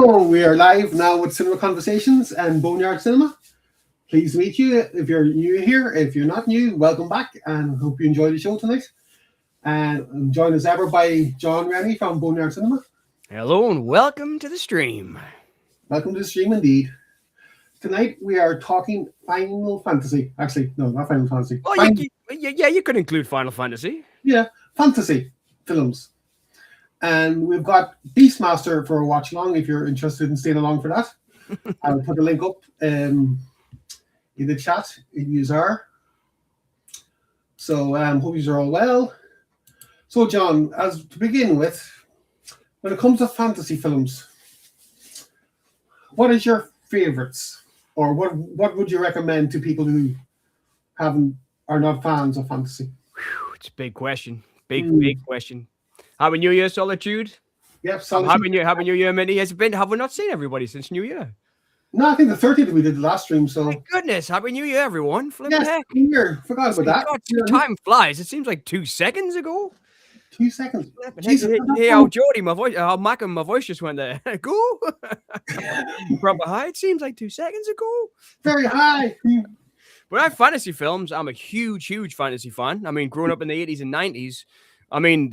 So we are live now with Cinema Conversations and Boneyard Cinema. Pleased to meet you. If you're new here, if you're not new, welcome back and hope you enjoy the show tonight. And I'm joined as ever by John Rennie from Boneyard Cinema. Hello and welcome to the stream. Welcome to the stream indeed. Tonight we are talking Final Fantasy. Actually, no, not Final Fantasy. Well, you could include Final Fantasy. Yeah, fantasy films. And we've got Beastmaster for a watch along if you're interested in staying along for that. I'll put the link up in the chat if you are. So hope you are all well. So John, as to begin with, when it comes to fantasy films, what is your favorites? Or what would you recommend to people who are not fans of fantasy? Whew, it's a big question. Big question. Happy New Year, Solitude. Yep, Solitude. Happy New Year, Mindy. Have we not seen everybody since New Year? No, I think the 30th we did the last stream. So my goodness, Happy New Year, everyone. Yes, heck. New Year. Forgot about that. God, time flies. It seems like 2 seconds ago. 2 seconds. Jesus, hey, how Jody, my voice, how Macam, my voice just went there. Go. Proper high. It seems like 2 seconds ago. Very high. But I fantasy films. I'm a huge fantasy fan. I mean, growing up in the 80s and 90s. I mean,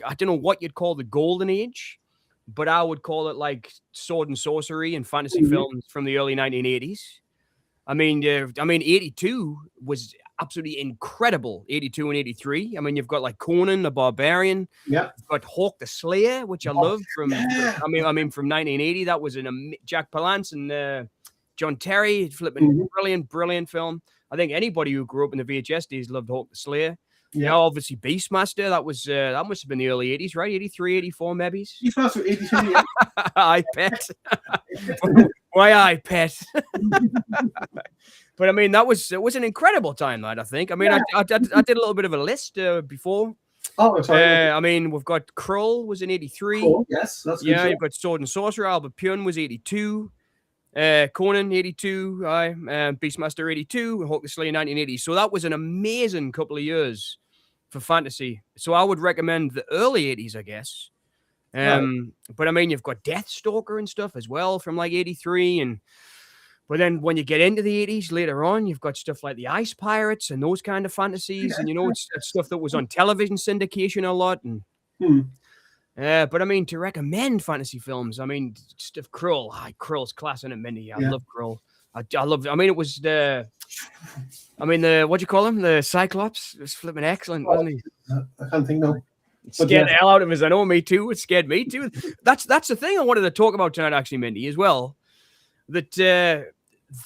I don't know what you'd call the golden age, but I would call it like sword and sorcery and fantasy films from the early 1980s. I mean, 82 was absolutely incredible. 82 and 83. I mean, you've got like Conan the Barbarian. Yeah. You've got Hawk the Slayer, which I love from. Yeah. I mean, from 1980. That was Jack Palance and John Terry. Flipping brilliant film. I think anybody who grew up in the VHS days loved Hawk the Slayer. Yeah, obviously Beastmaster. That must have been the early 80s, right? 83, 84 maybe. Beastmaster 83. Yeah. I bet. Why I pet. But I mean, it was an incredible time, that I think. I mean, yeah. I did a little bit of a list before. Oh, sorry. I mean, we've got Krull was in 83. Cool. Yes, that's good. Yeah, you've got Sword and Sorcerer. Albert Pune was 82. Conan 82, Beastmaster 82, Hawk the Slayer 1980. So that was an amazing couple of years for fantasy. So I would recommend the early 80s, I guess. But I mean, you've got Deathstalker and stuff as well from like 83. But then when you get into the 80s later on, you've got stuff like the Ice Pirates and those kind of fantasies. Yeah. And, you know, it's stuff that was on television syndication a lot. And but I mean, to recommend fantasy films, I mean, stuff Krull. Krull's class in it, Mindy. I love Krull. I love. I mean, it was the what do you call him? The Cyclops. It was flipping excellent, wasn't he? I can't think no. It scared the hell out of us. I know, me too. It scared me too. That's the thing I wanted to talk about tonight, actually, Mindy, as well. That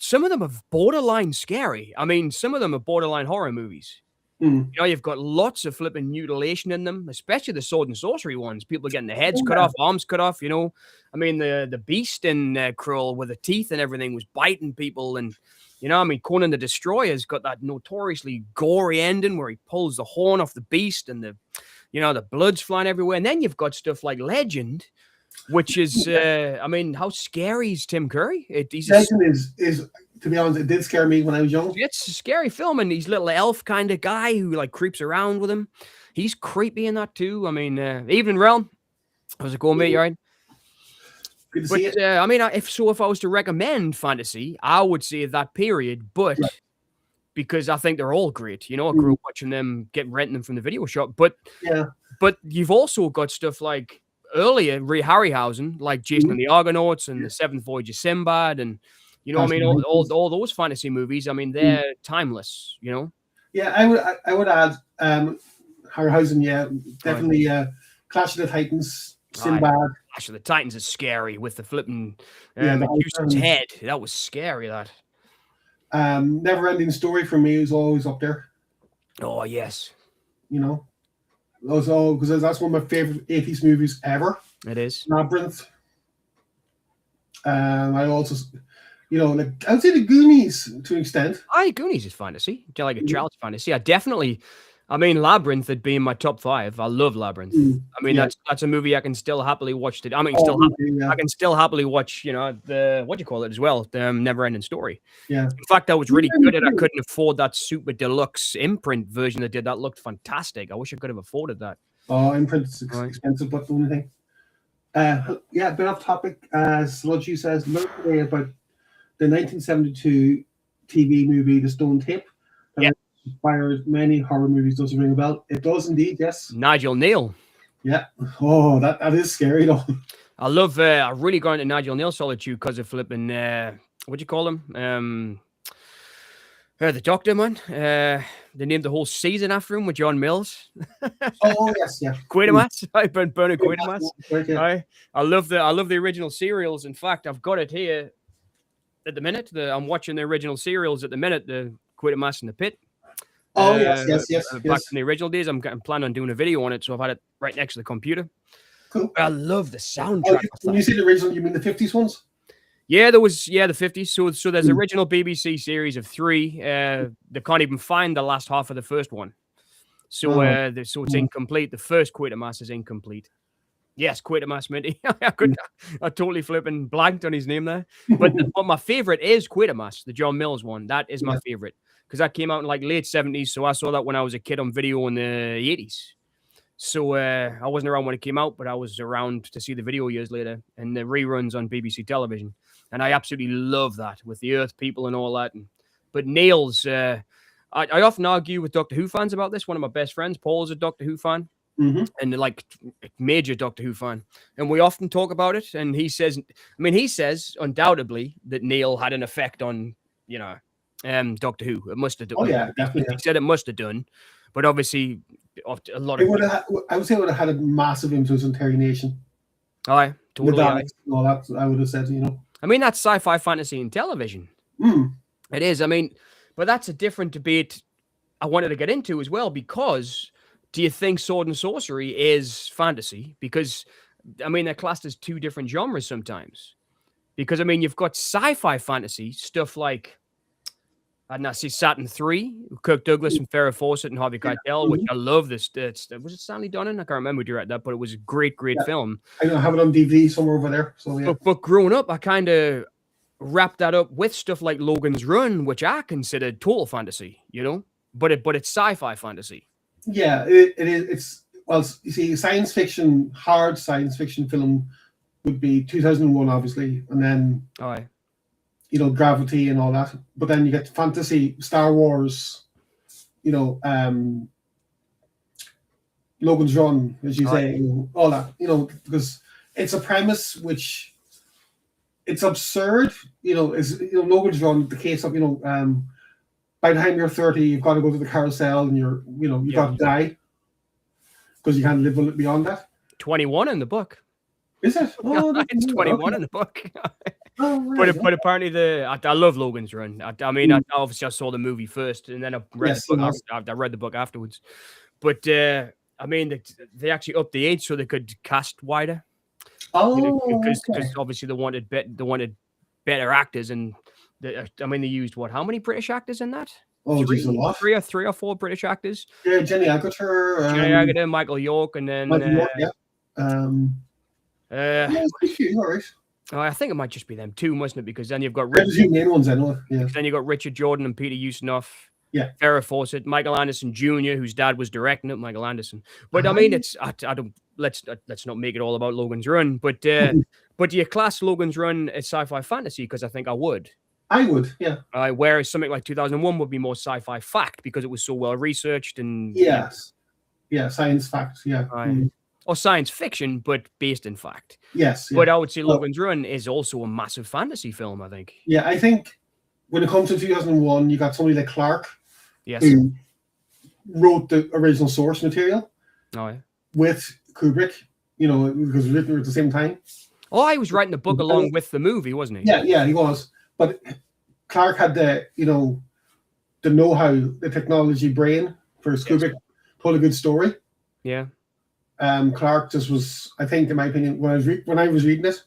some of them are borderline scary. I mean, some of them are borderline horror movies. You know, you've got lots of flipping mutilation in them, especially the sword and sorcery ones. People are getting their heads cut off, arms cut off, you know. I mean, the beast in Krull with the teeth and everything was biting people. And, you know, I mean, Conan the Destroyer's got that notoriously gory ending where he pulls the horn off the beast and the blood's flying everywhere. And then you've got stuff like Legend, which is, I mean, how scary is Tim Curry? Legend is to be honest, it did scare me when I was young. It's a scary film, and he's little elf kind of guy who like creeps around with him. He's creepy in that too. I mean, Evening Realm. How's it going, mate? You all right? Good to see it. I mean, if I was to recommend fantasy, I would say that period, but because I think they're all great. You know, I grew up watching them, renting them from the video shop. But you've also got stuff like earlier Ray Harryhausen, like Jason and the Argonauts and the Seventh Voyage of Sinbad, and you know, I mean, all those fantasy movies. I mean, they're timeless. You know. Yeah, I would add Harryhausen. Yeah, definitely. Clash of the Titans, Sinbad. Clash of the Titans is scary with the flipping Medusa's head. That was scary. That. Never Ending Story for me is always up there. Oh yes. You know, also because that's one of my favorite 80s movies ever. It is. Labyrinth. I also. You know, like I would say the Goonies to an extent. Goonies is fantasy. Do you like a child's fantasy? I mean, Labyrinth would be in my top 5. I love Labyrinth. I mean, that's a movie I can still happily watch. I can still happily watch, you know, the, what do you call it as well? The Never Ending Story. Yeah. In fact, I was really good at it. I couldn't afford that super deluxe imprint version that did. That looked fantastic. I wish I could have afforded that. Oh, imprint's expensive, but the only thing. Yeah, a bit off topic. As Sludgy says, learned today about the 1972 TV movie The Stone Tape Yeah. that inspired many horror movies. Does it ring a bell? It does indeed, yes. Nigel Neal. Yeah. Oh, that is scary though. I love. I really got into Nigel Neal Solitude because of flipping. What do you call him? The Doctor, man. They named the whole season after him with John Mills. Oh yes, yeah. Quatermass. I Bernard Quatermass. Right, yeah. I love the original serials. In fact, I've got it here at the minute. I'm watching the original serials at the minute. The Quatermass in the Pit. Oh yes. Back in the original days, I'm planning on doing a video on it, so I've had it right next to the computer. Cool. I love the soundtrack. When you say the original, you mean the 50s ones? Yeah, there was the 50s. So there's original BBC series of 3. They can't even find the last half of the first one. So so it's incomplete. The first Quatermass is incomplete. Yes, Quatermass, Minty. I totally flipping blanked on his name there. But my favorite is Quatermass, the John Mills one. That is my favorite because that came out in like late 70s. So I saw that when I was a kid on video in the 80s. So I wasn't around when it came out, but I was around to see the video years later and the reruns on BBC television. And I absolutely love that with the Earth people and all that. But Neil's, I often argue with Doctor Who fans about this. One of my best friends, Paul, is a Doctor Who fan. And like major Doctor Who fan. And we often talk about it. And he says undoubtedly that Neil had an effect on, Doctor Who. It must have done. Oh, yeah, definitely. He said it must have done. But obviously, a lot of I would say it would have had a massive influence on Terry Nation. Aye, totally. All that I would have said, I mean, that's sci-fi fantasy in television. It is. I mean, but that's a different debate I wanted to get into as well, because do you think sword and sorcery is fantasy? Because, I mean, they're classed as 2 different genres sometimes. Because, I mean, you've got sci-fi fantasy, stuff like, I don't know, see Saturn 3, Kirk Douglas and Farrah Fawcett and Harvey Keitel, which I love. Was it Stanley Donen? I can't remember who directed that, but it was a great film. I have it on DVD somewhere over there. So yeah. But growing up, I kind of wrapped that up with stuff like Logan's Run, which I considered total fantasy, but it's sci-fi fantasy. Yeah, it is. Well, you see, hard science fiction film would be 2001, obviously, and then Gravity and all that. But then you get fantasy, Star Wars, Logan's Run, as you say, all that, because it's a premise which it's absurd, Logan's Run, the case of, by the time you're 30, you've got to go to the carousel and you've got to die because you can't live beyond that. 21 in the book. Is it? Oh, it's 21 in the book. Right. But apparently I love Logan's Run. I mean, obviously I saw the movie first, and then I read the book. I read the book afterwards. But I mean, they actually upped the age so they could cast wider. Because obviously they wanted better actors, and they used how many British actors in that? Oh, geez, a lot. 3 or 4 British actors. Yeah, Jenny Agutter, Michael York, and then Michael York, all right. I think it might just be them 2, mustn't it? Because then you've got Then you've got Richard Jordan and Peter Ustinov. Yeah. Farrah Fawcett, Michael Anderson Jr., whose dad was directing it, Michael Anderson. But I mean, I don't. Let's not make it all about Logan's Run. But do you class Logan's Run as sci-fi fantasy? Because I think I would. I would, yeah. Whereas something like 2001 would be more sci-fi fact because it was so well researched and science fact, or science fiction, but based in fact. Yes. But I would say Logan's Run is also a massive fantasy film, I think. Yeah, I think when it comes to 2001, you got somebody like Clark, yes, who wrote the original source material with Kubrick, because it was written at the same time. Oh, he was writing the book along with the movie, wasn't he? Yeah, he was. But Clark had the know-how, the technology brain for Kubrick, told a good story. Yeah. Clark just was, I think, in my opinion, when I was reading it,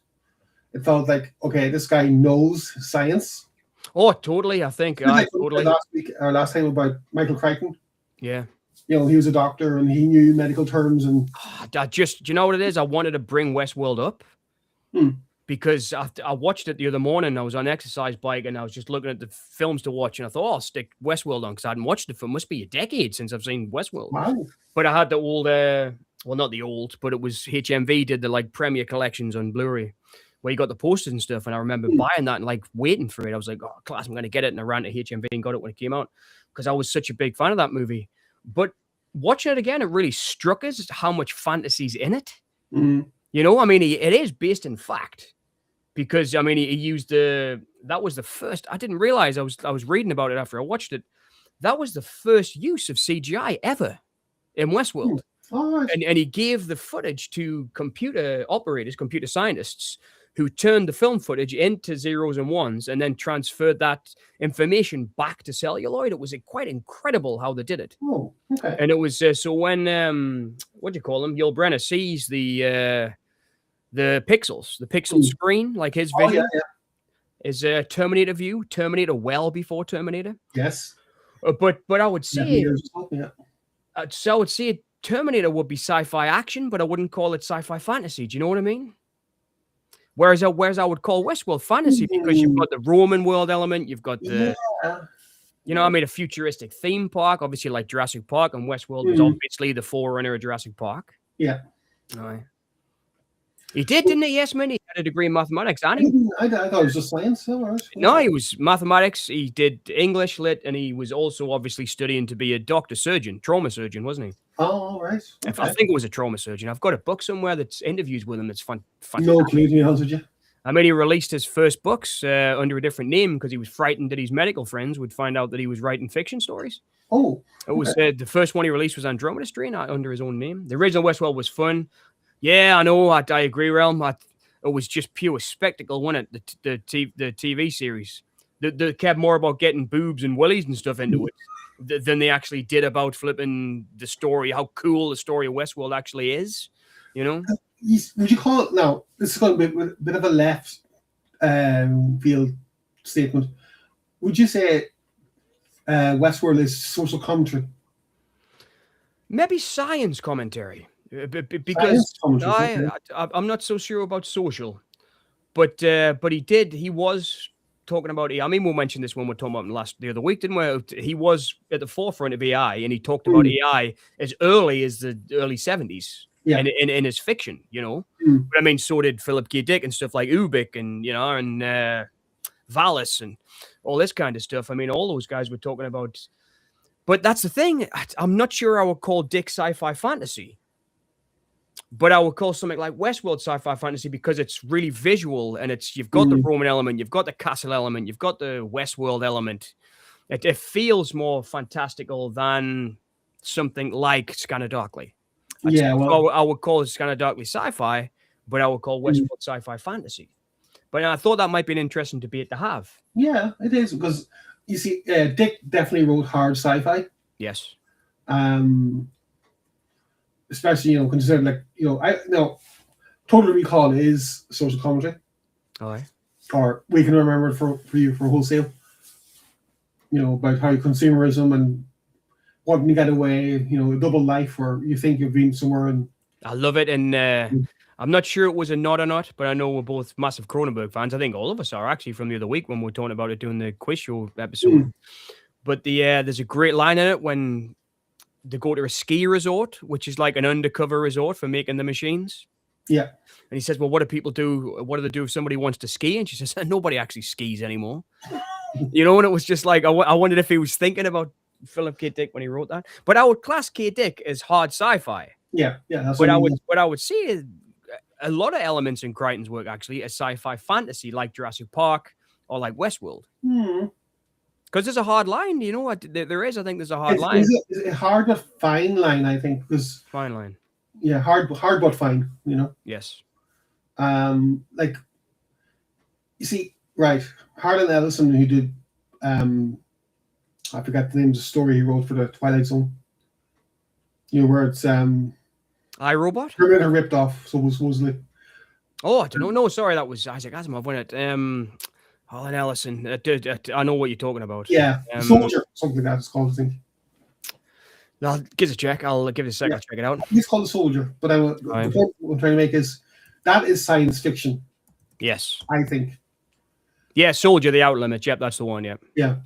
it felt like, okay, this guy knows science. Oh, totally. I think totally. Last time about Michael Crichton. Yeah. He was a doctor and he knew medical terms and. Do you know what it is? I wanted to bring Westworld up because I watched it the other morning. I was on exercise bike and I was just looking at the films to watch and I thought, I'll stick Westworld on because I hadn't watched it for must be a decade since I've seen Westworld. Wow. But I had the old well, not the old, but it was HMV did the like premiere collections on Blu-ray where you got the posters and stuff. And I remember buying that and like waiting for it. I was like, oh, class, I'm going to get it. And I ran to HMV and got it when it came out because I was such a big fan of that movie. But watching it again, it really struck us how much fantasy's in it. Mm. You know, I mean, it is based in fact because I mean, he used that was the first. I didn't realize I was reading about it after I watched it. That was the first use of CGI ever in Westworld. All right. And he gave the footage to computer operators, computer scientists, who turned the film footage into zeros and ones and then transferred that information back to celluloid. It was quite incredible how they did it. Oh, okay. And it was so when what do you call him? Yul Brynner sees the pixels, the pixel screen, like his vision is a Terminator view, Terminator well before Terminator. Yes. But I would say, Yeah. so I would say Terminator would be sci-fi action, but I wouldn't call it sci-fi fantasy. Do you know what I mean? Whereas I would call Westworld fantasy because you've got the Roman world element, you've got the, you know, I mean, a futuristic theme park, obviously like Jurassic Park, and Westworld was obviously the forerunner of Jurassic Park. Yeah. All right. He did, didn't he? Yes, man. He had a degree in mathematics, and I thought it was just science. So, right. No, he was mathematics. He did English lit, and he was also obviously studying to be a doctor surgeon, trauma surgeon, wasn't he? Oh, right. Okay. I think it was a trauma surgeon. I've got a book somewhere that's interviews with him. That's fun. No clue, to be honest with you. I mean, he released his first books under a different name because he was frightened that his medical friends would find out that he was writing fiction stories. Oh, it was the first one he released was Andromeda Strain under his own name. The original Westworld was fun. Yeah, I know. I agree, Realm. It was just pure spectacle, wasn't it? The TV series. They cared more about getting boobs and willies and stuff into it than they actually did about flipping the story, how cool the story of Westworld actually is. You know? Would you call it, now, this is going to be a bit of a left field statement. Would you say Westworld is social commentary? Maybe science commentary. Because I'm not so sure about social, but he was talking about AI. I mean, we'll mention this when we're talking about the other week, didn't we? He was at the forefront of AI, and he talked about AI as early as the early 70s. Yeah. In his fiction, you know. But I mean, so did Philip K. Dick and stuff like Ubik and, you know, and Valis and all this kind of stuff. I mean, all those guys were talking about. But that's the thing. I'm not sure I would call Dick sci-fi fantasy. But I would call something like Westworld sci-fi fantasy because it's really visual and you've got the Roman element, you've got the castle element, you've got the Westworld element. It feels more fantastical than something like Scanner Darkly. I would call it Scanner Darkly sci-fi, but I would call Westworld sci-fi fantasy. But I thought that might be an interesting debate to have. Yeah, it is because you see, Dick definitely wrote hard sci-fi. Yes. Especially, you know, considering, like, you know, Total Recall is social commentary. Oh, right. Or we can remember it for you for wholesale. You know, about how consumerism and wanting to get away, you know, a double life where you think you've been somewhere. And I love it. And I'm not sure it was a nod or not, but I know we're both massive Cronenberg fans. I think all of us are actually from the other week when we were talking about it doing the quiz show episode. But there's a great line in it when they go to a ski resort, which is like an undercover resort for making the machines. Yeah. And he says, well, what do people do? What do they do if somebody wants to ski? And she says, nobody actually skis anymore. You know, and it was just like, I wondered if he was thinking about Philip K. Dick when he wrote that. But I would class K. Dick as hard sci-fi. Yeah. That's what I would see is a lot of elements in Crichton's work actually as sci-fi fantasy, like Jurassic Park or like Westworld. Because there's a hard line, you know what? There is, I think there's a hard line. Is it hard but fine line, I think. Fine line. Yeah, hard but fine, you know? Yes. Like, you see, right, Harlan Ellison, who did, I forgot the name of the story he wrote for the Twilight Zone. You know, where it's... iRobot? Terminator ripped off, supposedly. Oh, I don't know. No, sorry, that was Isaac Asimov, wasn't it? Harlan Ellison. I know what you're talking about. Yeah, Soldier, something like that it's called, I think. I'll give it a check. I'll give it a second. Yeah. I'll check it out. He's called The Soldier, but the point I'm trying to make is that is science fiction. Yes. I think. Yeah, Soldier, The Outer Limits. Yep, that's the one, yeah. Yeah.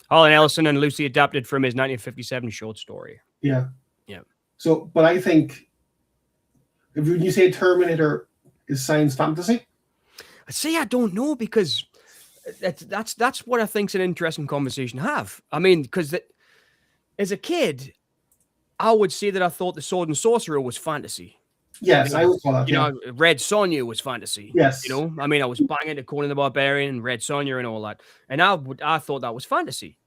Harlan Ellison and loosely adapted from his 1957 short story. Yeah. Yeah. So, but I think When you say Terminator is science fantasy? See, I don't know, because that's what I think's an interesting conversation to have. I mean, because as a kid, I would say that I thought the Sword and Sorcerer was fantasy. Yes, I would call that. You know, Red Sonja was fantasy. Yes. You know, I mean, I was banging to Conan the Barbarian and Red Sonja and all that, and I thought that was fantasy.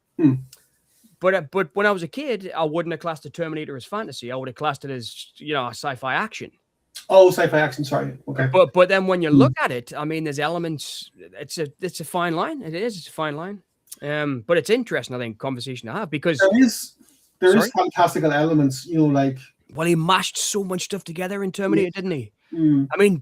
But when I was a kid, I wouldn't have classed the Terminator as fantasy. I would have classed it as, you know, a sci-fi action. Oh, sci-fi action. Sorry. Okay. But then when you look at it, I mean, there's elements. It's a fine line. It is. It's a fine line. But it's interesting, I think, conversation to have, because there is fantastical elements. You know, like, well, he mashed so much stuff together in Terminator, didn't he? I mean,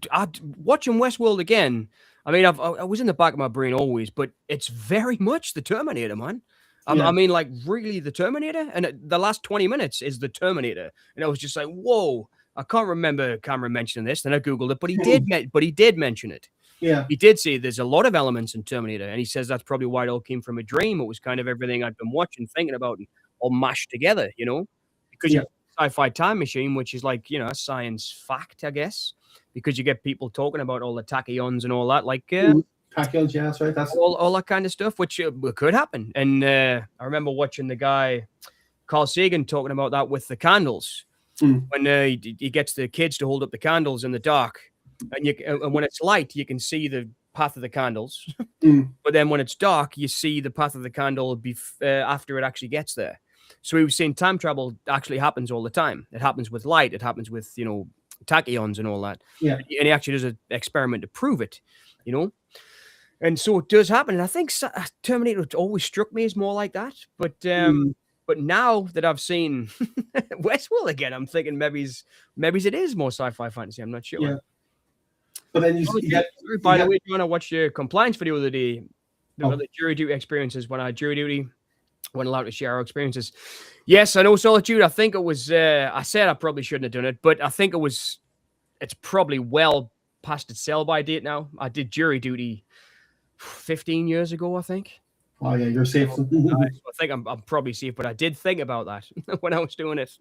watching Westworld again. I mean, I was in the back of my brain always, but it's very much the Terminator, man. I mean, like, really the Terminator, and the last 20 minutes is the Terminator, and I was just like, whoa. I can't remember Cameron mentioning this. Then I googled it, but he did. But he did mention it. Yeah, he did say there's a lot of elements in Terminator, and he says that's probably why it all came from a dream. It was kind of everything I'd been watching, thinking about, and all mashed together. You know, because you have a sci-fi time machine, which is like, you know, a science fact, I guess, because you get people talking about all the tachyons and all that, like tachyons. Yeah, that's right. That's all that kind of stuff, which could happen. And I remember watching the guy Carl Sagan talking about that with the candles. When he gets the kids to hold up the candles in the dark, and when it's light, you can see the path of the candles. But then when it's dark, you see the path of the candle after it actually gets there. So he was saying time travel actually happens all the time. It happens with light. It happens with, you know, tachyons and all that. Yeah. And he actually does an experiment to prove it, you know. And so it does happen. And I think Terminator always struck me as more like that. But now that I've seen Westworld again, I'm thinking maybe it is more sci-fi fantasy. I'm not sure. Yeah. But then by the way, John, I watched your compliance video the other day, the jury duty experiences. When I had jury duty, weren't allowed to share our experiences. Yes, I know Solitude. I think it was. I said I probably shouldn't have done it, but I think it's probably well past its sell-by date now. I did jury duty 15 years ago, I think. Oh yeah, you're safe. So I think I'm probably safe, but I did think about that when I was doing it.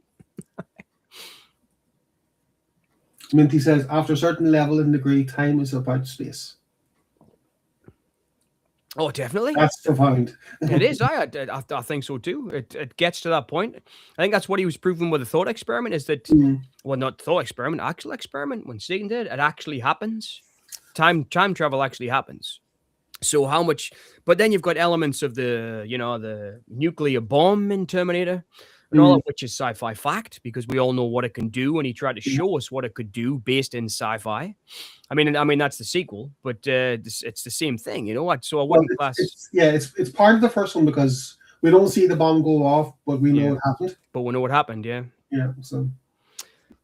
Minty says, after a certain level and degree, time is about space. Oh, definitely. That's profound. It is. I think so too. It gets to that point. I think that's what he was proving with the thought experiment, is that, well, not thought experiment, actual experiment, when Sagan did, it actually happens. Time travel actually happens. So how much, but then you've got elements of the, you know, the nuclear bomb in Terminator and all of which is sci-fi fact, because we all know what it can do, and he tried to show us what it could do based in sci-fi. I mean that's the sequel, but it's the same thing, you know what? So I wouldn't class. It's part of the first one, because we don't see the bomb go off, but we know what happened. But we know what happened, yeah. Yeah. So,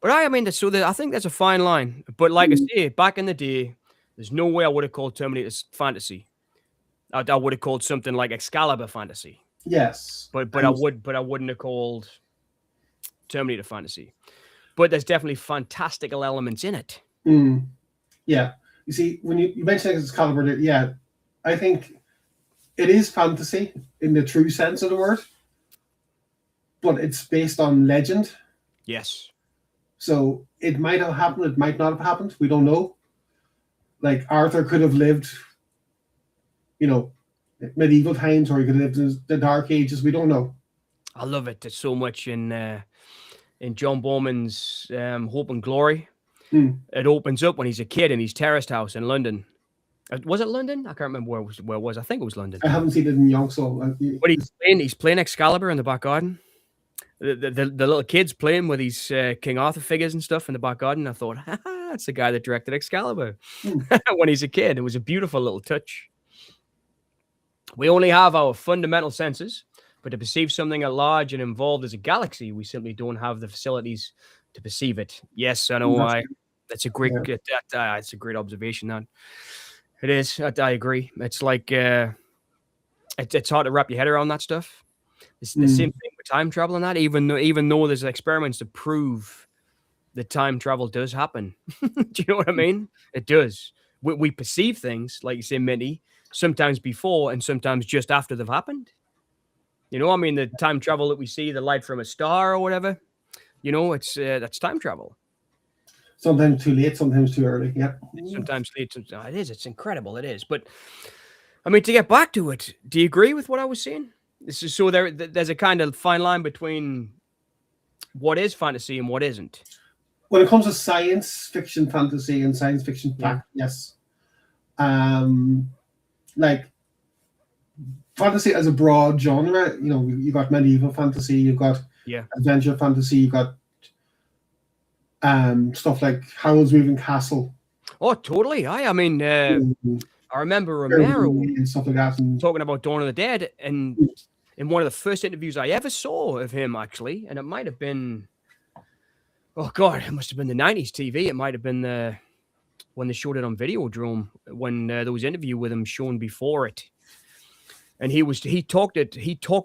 but I think that's a fine line. But like I say, back in the day, there's no way I would have called Terminator fantasy. I would have called something like Excalibur fantasy. Yes. But I wouldn't have called Terminator fantasy. But there's definitely fantastical elements in it. Yeah. You see, when you mentioned Excalibur, yeah, I think it is fantasy in the true sense of the word, but it's based on legend. Yes. So it might have happened, it might not have happened. We don't know. Like, Arthur could have lived, you know, medieval times, or he could have lived in the Dark Ages. We don't know. I love it. There's so much in John Bowman's Hope and Glory. It opens up when he's a kid in his terraced house in London. Was it London? I can't remember where it was. I think it was London. I haven't seen it in Young, so. But he's playing Excalibur in the back garden. The little kids playing with these King Arthur figures and stuff in the back garden. I thought, that's the guy that directed Excalibur when he's a kid. It was a beautiful little touch. We only have our fundamental senses, but to perceive something as large and involved as a galaxy, we simply don't have the facilities to perceive it. Yes, I know. That's a great. It's a great observation. That it is. I agree. It's like it's hard to wrap your head around that stuff. It's the same thing with time travel and that. Even though there's experiments to prove that time travel does happen. Do you know what I mean? It does. We perceive things, like you say, Minty, sometimes before and sometimes just after they've happened. You know, I mean, the time travel that we see, the light from a star or whatever, you know, it's that's time travel. Sometimes too late, sometimes too early. Yeah. Sometimes late. It is. It's incredible. It is. But I mean, to get back to it, do you agree with what I was saying? This is so there's a kind of fine line between what is fantasy and what isn't. When it comes to science fiction, fantasy, and science fiction fact, yes. Like fantasy as a broad genre, you know, you got medieval fantasy, you've got adventure fantasy, you got stuff like Howl's Moving Castle. Oh, totally. I mean, I remember Romero and stuff like that, and talking about Dawn of the Dead, and in one of the first interviews I ever saw of him, actually, and it might have been, oh God, it must have been the 90s TV. It might have been when they showed it on Videodrome, when there was an interview with him shown before it. And he talked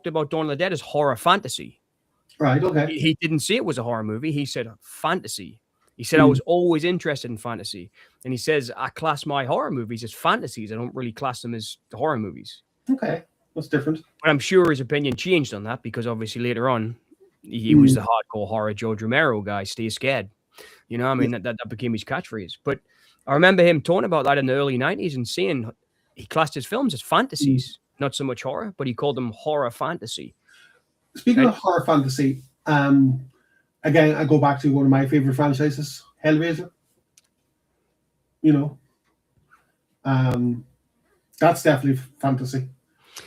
about Dawn of the Dead as horror fantasy. Right, okay. He didn't say it was a horror movie. He said fantasy. He said, I was always interested in fantasy. And he says, I class my horror movies as fantasies. I don't really class them as horror movies. Okay, that's different. But I'm sure his opinion changed on that, because obviously later on, he was the hardcore horror George Romero guy, stay scared. You know, I mean, that became his catchphrase. But I remember him talking about that in the early 90s and saying he classed his films as fantasies, not so much horror, but he called them horror fantasy. Speaking of horror fantasy, again, I go back to one of my favorite franchises, Hellraiser. You know, that's definitely fantasy.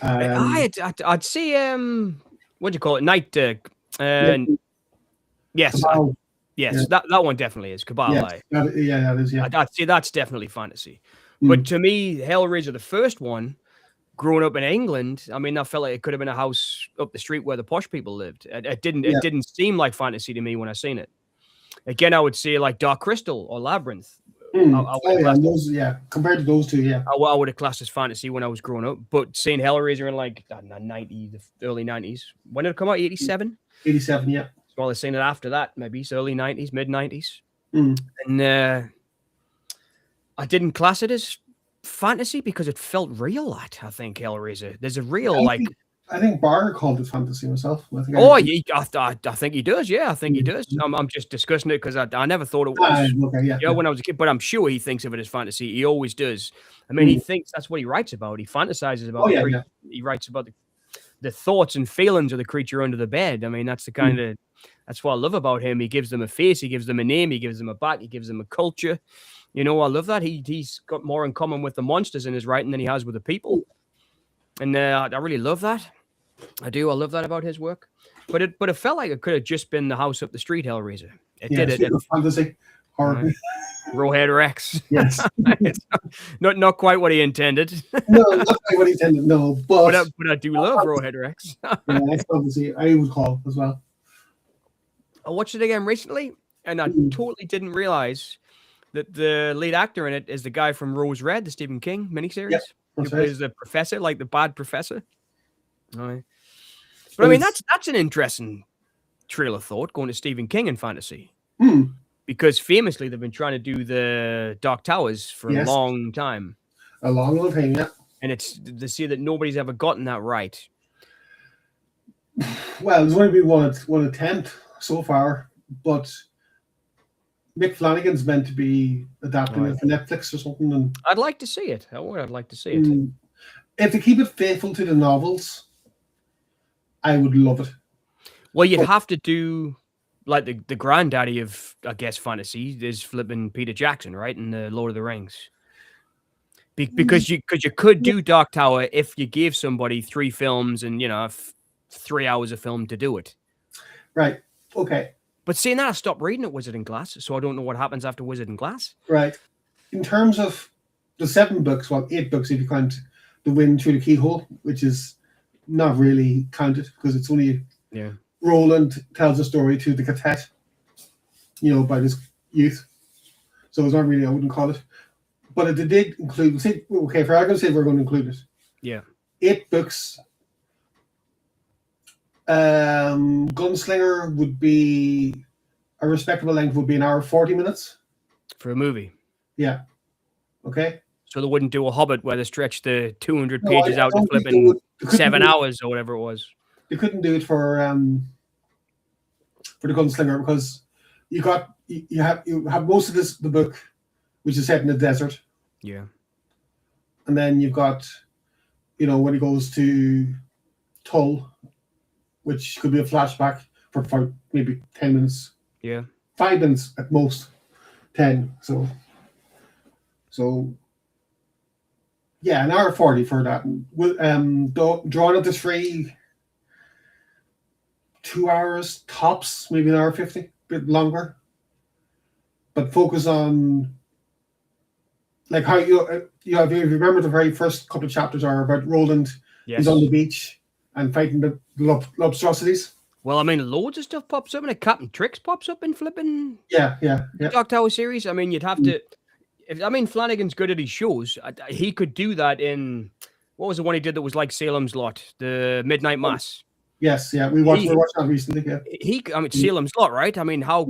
I'd say, what do you call it? Night. Yes. Cabal. Yes, that one definitely is Cabal. Yes, that is. Yeah, I'd say that's definitely fantasy. But to me, Hellraiser, the first one, growing up in England, I mean, I felt like it could have been a house up the street where the posh people lived. It didn't seem like fantasy to me when I seen it. Again, I would say like Dark Crystal or Labyrinth. Compared to those two, yeah. I would have classed as fantasy when I was growing up. But seeing Hellraiser in like the early 90s. When did it come out? 87? 87, yeah. So I was seeing it after that, maybe. So early 90s, mid 90s. And I didn't class it as fantasy because it felt real. I think Hellraiser. There's a real I think Barr called it fantasy himself. I think he does. Yeah, I think he does. I'm just discussing it because I never thought it was. When I was a kid, but I'm sure he thinks of it as fantasy. He always does. I mean, he thinks that's what he writes about. He fantasizes about. He writes about the thoughts and feelings of the creature under the bed. I mean, that's the kind of that's what I love about him. He gives them a face. He gives them a name. He gives them a back. He gives them a culture. You know, I love that. He's got more in common with the monsters in his writing than he has with the people. And I really love that. I do. I love that about his work. But it felt like it could have just been the house up the street Hellraiser. It did it. Fantasy. Horror. Rowhead Rex. Yes. It's not quite what he intended. No, not quite what he intended. No, but I do love Rowhead Rex. That's fantasy. I would call as well. I watched it again recently, and I totally didn't realize that the lead actor in it is the guy from Rose Red, the Stephen King miniseries. Yep, who plays the professor, like the bad professor. Right. But I mean, that's an interesting trail of thought, going to Stephen King in fantasy. Because famously, they've been trying to do the Dark Towers for a long time. A long time, yeah. And they say that nobody's ever gotten that right. Well, there's only been one attempt so far, but Mick Flanagan's meant to be adapting it for Netflix or something. And I'd like to see it. I'd like to see it. If they keep it faithful to the novels, I would love it. Well, you'd have to do like the granddaddy of, I guess, fantasy is flipping Peter Jackson, right? In the Lord of the Rings. Because you could do Dark Tower if you gave somebody 3 films and 3 hours of film to do it. Right. Okay. But seeing that, I stopped reading at Wizard and Glass, so I don't know what happens after Wizard and Glass. Right. In terms of the 7 books, well, 8 books if you count The Wind Through the Keyhole, which is not really counted because it's only Roland tells a story to the cadet, about his youth. So it's not really, I wouldn't call it. But it did include, for argument's sake, we're going to include it. Yeah. 8 books. Gunslinger would be a respectable length, would be an hour 40 minutes. For a movie. Yeah. Okay. So they wouldn't do a Hobbit where they stretch the 200 pages out to flipping 7 hours or whatever it was. They couldn't do it for the Gunslinger because you got you have most of the book, which is set in the desert, Yeah. and then you've got, when he goes to Tull, which could be a flashback for maybe 10 minutes. Yeah. 5 minutes at most, 10. So yeah, an hour 40 for that. Drawn up to 2 hours tops, maybe an hour 50, a bit longer. But focus on like how you remember the very first couple of chapters are about Roland. Yes. He's on the beach and fighting the lobstrosities. Well, I mean, loads of stuff pops up, and Captain Tricks pops up in flipping Yeah. Dark Tower series. I mean, you'd have to. Flanagan's good at his shows. He could do that in what was the one he did that was like Salem's Lot, the Midnight Mass. Yes, yeah, we watched that recently. Yeah, Salem's Lot, right? I mean, I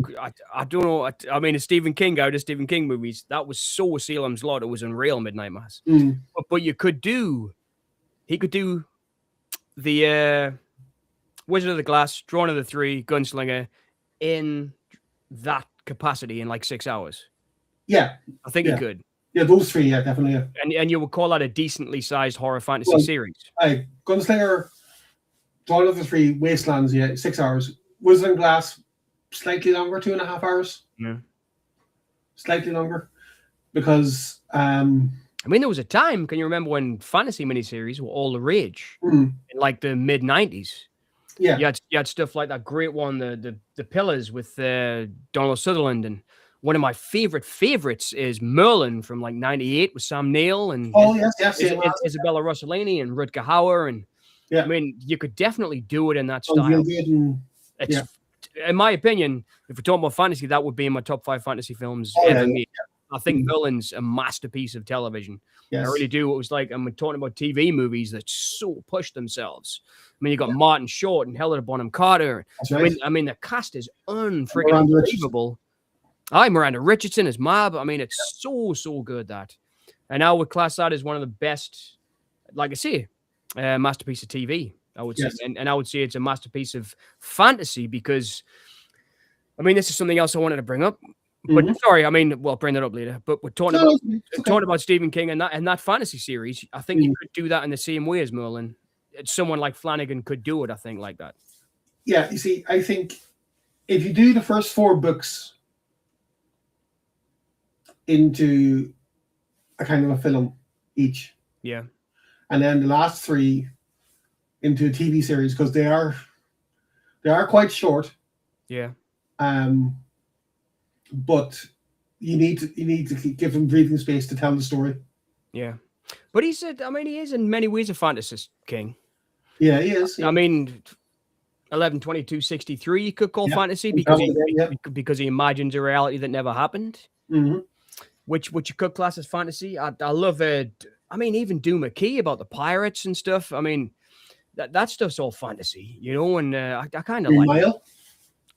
don't know. I mean, it's Stephen King out of Stephen King movies. That was so Salem's Lot. It was unreal, Midnight Mass. But he could do the Wizard of the Glass, Drawn of the Three, Gunslinger in that capacity in like 6 hours. Yeah, I think he could. Yeah, those three, yeah, definitely. Yeah. And you would call that a decently sized horror fantasy series. Gunslinger, Drawn of the Three, Wastelands, 6 hours. Wizard and Glass, slightly longer, 2.5 hours. Yeah, slightly longer, because I mean, there was a time. Can you remember when fantasy miniseries were all the rage in like the mid '90s? Yeah, you had stuff like that great one, the Pillars with Donald Sutherland, and one of my favorites is Merlin from like '98 with Sam Neill and Isabella Rossellini and Rutger Hauer, and I mean, you could definitely do it in that style. In my opinion, if we're talking about fantasy, that would be in my top 5 fantasy films ever made. I think Merlin's a masterpiece of television. Yes. I really do. It was like, I'm talking about TV movies that so push themselves. I mean, you got Martin Short and Helena Bonham Carter. Right. I mean, the cast is unfreaking unbelievable. Miranda Richardson is Mab. I mean, it's so good that. And I would class that as one of the best, like I say, masterpiece of TV. I would say, and I would say it's a masterpiece of fantasy because, I mean, this is something else I wanted to bring up. But sorry, I mean, we'll bring that up later. But we're talking about Stephen King and that fantasy series. I think you could do that in the same way as Merlin. Someone like Flanagan could do it, I think, like that. Yeah, you see, I think if you do the first 4 books into a kind of a film each, and then the last 3 into a TV series, because they are quite short. Yeah. But you need to give them breathing space to tell the story. Yeah, but he is in many ways a fantasist, King. Yeah, he is. Yeah. I mean, 11/22/63 you could call fantasy because he imagines a reality that never happened. Which you could class as fantasy. I love it. I mean, even Doom McKee about the pirates and stuff. I mean, that stuff's all fantasy, and I kind of like it.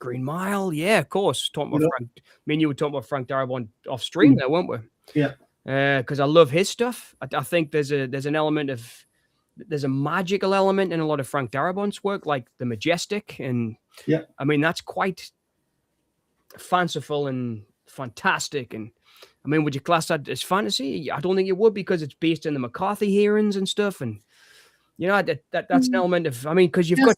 Green Mile, yeah, of course. Talking about Frank, me and you were talking about Frank Darabont off stream there, weren't we? Yeah. Because I love his stuff. I think there's a magical element in a lot of Frank Darabont's work, like the Majestic, and I mean that's quite fanciful and fantastic. And I mean, would you class that as fantasy? I don't think you would, because it's based in the McCarthy hearings and stuff, and that's an element of. I mean, because you've got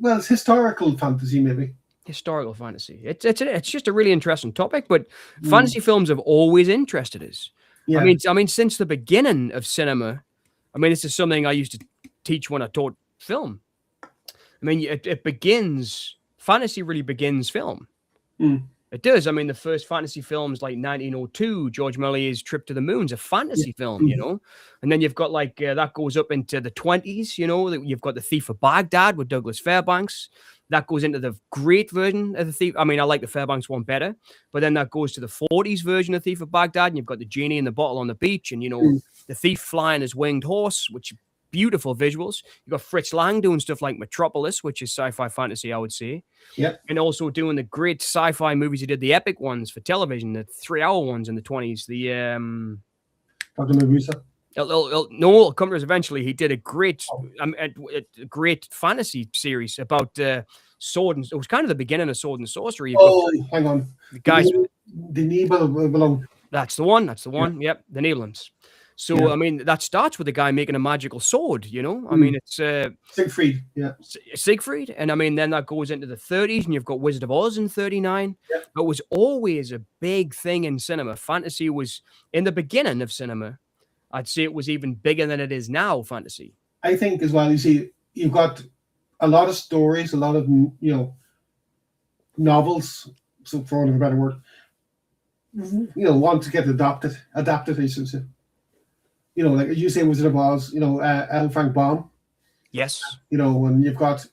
it's historical fantasy, maybe. Historical fantasy. It's just a really interesting topic, but fantasy films have always interested us. Yeah. I mean, since the beginning of cinema. I mean, this is something I used to teach when I taught film. I mean, fantasy really begins film. It does. I mean, the first fantasy films like 1902, George Méliès's Trip to the Moon's a fantasy film, and then you've got like that goes up into the 20s, you've got The Thief of Baghdad with Douglas Fairbanks. That goes into the great version of The Thief. I mean, I like the Fairbanks one better, but then that goes to the 40s version of Thief of Baghdad, and you've got the genie in the bottle on the beach, and the thief flying his winged horse, which beautiful visuals. You've got Fritz Lang doing stuff like Metropolis, which is sci-fi fantasy, I would say. Yeah. And also doing the great sci-fi movies. He did the epic ones for television, the 3-hour ones in the 20s. The Dr. Medusa. It'll come to us eventually. He did a great fantasy series about sword and it was kind of the beginning of sword and sorcery. You've got Oh, hang on. the guys. The Nibelung. That's the one. That's the one. Yep, the Nibelungs. So I mean, that starts with a guy making a magical sword. You know, I mean, it's Siegfried. Yeah. Siegfried, and I mean, then that goes into the 30s, and you've got Wizard of Oz in 39. Yeah. But it was always a big thing in cinema. Fantasy was in the beginning of cinema. I'd say it was even bigger than it is now. Fantasy. I think as well. You see, you've got a lot of stories, a lot of novels. So, for want of a better word, want to get adapted. I should say. Like as you say, Wizard of Oz. L. Frank Baum. Yes. When you've got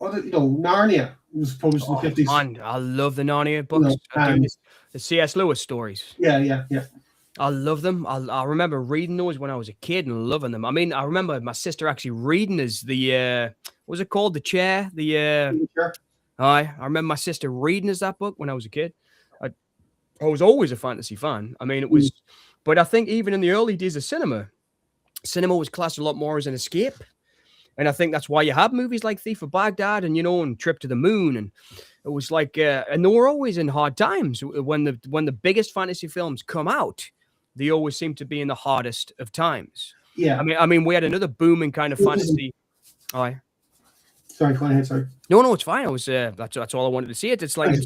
Narnia was published in the 50s. Man, I love the Narnia books. The C.S. Lewis stories. Yeah. I love them. I remember reading those when I was a kid and loving them. I mean, I remember my sister actually reading as what was it called? The Chair? I remember my sister reading as that book when I was a kid. I was always a fantasy fan. I mean, it was, but I think even in the early days of cinema was classed a lot more as an escape. And I think that's why you have movies like Thief of Baghdad and Trip to the Moon. And it was like, and they were always in hard times. When the biggest fantasy films come out, they always seem to be in the hardest of times. Yeah. I mean, we had another booming kind of fantasy. Sorry, go ahead. Sorry. No, it's fine. I was that's all I wanted to see. It's like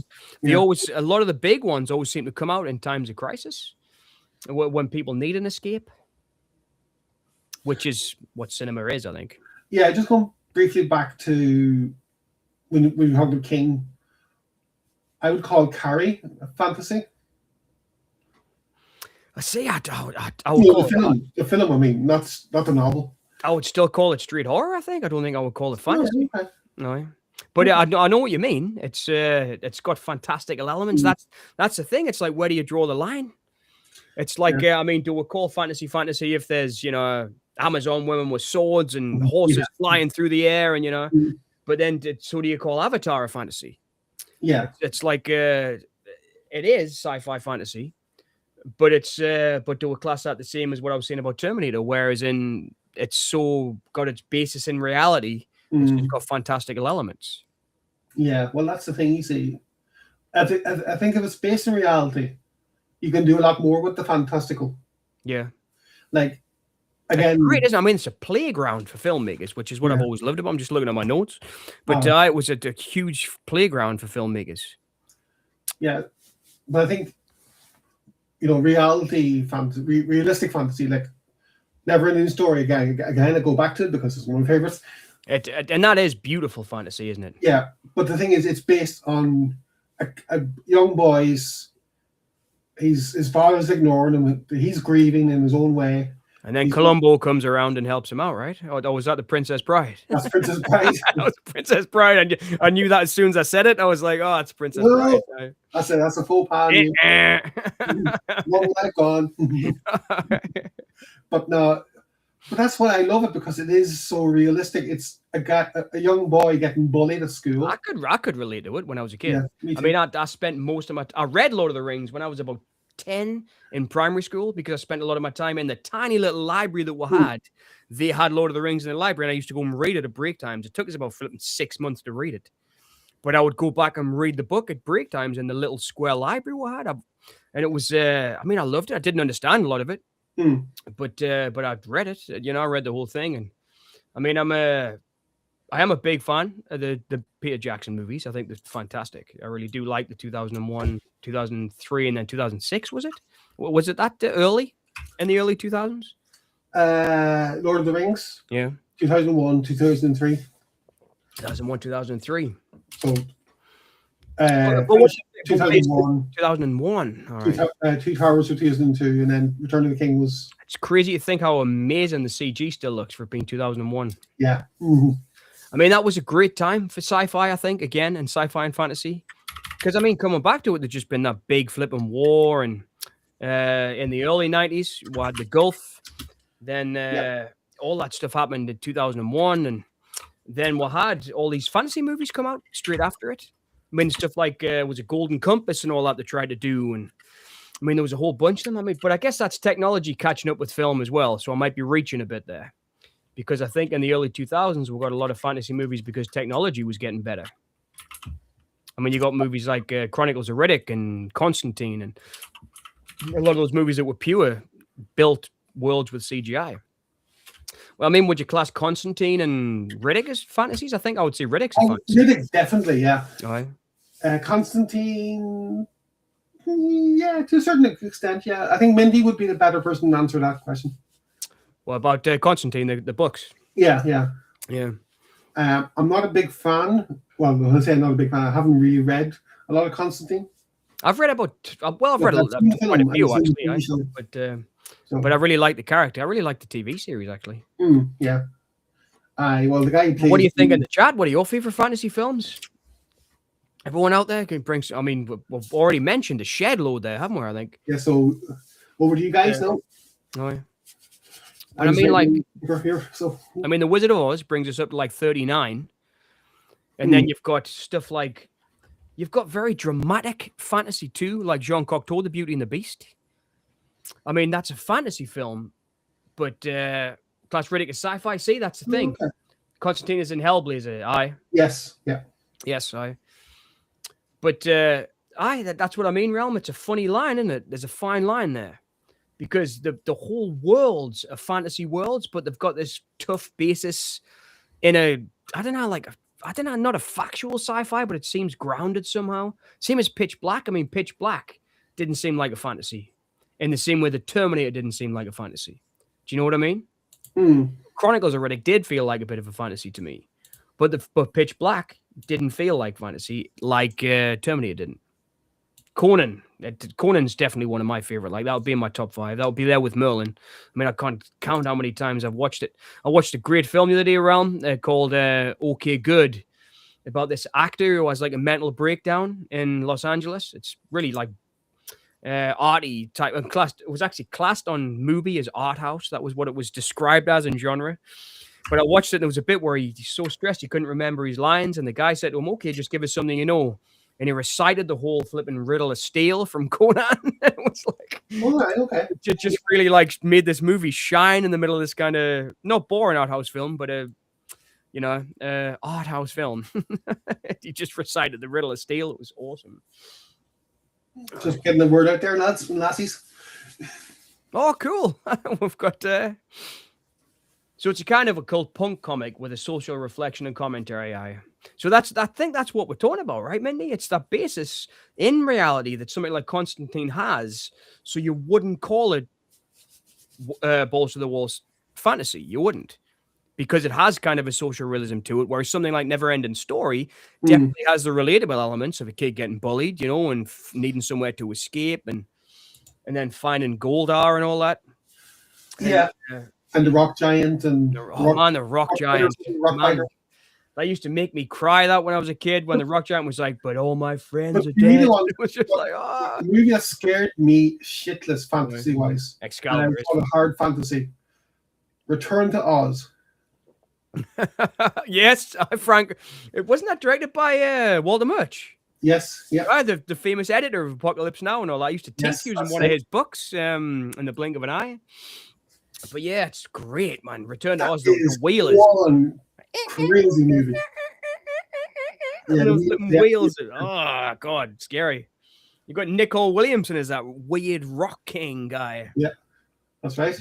a lot of the big ones always seem to come out in times of crisis, when people need an escape, which is what cinema is, I think. Yeah, just going briefly back to when we talked about King. I would call Carrie a fantasy. I see. I would call the film. I mean, not the novel. I would still call it street horror. I think. I don't think I would call it fantasy. Okay. No, but I know what you mean. It's got fantastical elements. That's the thing. It's like, where do you draw the line? It's like I mean, do we call fantasy if there's Amazon women with swords and horses flying through the air and but then so do you call Avatar a fantasy? Yeah, it's like it is sci-fi fantasy, but but do we class that the same as what I was saying about Terminator? Whereas it's so got its basis in reality, it's got fantastical elements. Yeah, well, that's the thing. You see, I think if it's based in reality, you can do a lot more with the fantastical. Yeah, like again, it's great, isn't it? I mean, it's a playground for filmmakers, which is what I've always loved about. I'm just looking at my notes, but it was a huge playground for filmmakers. Yeah, but I think reality fantasy, realistic fantasy, like Never Ending Story. Again, I go back to it because it's one of my favorites. And that is beautiful fantasy, isn't it? Yeah, but the thing is, it's based on a young boy's. His father's ignoring him. He's grieving in his own way. And then Columbo comes around and helps him out, right? Oh, was that the Princess Bride? That's Princess Bride. That was Princess Bride. And I knew that as soon as I said it. I was like, oh, it's Princess Bride. That's a faux pas. One leg gone. But that's why I love it, because it is so realistic. It's a young boy getting bullied at school. I could relate to it when I was a kid. Yeah, I mean, I spent most of my... I read Lord of the Rings when I was about 10 in primary school, because I spent a lot of my time in the tiny little library that we had. They had Lord of the Rings in the library, and I used to go and read it at break times. It took us about 6 months to read it. But I would go back and read the book at break times in the little square library we had. And it was... I mean, I loved it. I didn't understand a lot of it. But I'd read it, I read the whole thing, and I mean, I am a big fan of the Peter Jackson movies. I think they're fantastic. I really do like the 2001, 2003, and then 2006. Was it that early in the early 2000s? Lord of the Rings. Yeah. 2001, 2003. 2001, 2003. So. 2001. 2001. All right. Two Towers for 2002, and then Return of the King was... It's crazy to think how amazing the CG still looks for being 2001. Yeah. I mean, that was a great time for sci-fi, I think, again, and sci-fi and fantasy. Because, I mean, coming back to it, there's just been that big flipping war, and in the early 90s, we had the Gulf. Then all that stuff happened in 2001, and then we had all these fantasy movies come out straight after it. I mean, stuff like was it Golden Compass and all that they tried to do, and I mean, there was a whole bunch of them. I mean, but I guess that's technology catching up with film as well, so I might be reaching a bit there. because I think in the early 2000s we got a lot of fantasy movies because technology was getting better. I mean, you got movies like Chronicles of Riddick and Constantine, and a lot of those movies that were pure built worlds with CGI. Well, I mean, would you class Constantine and Riddick as fantasies? I think I would say Riddick's a fantasy. Riddick, definitely, yeah. All right. Constantine, yeah, to a certain extent, yeah. I think Mindy would be the better person to answer that question. What about Constantine, the books? Yeah. I'm not a big fan. Well, I say I'm not a big fan. I haven't really read a lot of Constantine. I've read about, I've read quite a few, actually. But I really like the character. I really like the TV series, actually. Yeah. Well, the guy who plays... What do you think in the chat? What are your favorite fantasy films? Everyone out there can bring... I mean, we've already mentioned a shed load there, haven't we, I think? Yeah, so over to you guys now. Oh, yeah. And I mean, like... Here, so. I mean, The Wizard of Oz brings us up to like 39. And then you've got stuff like... You've got very dramatic fantasy too, like Jean Cocteau, The Beauty and the Beast. I mean, that's a fantasy film, but Class Riddick is sci-fi. See, that's the thing. Okay. Constantine is in Hellblazer. Aye. Yes. Yeah. Yes. Aye. But that's what I mean, Realm. It's a funny line, isn't it? There's a fine line there, because the whole worlds are fantasy worlds, but they've got this tough basis in a not a factual sci-fi, but it seems grounded somehow. Same as Pitch Black. I mean, Pitch Black didn't seem like a fantasy. In the same way the Terminator didn't seem like a fantasy. Do you know what I mean? Chronicles of Riddick did feel like a bit of a fantasy to me. But Pitch Black didn't feel like fantasy like Terminator didn't. Conan's definitely one of my favorite. Like, that would be in my top 5. That would be there with Merlin. I mean, I can't count how many times I've watched it. I watched a great film the other day around called Okay Good, about this actor who has like a mental breakdown in Los Angeles. It's really like arty type, and it was actually classed on Mubi as art house. That was what it was described as in genre. But I watched it, and there was a bit where he's so stressed he couldn't remember his lines, and the guy said to him, "Okay, just give us something you know." And he recited the whole flipping riddle of steel from Conan. It was like, okay. It just really like made this movie shine in the middle of this kind of not boring art house film, but art house film. He just recited the riddle of steel. It was awesome. Just getting the word out there, lads and lassies. Oh, cool. We've got... So it's a kind of a cult punk comic with a social reflection and commentary. So I think that's what we're talking about, right, Mindy? It's that basis in reality that something like Constantine has, so you wouldn't call it balls to the walls fantasy. You wouldn't. Because it has kind of a social realism to it, whereas something like Never Ending Story definitely has the relatable elements of a kid getting bullied, and needing somewhere to escape, and then finding Goldar and all that. Yeah, and the Rock Giant and the Rock Giant. Man, that used to make me cry. That when I was a kid, when the Rock Giant was like, "But all my friends are dead." It was just like, The movie that scared me shitless fantasy-wise. Excalibur. It's called a hard fantasy. Return to Oz. Yes, Frank. It wasn't that directed by Walter Murch? Yes, yeah. The famous editor of Apocalypse Now and all that. I used to teach using one of his books in the blink of an eye. But yeah, it's great, man. Return to Oz, the whalers. Crazy movie. Those little whales. Oh God, scary. You got Nicole Williamson as that weird rock king guy. Yeah, that's right.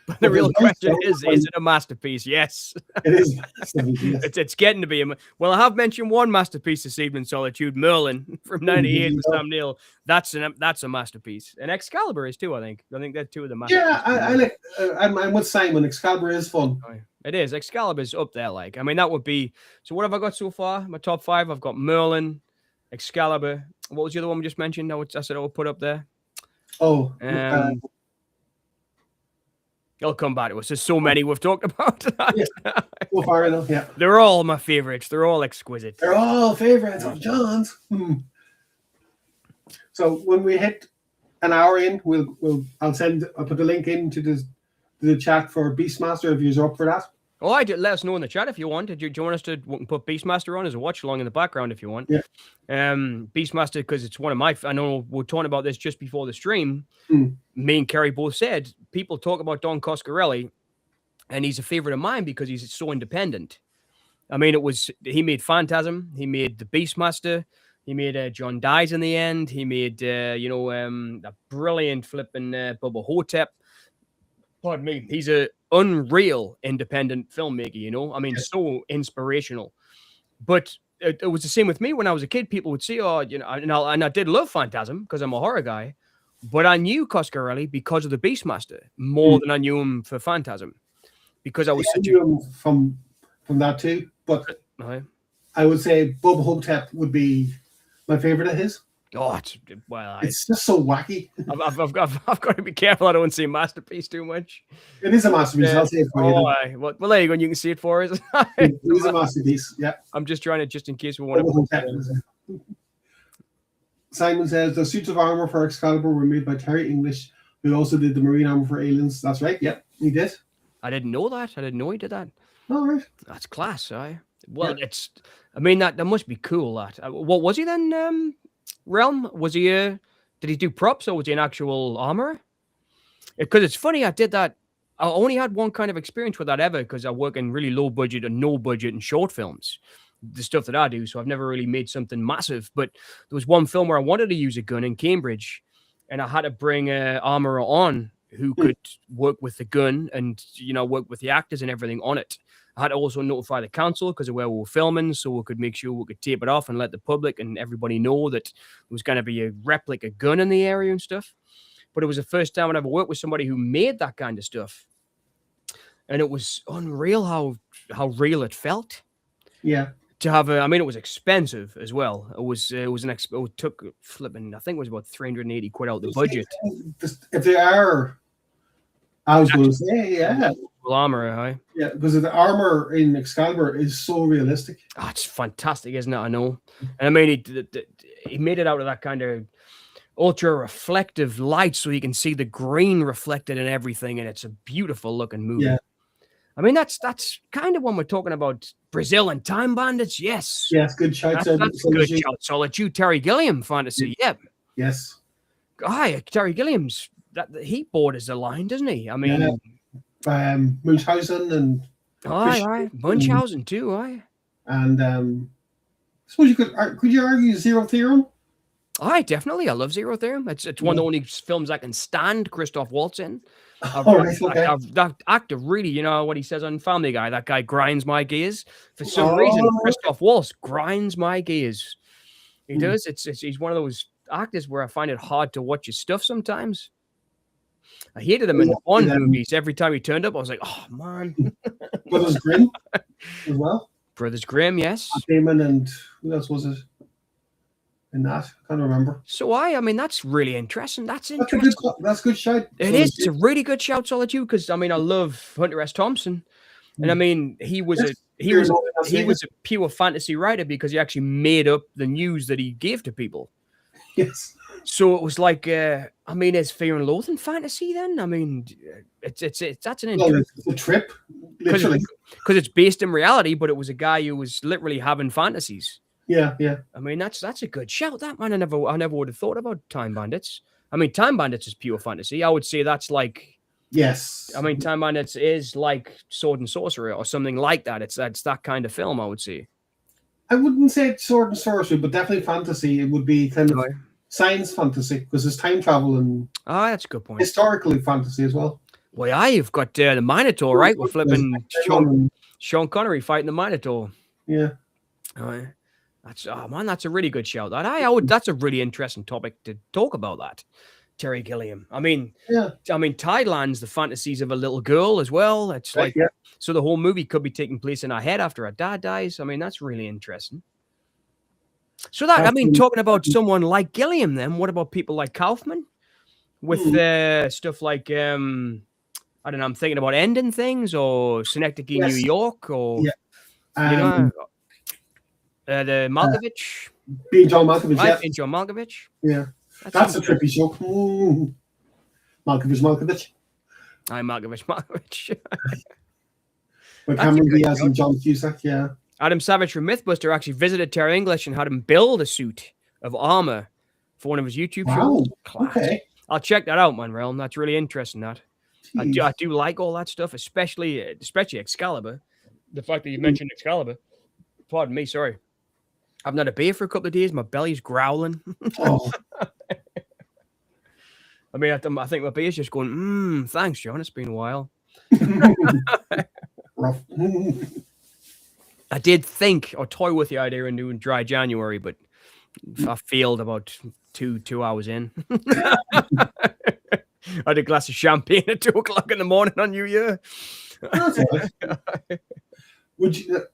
But the real question is it a masterpiece? Yes. It is. Yes. It's getting to be. Well, I have mentioned one masterpiece this evening, Solitude, Merlin from 98 with Sam Neill. That's a masterpiece. And Excalibur is too, I think. I think they're two of the masterpieces. Yeah, I like, I'm with Simon. Excalibur is fun. It is. Excalibur's up there, like. I mean, that would be... So what have I got so far? My top 5, I've got Merlin, Excalibur. What was the other one we just mentioned? I said I would put up there. Oh, I'll come back to us. There's so many we've talked about. So far enough, yeah. They're all my favorites. They're all exquisite. They're all favorites of John's. So when we hit an hour in, I'll put the link into the chat for Beastmaster if you're up for that. Oh, let us know in the chat if you want. Do you want us to put Beastmaster on as a watch along in the background if you want? Yeah. Beastmaster, because it's one of my... I know we're talking about this just before the stream. Me and Kerry both said, people talk about Don Coscarelli, and he's a favorite of mine because he's so independent. I mean, he made Phantasm, he made The Beastmaster, he made John Dies in the End, he made a brilliant flipping Bubba Hotep. Pardon me. He's a unreal independent filmmaker. I mean, Yeah. so inspirational. But it was the same with me when I was a kid. People would say, "Oh, and I did love Phantasm because I'm a horror guy." But I knew Coscarelli because of The Beastmaster more than I knew him for Phantasm, because I was I such a. knew him from that too, but I would say Bubba Hotep would be my favorite of his. Oh, It's just so wacky. I've got to be careful I don't say masterpiece too much. It is a masterpiece. I'll say it for you. Well, there you go. You can see it for us. It is a masterpiece. Yeah. I'm just trying to, just in case we want to. Simon says the suits of armor for Excalibur were made by Terry English, who also did the marine armor for Aliens. That's right. Yep, he did. I didn't know that. I didn't know he did that. All right. That's class. Well, I mean, that must be cool. What was he then? Realm, was he did he do props, or was he an actual armorer? Because it's funny, I did that. I only had one kind of experience with that ever, because I work in really low budget and no budget and short films, the stuff that I do. So I've never really made something massive. But there was one film where I wanted to use a gun in Cambridge, and I had to bring an armorer on who could work with the gun and work with the actors and everything on it. I had to also notify the council because of where we were filming, so we could make sure we could tape it off and let the public and everybody know that there was going to be a replica gun in the area and stuff. But it was the first time I ever worked with somebody who made that kind of stuff, and it was unreal how real it felt. Yeah. To have I mean, it was expensive as well. It took flipping, I think it was about 380 quid out the budget. If they are, I was going to say, yeah. Armor, yeah, because the armor in Excalibur is so realistic. Oh, it's fantastic, isn't it? I know. And I mean, he made it out of that kind of ultra reflective light, so you can see the green reflected in everything, and it's a beautiful looking movie. Yeah. I mean, that's kind of when we're talking about Brazil and Time Bandits. Yes. Yes, good shout. That's good shout. Solitude, Terry Gilliam fantasy. Yep. Yes. Terry Gilliam's he borders the line, doesn't he? I mean, Munchausen and Munchausen too, and I suppose could you argue Zero Theorem? Definitely. I love Zero Theorem. It's one of the only films I can stand Christoph Waltz in. That actor really, what he says on Family Guy, that guy grinds my gears. For some reason, Christoph Waltz grinds my gears. He does. He's one of those actors where I find it hard to watch his stuff sometimes. I hated him in the Bond movies. Every time he turned up, I was like, oh, man. Brothers Grimm as well. Brothers Grimm, yes. Damon, and who else was it in that? I can't remember. So I mean, that's really interesting. That's interesting. That's a good shout. It is. It's a really good shout, Solitude, because I mean, I love Hunter S. Thompson. And I mean, he was a pure fantasy writer because he actually made up the news that he gave to people. Yes. So it was like, I mean, it's Fear and Loathing fantasy then? I mean, that's an interesting... it's a trip, literally. Because it's based in reality, but it was a guy who was literally having fantasies. Yeah, yeah. I mean, that's a good shout, that, man. I never would have thought about Time Bandits. I mean, Time Bandits is pure fantasy. I would say that's like... Yes. I mean, Time Bandits is like Sword and Sorcery or something like that. It's that kind of film, I would say. I wouldn't say it's Sword and Sorcery, but definitely fantasy. It would be kind of... science fantasy, because there's time travel and that's a good point. Historically fantasy as well. Well, yeah, you've got the Minotaur, right? We're flipping Sean Connery fighting the Minotaur. Yeah. That's a really good shout. That's a really interesting topic to talk about. That Terry Gilliam. I mean, Tidelands, the fantasies of a little girl as well. It's so the whole movie could be taking place in our head after our dad dies. I mean, that's really interesting. So talking about someone like Gilliam, then what about people like Kaufman with stuff like I don't know, I'm thinking about Ending Things or Synecdoche, New York, or the Malkovich, being John Malkovich, being John Malkovich. Yeah, that's a trippy show. Malkovich. Malkovich. With Cameron Diaz and John Cusack, yeah. Adam Savage from Mythbuster actually visited Terry English and had him build a suit of armor for one of his YouTube shows. Okay. I'll check that out, man, Realm. That's really interesting, that. Jeez. I do like all that stuff, especially Excalibur. The fact that you mentioned Excalibur. Pardon me, sorry. I've not had a beer for a couple of days. My belly's growling. Oh, I mean, I think my beer's just going, thanks, John. It's been a while. rough. I did think or toy with the idea of doing dry January, but I failed about two hours in. I had a glass of champagne at 2:00 in the morning on New Year. That's all right. Would you,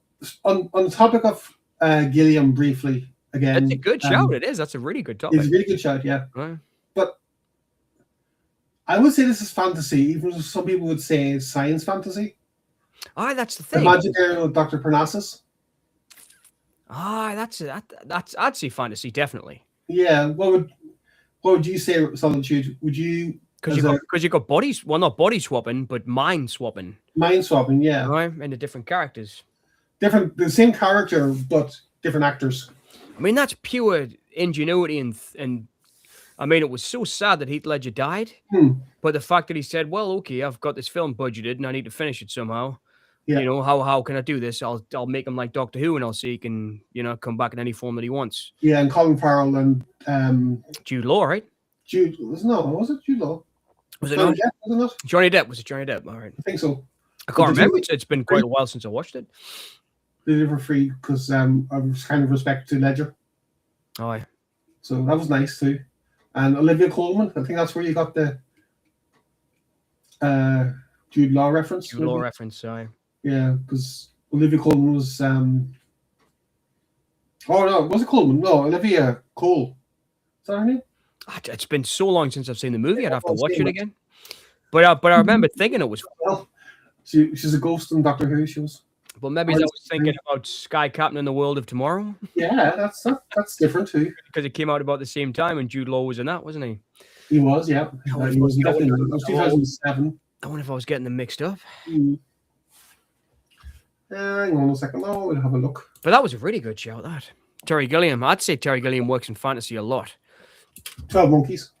on the topic of Gilliam briefly again? That's a good shout. It is. That's a really good topic. It's a really good shout, yeah. Right. But I would say this is fantasy, even though some people would say it's science fantasy. That's the thing. Imagine there with Dr. Parnassus. That's I'd say fantasy, definitely. Yeah. What would you say, Solitude? Would you because you got bodies, well, not body swapping, but mind swapping. Mind swapping, yeah. Right, and the different characters. The same character, but different actors. I mean, that's pure ingenuity, and I mean, it was so sad that Heath Ledger died. But the fact that he said, "Well, okay, I've got this film budgeted, and I need to finish it somehow. Yeah. You know, how can I do this? I'll make him like Doctor Who, and I'll see he can, come back in any form that he wants." Yeah, and Colin Farrell and Jude Law, right? Was it Jude Law? Was it not? Depp, was it not? Johnny Depp. Was it Johnny Depp? All right. I think so. I can't remember. It's been quite a while since I watched it. They did it for free because I was kind of respect to Ledger. Oh, yeah. So that was nice too. And Olivia Colman, I think that's where you got the Jude Law reference. Jude Law reference, sorry. Yeah, because Olivia Colman was oh no, was it Colman? No, Olivia Cole. Is that her name? It's been so long since I've seen the movie. I'd have to watch it again. But I remember thinking it was. Well, she's a ghost in Doctor Who. She was. But maybe I was thinking about Sky Captain in the World of Tomorrow. Yeah, that's different too. Because it came out about the same time, and Jude Law was in that, wasn't he? He was, yeah. He was definitely. It was 2007. I wonder if I was getting them mixed up. Hang on a second. Oh, we'll have a look. But that was a really good shout. That Terry Gilliam. I'd say Terry Gilliam works in fantasy a lot. 12 Monkeys.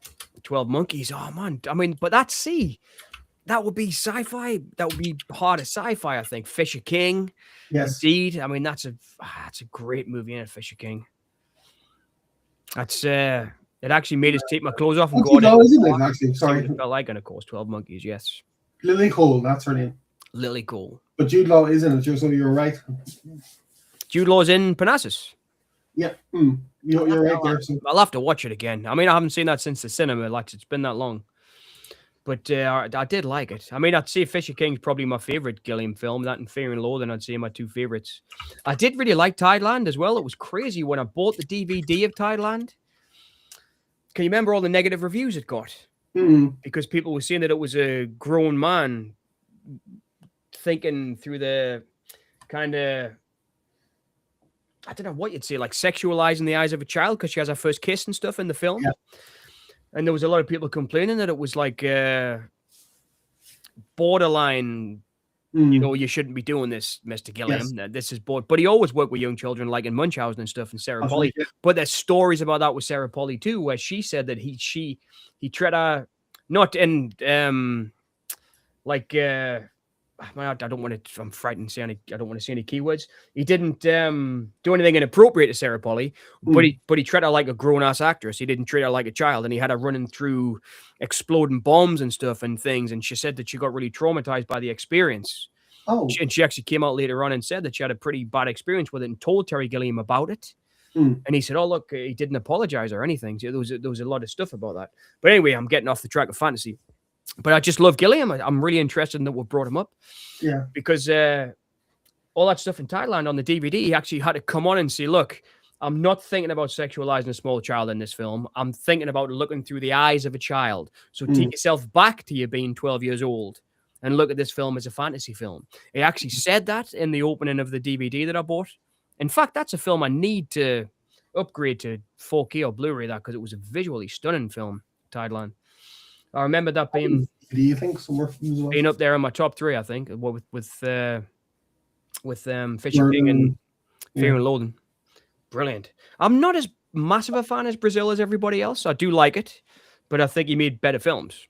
12 Monkeys. Oh man, I mean, but that would be sci-fi. That would be part of sci-fi, I think. Fisher King. Yes. Indeed. I mean, that's a great movie, isn't it, Fisher King? That's it actually made us take my clothes off and go out. Isn't it, actually? Sorry. It felt like, and of course, 12 Monkeys, yes. Lily Cole, that's her name. Lily Cole. But Jude Law is in it, so you're right. Jude Law's in Parnassus. Yeah. You're right there. So. I'll have to watch it again. I mean, I haven't seen that since the cinema. Like, it's been that long. But I did like it. I mean, I'd say Fisher King's probably my favorite Gilliam film. That and Fear and Loathing, I'd say my two favorites. I did really like Tideland as well. It was crazy when I bought the DVD of Tideland. Can you remember all the negative reviews it got? Because people were saying that it was a grown man thinking through the kind of, I don't know what you'd say, like sexualizing the eyes of a child because she has her first kiss and stuff in the film. Yeah. And there was a lot of people complaining that it was like borderline, you shouldn't be doing this, Mr. Gilliam. Yes. This is bored. But he always worked with young children like in Munchausen and stuff and Sarah Polly. Yeah. But there's stories about that with Sarah Polly too, where she said that he treated her not in I don't want to. I'm frightened. I don't want to say any keywords. He didn't do anything inappropriate to Sarah Polly, but he treated her like a grown-ass actress. He didn't treat her like a child, and he had her running through exploding bombs and stuff and things. And she said that she got really traumatized by the experience. Oh, and she actually came out later on and said that she had a pretty bad experience with it and told Terry Gilliam about it. And he said, "Oh, look, he didn't apologize or anything." So there was a lot of stuff about that. But anyway, I'm getting off the track of fantasy. But I just love Gilliam. I'm really interested in that we brought him up. Yeah. Because all that stuff in Thailand on the DVD, he actually had to come on and say, look, I'm not thinking about sexualizing a small child in this film. I'm thinking about looking through the eyes of a child. So take yourself back to you being 12 years old and look at this film as a fantasy film. He actually said that in the opening of the DVD that I bought. In fact, that's a film I need to upgrade to 4K or Blu-ray that because it was a visually stunning film, Thailand. I remember that being. Do you think somewhere being up there in my top 3? I think with Fisher King and Fear and Loathing. Brilliant. I'm not as massive a fan as Brazil as everybody else. I do like it, but I think he made better films.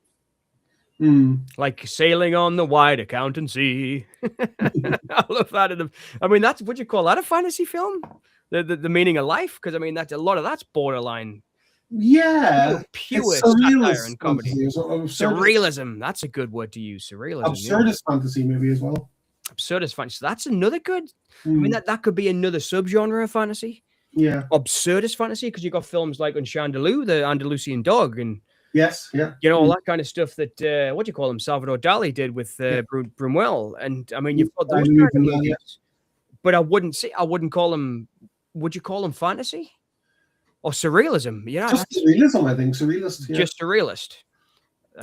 Mm. like sailing on the wide accountancy. I love that. I mean, that's what you call that, a fantasy film? The meaning of life? Because I mean, that's a lot of that's borderline Yeah, pure it's satire surrealist and comedy. fantasy, so Surrealism. That's a good word to use. Surrealism. Yeah. absurdist fantasy maybe as well. Absurdist fantasy. That's another good. I mean, Mm. that could be another subgenre of fantasy. Yeah. Absurdist fantasy, because you got films like Unchandaloo, the Andalusian Dog, and Yes. Yeah. you know all Mm. that kind of stuff that what do you call him, Salvador Dali did with Yeah. Brunel, and I mean Mm. you've got I those believe kind of in that, movies, yeah. but I wouldn't call them. Would you call them fantasy or surrealism? Yeah, Just that's surrealism, I think. Surrealist. Yeah. just surrealist.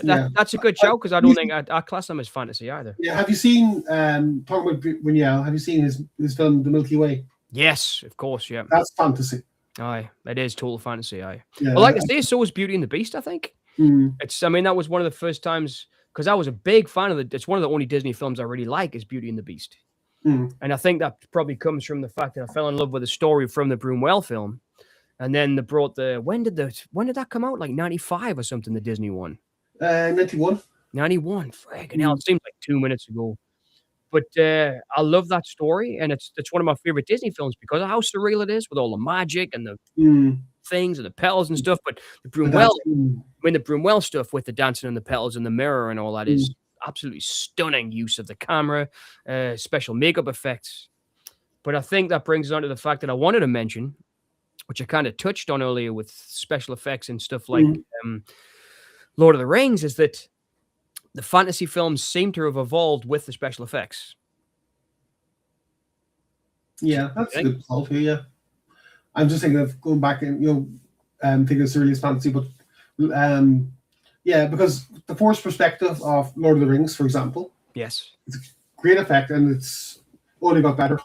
Yeah. That's a good I, show because I don't think I class them as fantasy either. yeah. Have you seen talking about Buñuel? Have you seen his film The Milky Way? Yes, of course, yeah. That's fantasy. Aye, it is total fantasy. Aye. Yeah. Well, like I say, so was Beauty and the Beast. I think Mm. I mean, that was one of the first times because I was a big fan of it's one of the only Disney films I really like is Beauty and the Beast. Mm. And I think that probably comes from the fact that I fell in love with the story from the Brunel film. And then they brought when did that come out? Like 95 or something, the Disney one. 91. 91. Friggin' hell, it seems like 2 minutes ago. But I love that story, and it's one of my favorite Disney films because of how surreal it is with all the magic and the Mm. things and the petals and stuff. But the But Brunel, mm. I mean, the Brunel stuff with the dancing and the petals and the mirror and all that Mm. is absolutely stunning use of the camera, special makeup effects. But I think that brings us on to the fact that I wanted to mention, which I kind of touched on earlier with special effects and stuff like Mm. Lord of the Rings, is that the fantasy films seem to have evolved with the special effects. Yeah, that's a good call too. Yeah, I'm just thinking of going back and thinking of surrealist fantasy, but yeah, because the forced perspective of Lord of the Rings, for example, Yes. it's a great effect, and it's only got better.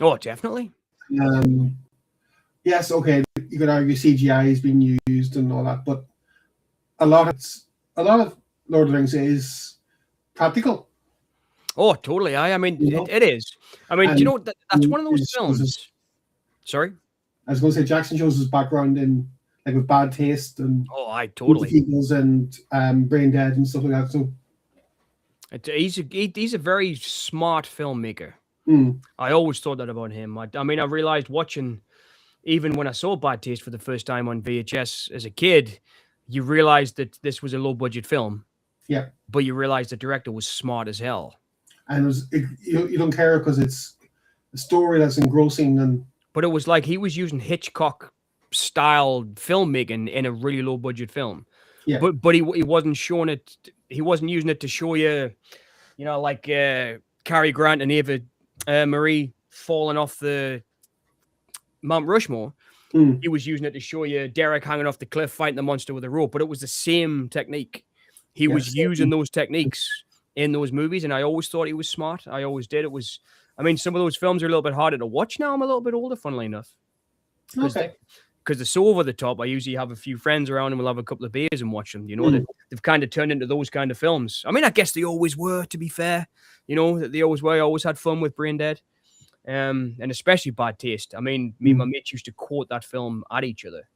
Oh, definitely. Yes, okay, you could argue CGI is being used and all that, but a lot of Lord of the Rings is practical. Oh, totally. I mean, You know? it is. I mean, do you know that's one of those It shows films. Sorry. I was going to say Jackson shows his background in like with Bad Taste and Oh, I totally. Eagles and Brain Dead and stuff like that. So He's a very smart filmmaker. mm. I always thought that about him. I mean, I realized watching, even when I saw Bad Taste for the first time on VHS as a kid, you realized that this was a low budget film. Yeah. But you realized the director was smart as hell. And you don't care because it's a story that's engrossing. And but it was like he was using Hitchcock style filmmaking in a really low budget film. Yeah. But he wasn't showing it. He wasn't using it to show you, like Cary Grant and Eva Marie falling off the Mount Rushmore. Mm. He was using it to show you Derek hanging off the cliff fighting the monster with a rope. But it was the same technique. He was using those techniques in those movies, and I always thought he was smart. I always did. I mean, some of those films are a little bit harder to watch now. I'm a little bit older, funnily enough. Because they're so over the top. I usually have a few friends around and we'll have a couple of beers and watch them. They've kind of turned into those kind of films. I mean, I guess they always were, to be fair. They always were. I always had fun with Brain Dead. And especially Bad Taste. I mean, me and my mates used to quote that film at each other.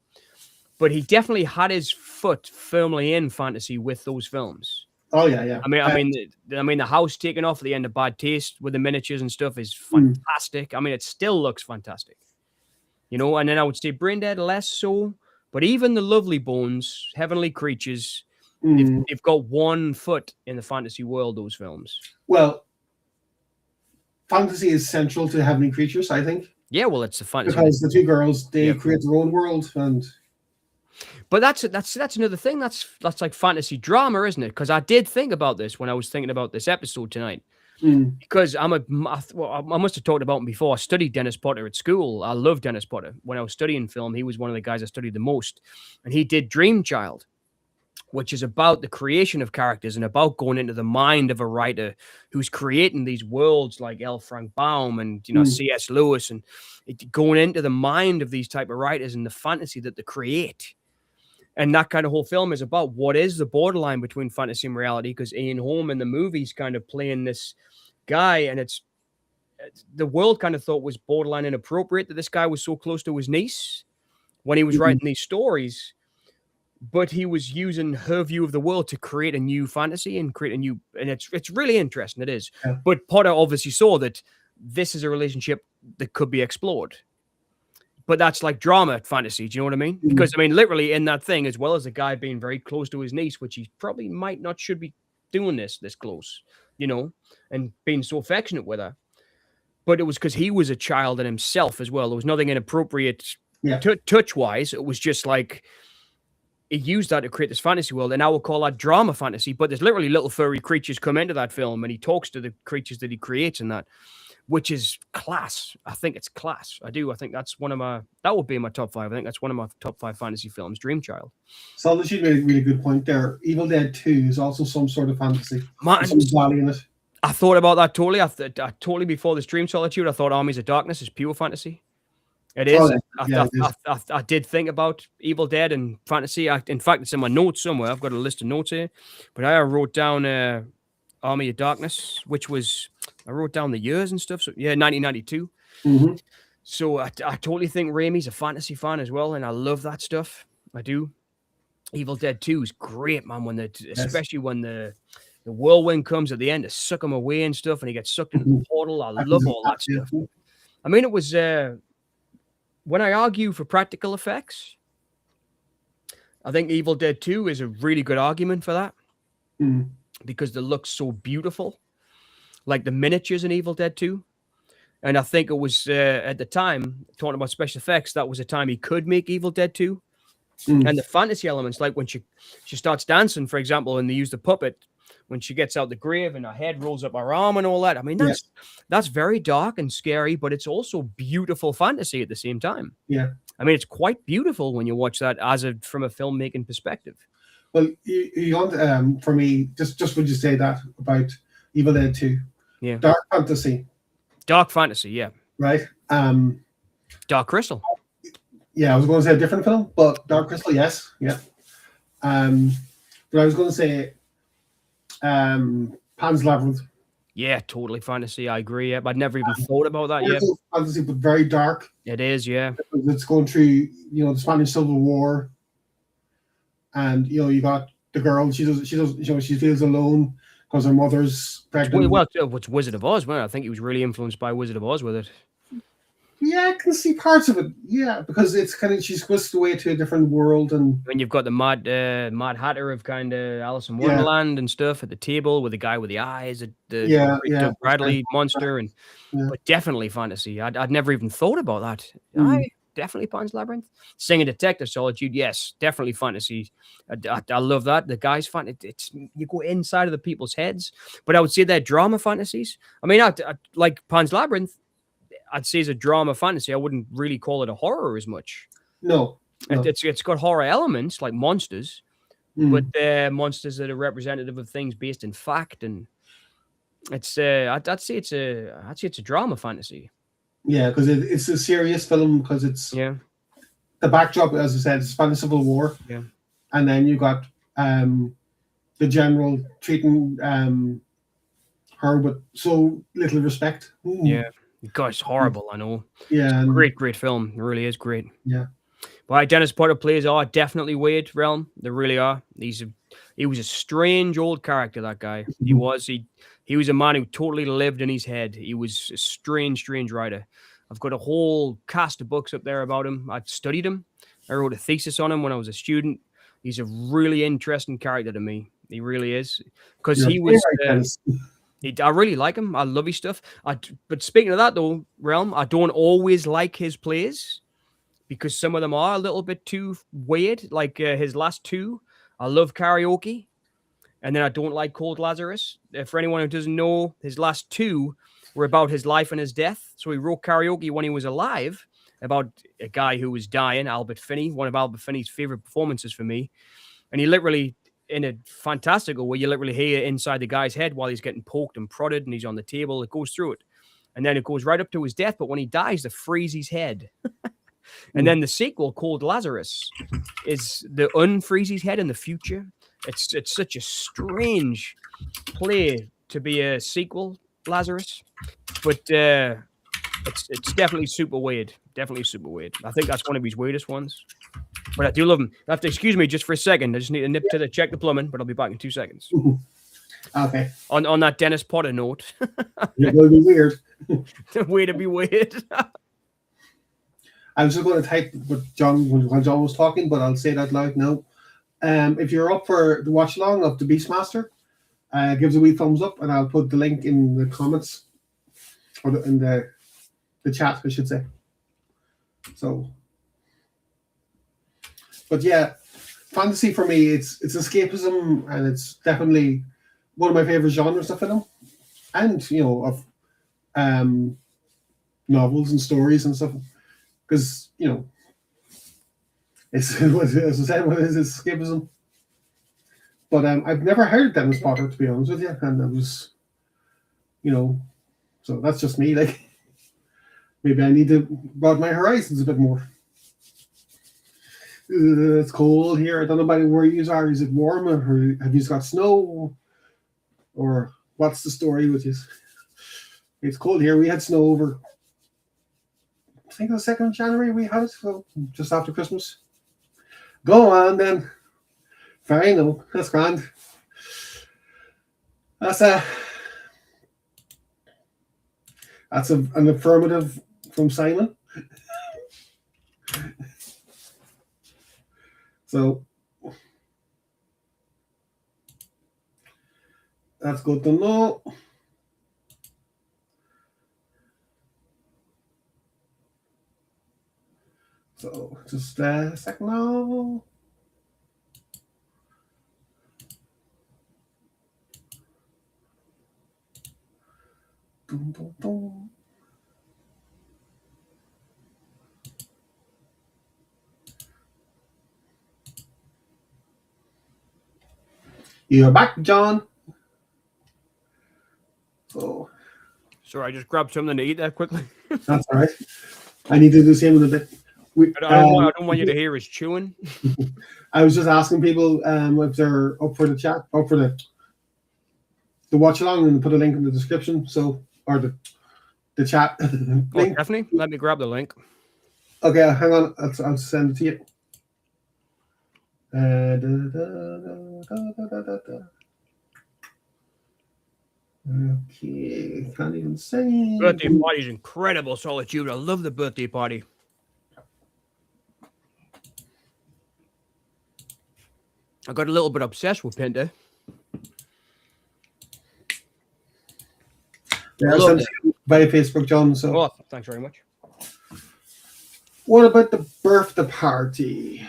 But he definitely had his foot firmly in fantasy with those films. Oh yeah. I mean, the house taking off at the end of Bad Taste with the miniatures and stuff is fantastic. I mean, it still looks fantastic. And then I would say Brain Dead less so, but even the Lovely Bones, Heavenly Creatures, they've got one foot in the fantasy world. Those films. Well, fantasy is central to Heavenly Creatures, I think. Yeah, well, it's a fantasy because the two girls create their own world and. But that's another thing. That's like fantasy drama, isn't it? Because I did think about this when I was thinking about this episode tonight. Because I must have talked about him before. I studied Dennis Potter at school. I love Dennis Potter. When I was studying film, he was one of the guys I studied the most. And he did Dream Child, which is about the creation of characters and about going into the mind of a writer who's creating these worlds like L. Frank Baum and C.S. Lewis, and going into the mind of these type of writers and the fantasy that they create. And that kind of whole film is about what is the borderline between fantasy and reality, because Ian Holm in the movie's kind of playing this guy, and it's the world kind of thought was borderline inappropriate that this guy was so close to his niece when he was writing these stories. but he was using her view of the world to create a new fantasy and create a new, and it's really interesting. It is. Yeah. But Potter obviously saw that this is a relationship that could be explored. But that's like drama fantasy. Do you know what I mean? Because I mean, literally in that thing, as well as the guy being very close to his niece, which he probably might not should be doing this close, you know, and being so affectionate with her. But it was because he was a child in himself as well. There was nothing inappropriate touch wise. It was just like he used that to create this fantasy world, and I would call that drama fantasy. But there's literally little furry creatures come into that film, and he talks to the creatures that he creates in that, which is class. I think it's class. I do. I think that's that would be in my top 5. I think that's one of my top 5 fantasy films, Dream Child. Solitude made a really good point there. Evil Dead 2 is also some sort of fantasy. Man, some value in it. I thought about that totally. I totally before this Dream Solitude, I thought Armies of Darkness is pure fantasy. It is. I did think about Evil Dead and fantasy. In fact, it's in my notes somewhere. I've got a list of notes here. But I wrote down Army of Darkness, which was, I wrote down the years and stuff. So yeah, 1992. Mm-hmm. So I totally think Raimi's a fantasy fan as well, and I love that stuff. I do. Evil Dead 2 is great, man. Especially when the whirlwind comes at the end to suck him away and stuff, and he gets sucked into the portal. I love all that stuff. I mean, it was when I argue for practical effects, I think Evil Dead 2 is a really good argument for that because they look so beautiful, like the miniatures in Evil Dead 2. And I think it was at the time, talking about special effects, that was a time he could make Evil Dead 2. And the fantasy elements, like when she starts dancing, for example, and they use the puppet, when she gets out the grave and her head rolls up her arm and all that. I mean, that's very dark and scary, but it's also beautiful fantasy at the same time. Yeah. I mean, it's quite beautiful when you watch that from a filmmaking perspective. Well, you want for me, just would you say that about Evil Dead 2? Yeah. Dark fantasy. Dark fantasy, yeah. Right. Dark Crystal. Yeah, I was going to say a different film, but Dark Crystal, yes. Yeah. But I was going to say Pan's Labyrinth. Yeah, totally fantasy. I agree. Yeah, I'd never even thought about that yet. Fantasy, but very dark. It is, yeah. It's going through, the Spanish Civil War, and you got the girl. She feels alone because her mother's pregnant. Well, it's Wizard of Oz. Well, I think he was really influenced by Wizard of Oz with it. Yeah, I can see parts of it. Yeah, because it's kind of she's whisked away to a different world, and you've got the Mad Hatter of kind of Alice in Wonderland and stuff at the table with the guy with the eyes, the Doug Bradley monster, but definitely fantasy. I'd never even thought about that. Definitely Pan's Labyrinth. Singing Detective Solitude, yes, definitely fantasy. I love that. The guys it's you go inside of the people's heads, but I would say they're drama fantasies. I mean, I like Pan's Labyrinth. I'd say it's a drama fantasy. I wouldn't really call it a horror as much. No. It's got horror elements like monsters, but they're monsters that are representative of things based in fact, and it's I'd say it's a drama fantasy. Yeah, because it's a serious film because it's the backdrop, as I said, it's Spanish Civil War. Yeah, and then you got the general treating her with so little respect. Yeah. Gosh, horrible, I know. Yeah. Great film. It really is great. Yeah. But Dennis Potter plays are definitely weird realm. They really are. He was a strange old character, that guy. He was. He was a man who totally lived in his head. He was a strange writer. I've got a whole cast of books up there about him. I've studied him. I wrote a thesis on him when I was a student. He's a really interesting character to me. He really is. Because he was... I really like him. I love his stuff. But speaking of that, though, Realm, I don't always like his plays because some of them are a little bit too weird. Like his last 2, I love Karaoke, and then I don't like Cold Lazarus. For anyone who doesn't know, his last 2 were about his life and his death. So he wrote Karaoke when he was alive about a guy who was dying, Albert Finney, one of Albert Finney's favorite performances for me. And he literally... in a fantastical way, you literally hear inside the guy's head while he's getting poked and prodded and he's on the table. It goes through it. And then it goes right up to his death. But when he dies, they freeze his head. And then the sequel, Cold Lazarus, is the unfreeze his head in the future. It's such a strange play to be a sequel, Lazarus. But it's definitely super weird. Definitely super weird. I think that's one of his weirdest ones. But I do love them. You have to excuse me just for a second. I just need to nip to the check the plumbing, but I'll be back in 2 seconds. Okay. On that Dennis Potter note. It will be weird. Way to be weird. I was just going to type what John when John was talking, but I'll say that loud now. If you're up for the watch along of the Beastmaster, give us a wee thumbs up, and I'll put the link in the comments or in the chat, I should say. So, but yeah, fantasy for me, it's escapism, and it's definitely one of my favorite genres of film, and of novels and stories and stuff. Because it's as I said, what is escapism? But I've never heard Dennis Potter, to be honest with you, and it was, so that's just me. Like, maybe I need to broaden my horizons a bit more. It's cold here. I don't know about where you are. Is it warm, or have you got snow, or what's the story with you? It's cold here. We had snow over, I think the 2nd of January we had it, so just after Christmas. Go on then. Fine, no, that's grand. That's an affirmative from Simon. So that's good to know. So just a second now. Dun, dun, dun. You're back, John. So Sorry, I just grabbed something to eat there quickly. That's all right. I need to do the same in a bit. I don't want you to hear us chewing. I was just asking people if they're up for the chat, up for the watch along, and put a link in the description. So, or the chat link. Oh, definitely. Let me grab the link. Okay, hang on. I'll send it to you. Okay, can't even say. Birthday party is incredible, Solitude. I love the birthday party. I got a little bit obsessed with Pinter. Yeah, I sent it via Facebook, John. So, oh, thanks very much. What about the birthday party?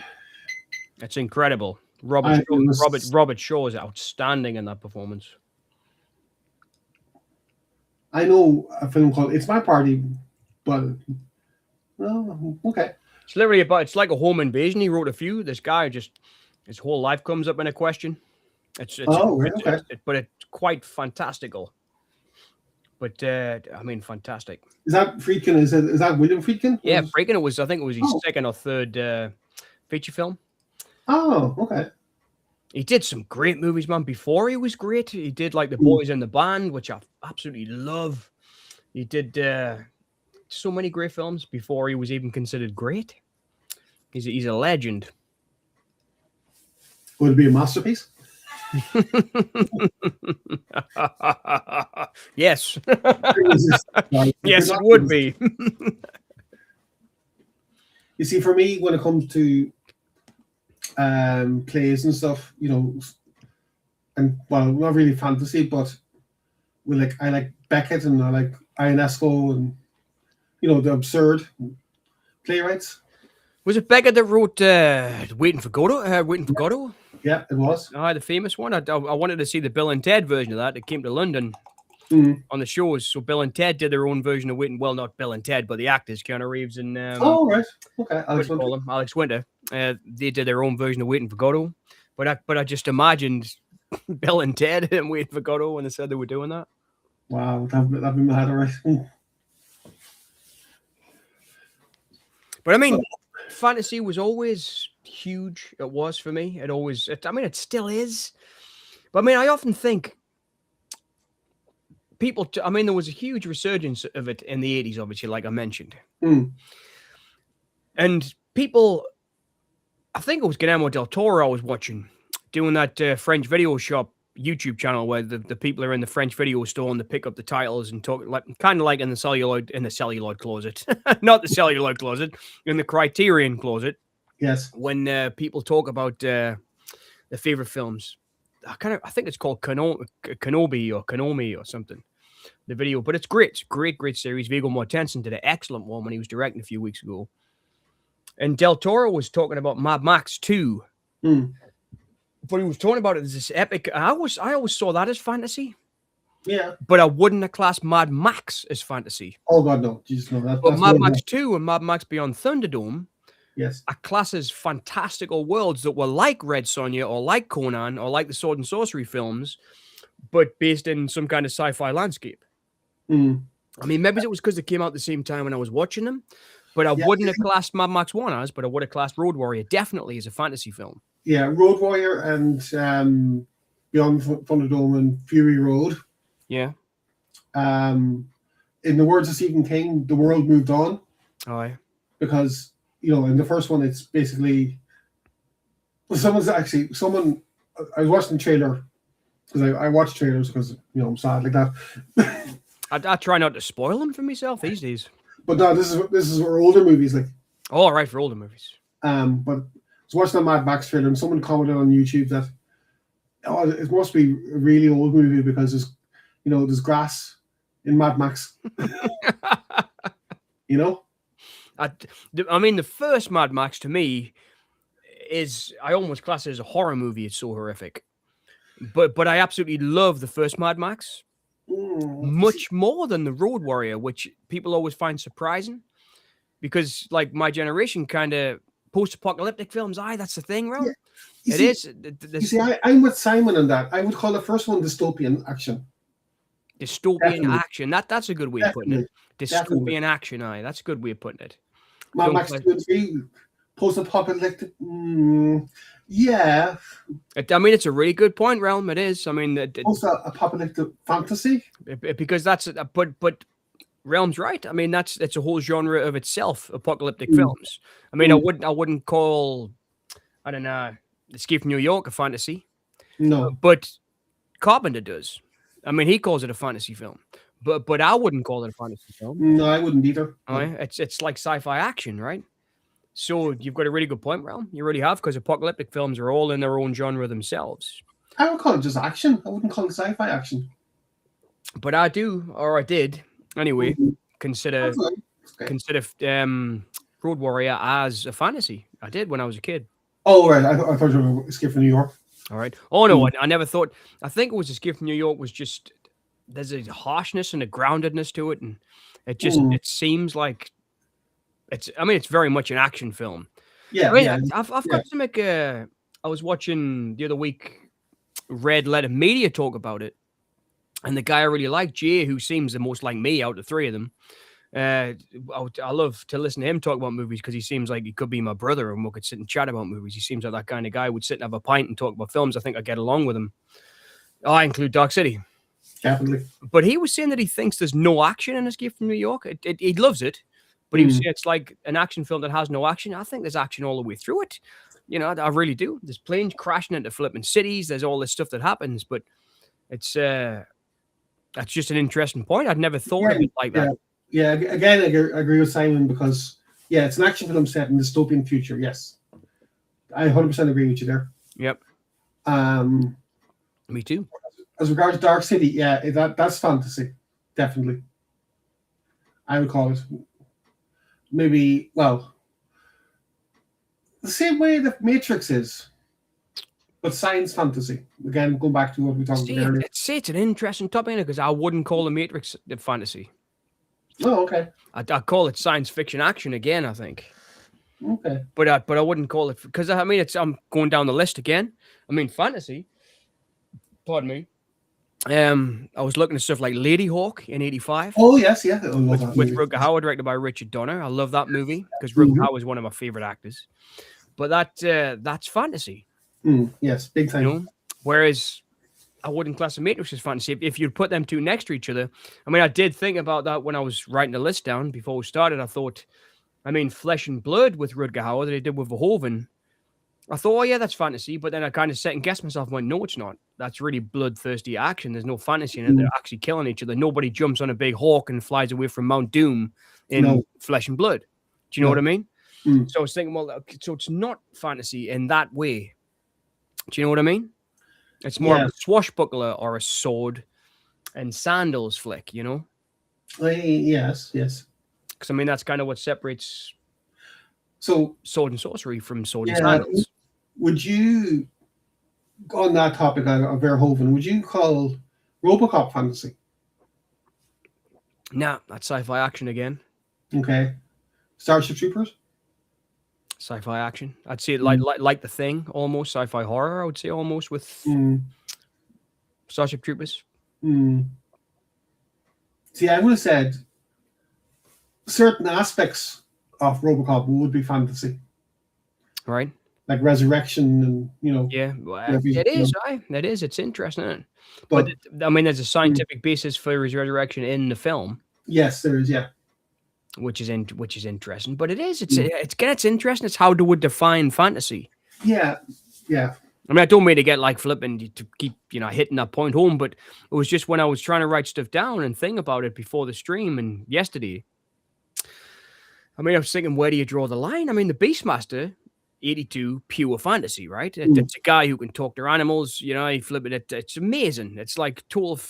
It's incredible. Robert Shaw is outstanding in that performance. I know a film called It's My Party, but okay. It's literally it's like a home invasion. He wrote a few. This guy his whole life comes up in a question. But it's quite fantastical. But I mean, fantastic. Is that Friedkin? Is that William Friedkin? Yeah, Friedkin. I think it was his second or third feature film. Oh, okay. He did some great movies, man. Before he was great, he did like The Boys in the Band, which I absolutely love. He did so many great films before he was even considered great. He's a legend. Would it be a masterpiece? Yes. Yes, it would be. You see, for me, when it comes to plays and stuff, and well, not really fantasy, but I like Beckett and I like Ionesco and the absurd playwrights. Was it Beckett that wrote Waiting for Godot? Waiting for Godot? Yeah, it was. The famous one. I wanted to see the Bill and Ted version of that. It came to London on the shows. So Bill and Ted did their own version of Waiting. Well, not Bill and Ted, but the actors, Keanu Reeves and right, okay, Alex Winter. They did their own version of Waiting for Godot. But I just imagined Bill and Ted and Waiting for Godot when they said they were doing that. Wow, that'd be mad, all right. But I mean, fantasy was always huge. It was for me. It still is. But I mean, I often think people, there was a huge resurgence of it in the 80s, obviously, like I mentioned. And people I think it was Guillermo del Toro I was watching, doing that French video shop YouTube channel where the people are in the French video store and they pick up the titles and talk like kind of like in the celluloid closet, not the celluloid closet, in the Criterion closet. Yes. When people talk about their favorite films, I think it's called Kenobi or Konomi or something. The video, but it's great. It's a great series. Viggo Mortensen did an excellent one when he was directing a few weeks ago. And Del Toro was talking about Mad Max 2. But he was talking about it as this epic. I always saw that as fantasy. Yeah. But I wouldn't have classed Mad Max as fantasy. Oh God, no. Jesus, no. But Mad Max 2 and Mad Max Beyond Thunderdome, yes, are classed as fantastical worlds that were like Red Sonja or like Conan or like the Sword and Sorcery films, but based in some kind of sci-fi landscape. I mean, maybe it was because they came out at the same time when I was watching them, but I wouldn't have classed Mad Max 1 as, but I would have classed Road Warrior definitely as a fantasy film. Yeah, Road Warrior and Beyond Thunderdome and Fury Road. Yeah. In the words of Stephen King, the world moved on. Oh, yeah. Because, you know, in the first one, it's basically... I was watching the trailer, because I watch trailers because, you know, I'm sad like that. I try not to spoil them for myself these days. But no, this is for older movies, like. Oh, right, for older movies. But I was watching a Mad Max trailer, and someone commented on YouTube that it must be a really old movie because there's grass in Mad Max. You know. I mean, the first Mad Max to me I almost class it as a horror movie. It's so horrific. But I absolutely love the first Mad Max. Much more than the Road Warrior, which people always find surprising, because like my generation kind of post-apocalyptic films, that's the thing, right? Yeah. I'm with Simon on that. I would call the first one dystopian action. Dystopian action. That's a good way of putting it. Dystopian action. That's a good way of putting it. Mad Max 2 and 3, post-apocalyptic. Yeah. I mean, it's a really good point, Realm. It is. I mean, post-apocalyptic fantasy. Because but Realm's right. I mean, it's a whole genre of itself. Apocalyptic films. I mean, I wouldn't call, I don't know, Escape from New York a fantasy. No, but Carpenter does. I mean, he calls it a fantasy film. But I wouldn't call it a fantasy film. No, I wouldn't either. All right? It's like sci-fi action, right? So you've got a really good point, Realm. You really have, because apocalyptic films are all in their own genre themselves. I would call it just action. I wouldn't call it sci-fi action. But I did, anyway, consider Road Warrior as a fantasy. I did when I was a kid. Oh, right. I thought you were Escape from New York. All right. Oh, no, I never thought. I think it was Escape from New York was just, there's a harshness and a groundedness to it. And it seems like it's very much an action film. Yeah. I mean, I've got to make I was watching the other week Red Letter Media talk about it. And the guy I really like, Jay, who seems the most like me out of the three of them. I love to listen to him talk about movies because he seems like he could be my brother and we could sit and chat about movies. He seems like that kind of guy who would sit and have a pint and talk about films. I think I get along with him. I include Dark City. Definitely. But he was saying that he thinks there's no action in Escape from New York. He loves it. But he was saying it's like an action film that has no action. I think there's action all the way through it. You know, I really do. There's planes crashing into flipping cities. There's all this stuff that happens. But it's... that's just an interesting point. I'd never thought of it like that. Yeah, again, I agree with Simon because, it's an action film set in dystopian future, yes. I 100% agree with you there. Yep. Me too. As regards Dark City, that's fantasy, definitely. I would call it. Maybe, the same way that Matrix is. But science fantasy. Again, going back to what we talked about earlier. It's an interesting topic because I wouldn't call the Matrix fantasy. Oh, okay. I'd call it science fiction action again, I think. Okay. But I wouldn't call it, because I mean, I'm going down the list again. I mean, fantasy. Pardon me. I was looking at stuff like Lady Hawk in '85. Oh yes, yeah. With Rutger Hauer, directed by Richard Donner. I love that movie because Rutger Hauer is one of my favorite actors. But that's fantasy. Yes, big time. You know? Whereas I wouldn't class the Matrix as fantasy. If you'd put them two next to each other, I mean, I did think about that when I was writing the list down before we started. I thought, I mean, Flesh and Blood with Rutger Hauer that he did with Verhoeven I thought, oh yeah, that's fantasy, but then I kind of second guessed myself and went, no, it's not. That's really bloodthirsty action. There's no fantasy in it. They're actually killing each other. Nobody jumps on a big hawk and flies away from Mount Doom in No. flesh and blood. Do you know No. what I mean? Mm. So I was thinking, well, so it's not fantasy in that way. Do you know what I mean? It's more of a swashbuckler or a sword and sandals flick, you know? Yes. Because I mean, that's kind of what separates So sword and sorcery from sword and sandals. would you, on that topic of Verhoeven, would you call RoboCop fantasy? Nah, that's sci-fi action again. Okay. Starship Troopers? Sci-fi action. I'd say it like The Thing, almost sci-fi horror. I would say almost with Starship Troopers. See, I would have said certain aspects of RoboCop would be fantasy, right? Like resurrection, and yeah, well, it is. It is. It's interesting, isn't it? But I mean, there's a scientific basis for his resurrection in the film. Yes, there is. Yeah. Which is interesting, but it is. It's interesting. It's how they would define fantasy. Yeah. I mean, I don't mean to get like flippant to keep hitting that point home, but it was just when I was trying to write stuff down and think about it before the stream and yesterday. I mean, I was thinking, where do you draw the line? I mean, the Beastmaster, 82, pure fantasy, right? It's a guy who can talk to animals. He flip it. It's amazing. It's like total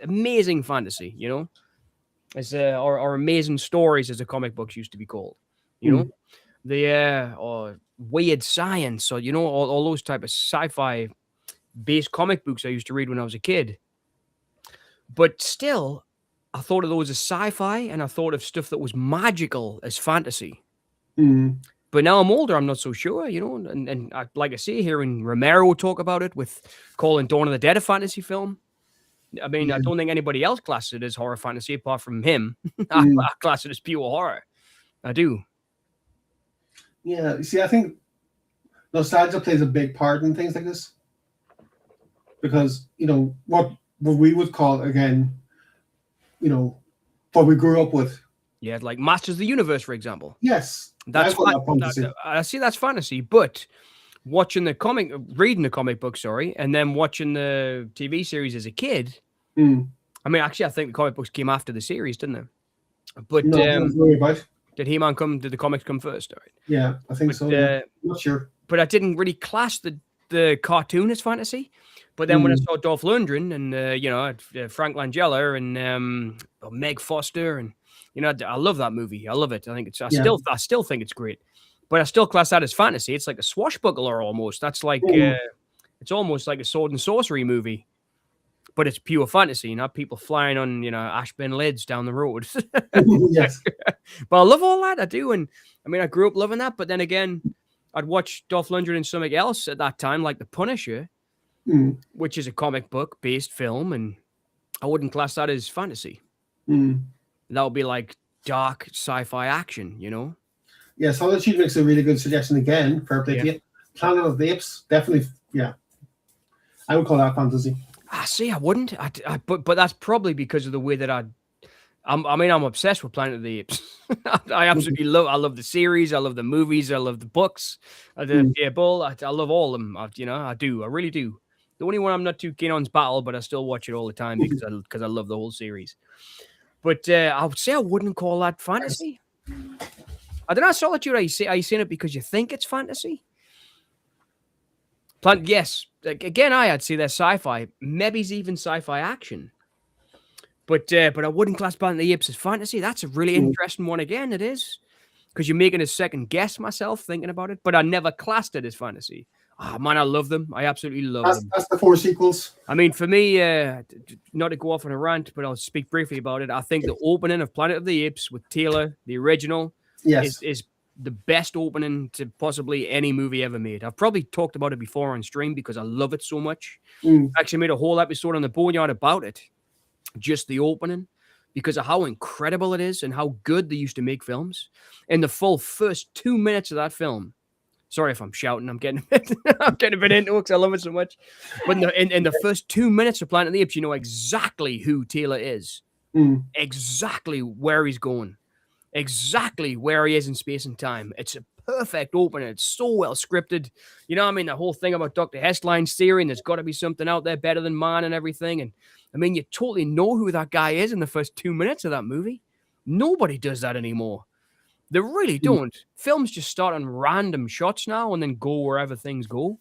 amazing fantasy. As or amazing stories, as the comic books used to be called, the or weird science, or all those type of sci-fi based comic books I used to read when I was a kid. But still, I thought of those as sci-fi, and I thought of stuff that was magical as fantasy. But now I'm older, I'm not so sure, and I, like I say, hearing Romero talk about it with calling Dawn of the Dead a fantasy film. I mean, I don't think anybody else classes it as horror fantasy apart from him. I class it as pure horror. I do. Yeah, you see, I think nostalgia plays a big part in things like this. Because, what we would call, again, what we grew up with. Yeah, like Masters of the Universe, for example. Yes. I see that's fantasy, but reading the comic book, and then watching the TV series as a kid. I mean, actually, I think the comic books came after the series, didn't they? But did He-Man come? Did the comics come first? All right. Yeah, I think so. Yeah. Not sure. But I didn't really class the cartoon as fantasy. But then when I saw Dolph Lundgren and Frank Langella and Meg Foster, and I love that movie. I love it. I think I still think it's great. But I still class that as fantasy. It's like a swashbuckler almost. That's like it's almost like a sword and sorcery movie, but it's pure fantasy. Not people flying on ashbin lids down the road. Yes, but I love all that. I do, and I mean I grew up loving that. But then again, I'd watch Dolph Lundgren in something else at that time, like The Punisher, which is a comic book based film, and I wouldn't class that as fantasy. That would be like dark sci-fi action, Yeah, Solitude makes a really good suggestion again. Fair play to you. Planet of the Apes, definitely. Yeah, I would call that fantasy. See, I wouldn't. But that's probably because of the way that I'm obsessed with Planet of the Apes. I absolutely love the series. I love the movies. I love the books. I love all of them. I do. I really do. The only one I'm not too keen on is Battle, but I still watch it all the time because I love the whole series. But I would say I wouldn't call that fantasy. I don't know, Solitude. Are you saying it because you think it's fantasy? Yes. Again, I'd say they're sci-fi. Maybe it's even sci-fi action. But I wouldn't class Planet of the Apes as fantasy. That's a really interesting one again. It is. Because you're making a second guess myself thinking about it. But I never classed it as fantasy. Oh, man, I love them. I absolutely love them. That's the 4 sequels. I mean, for me, not to go off on a rant, but I'll speak briefly about it. I think the opening of Planet of the Apes with Taylor, the original, is the best opening to possibly any movie ever made. I've probably talked about it before on stream because I love it so much. I actually made a whole episode on the Boneyard about it. Just the opening. Because of how incredible it is and how good they used to make films. In the full first 2 minutes of that film, sorry if I'm shouting. I'm getting a bit into it because I love it so much. But in the first 2 minutes of Planet of the Apes, you know exactly who Taylor is, exactly where he's going. exactly where he is in space and time. It's a perfect opening. It's so well scripted. You know what I mean? The whole thing about Dr. Hestline's theory, and there's got to be something out there better than man and everything. And I mean, you totally know who that guy is in the first 2 minutes of that movie. Nobody does that anymore. They really don't. Films just start on random shots now and then go wherever things go.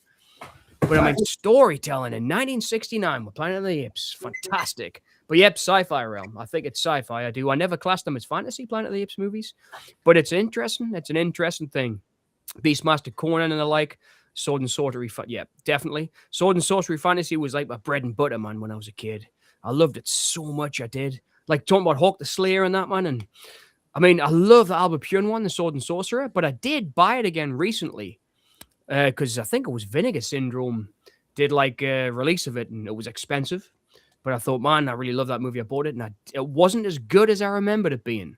But I mean, storytelling in 1969 with Planet of the Apes, fantastic. But yep, sci-fi realm. I think it's sci-fi. I do. I never classed them as fantasy, Planet of the Apes movies, but it's interesting. It's an interesting thing. Beastmaster Conan and the like. Sword and sorcery. Yeah, definitely. Sword and sorcery fantasy was like my bread and butter, man, when I was a kid. I loved it so much. I did. Like talking about Hawk the Slayer and that, man. And I mean, I love the Albert Pune one, the Sword and Sorcerer, but I did buy it again recently because I think it was Vinegar Syndrome did like a release of it, and it was expensive. But I thought, man, I really love that movie. I bought it, and it wasn't as good as I remembered it being.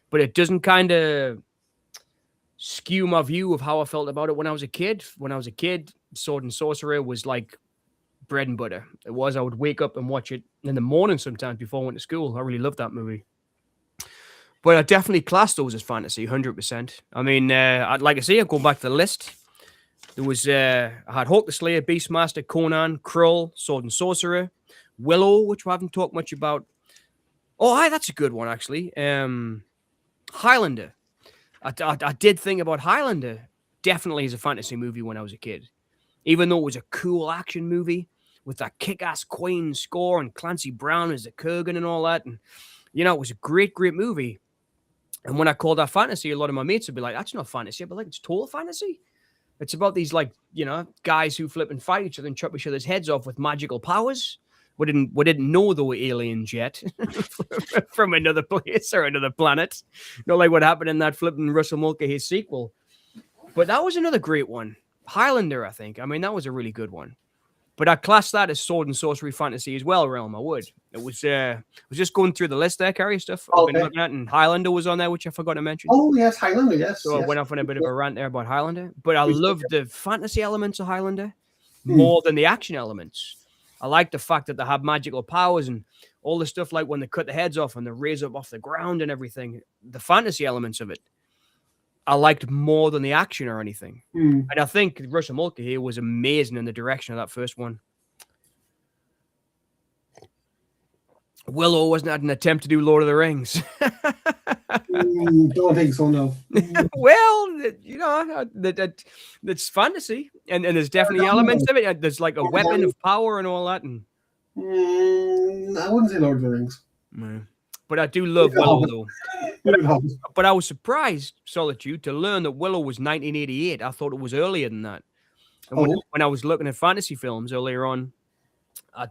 But it doesn't kind of skew my view of how I felt about it when I was a kid. When I was a kid, Sword and Sorcerer was like bread and butter. It was. I would wake up and watch it in the morning sometimes before I went to school. I really loved that movie. But I definitely class those as fantasy, 100%. I mean, I'd like to say, I'll go back to the list. There was, I had Hawk the Slayer, Beastmaster, Conan, Krull, Sword and Sorcerer, Willow, which we haven't talked much about. Oh, hi, that's a good one, actually. Highlander. I did think about Highlander. Definitely as a fantasy movie when I was a kid. Even though it was a cool action movie with that kick-ass Queen score and Clancy Brown as the Kurgan and all that. And, you know, it was a great, great movie. And when I called that fantasy, a lot of my mates would be like, that's not fantasy. But like, it's total fantasy. It's about these, like, you know, guys who flip and fight each other and chop each other's heads off with magical powers. We didn't know they were aliens yet from another place or another planet. Not like what happened in that flipping Russell Mulcahy sequel. But that was another great one. Highlander, I think. I mean, that was a really good one. But I class that as sword and sorcery fantasy as well, realm. I would. It was just going through the list there, Carrie, stuff I've been looking at, and Highlander was on there, which I forgot to mention. Oh, yes, Highlander, yes. So yes. I went off on a bit of a rant there about Highlander. But I love the fantasy elements of Highlander more than the action elements. I like the fact that they have magical powers and all the stuff like when they cut the heads off and they raise up off the ground and everything. The fantasy elements of it, I liked more than the action or anything. And I think Russell Mulcahy was amazing in the direction of that first one. Willow wasn't an attempt to do Lord of the Rings. Don't think so, no. Well, you know, that's fantasy, and there's definitely elements of it. There's like a weapon of power and all that. And I wouldn't say Lord of the Rings. But I do love Willow, though. But I was surprised, Solitude, to learn that Willow was 1988. I thought it was earlier than that. And when I was looking at fantasy films earlier on, I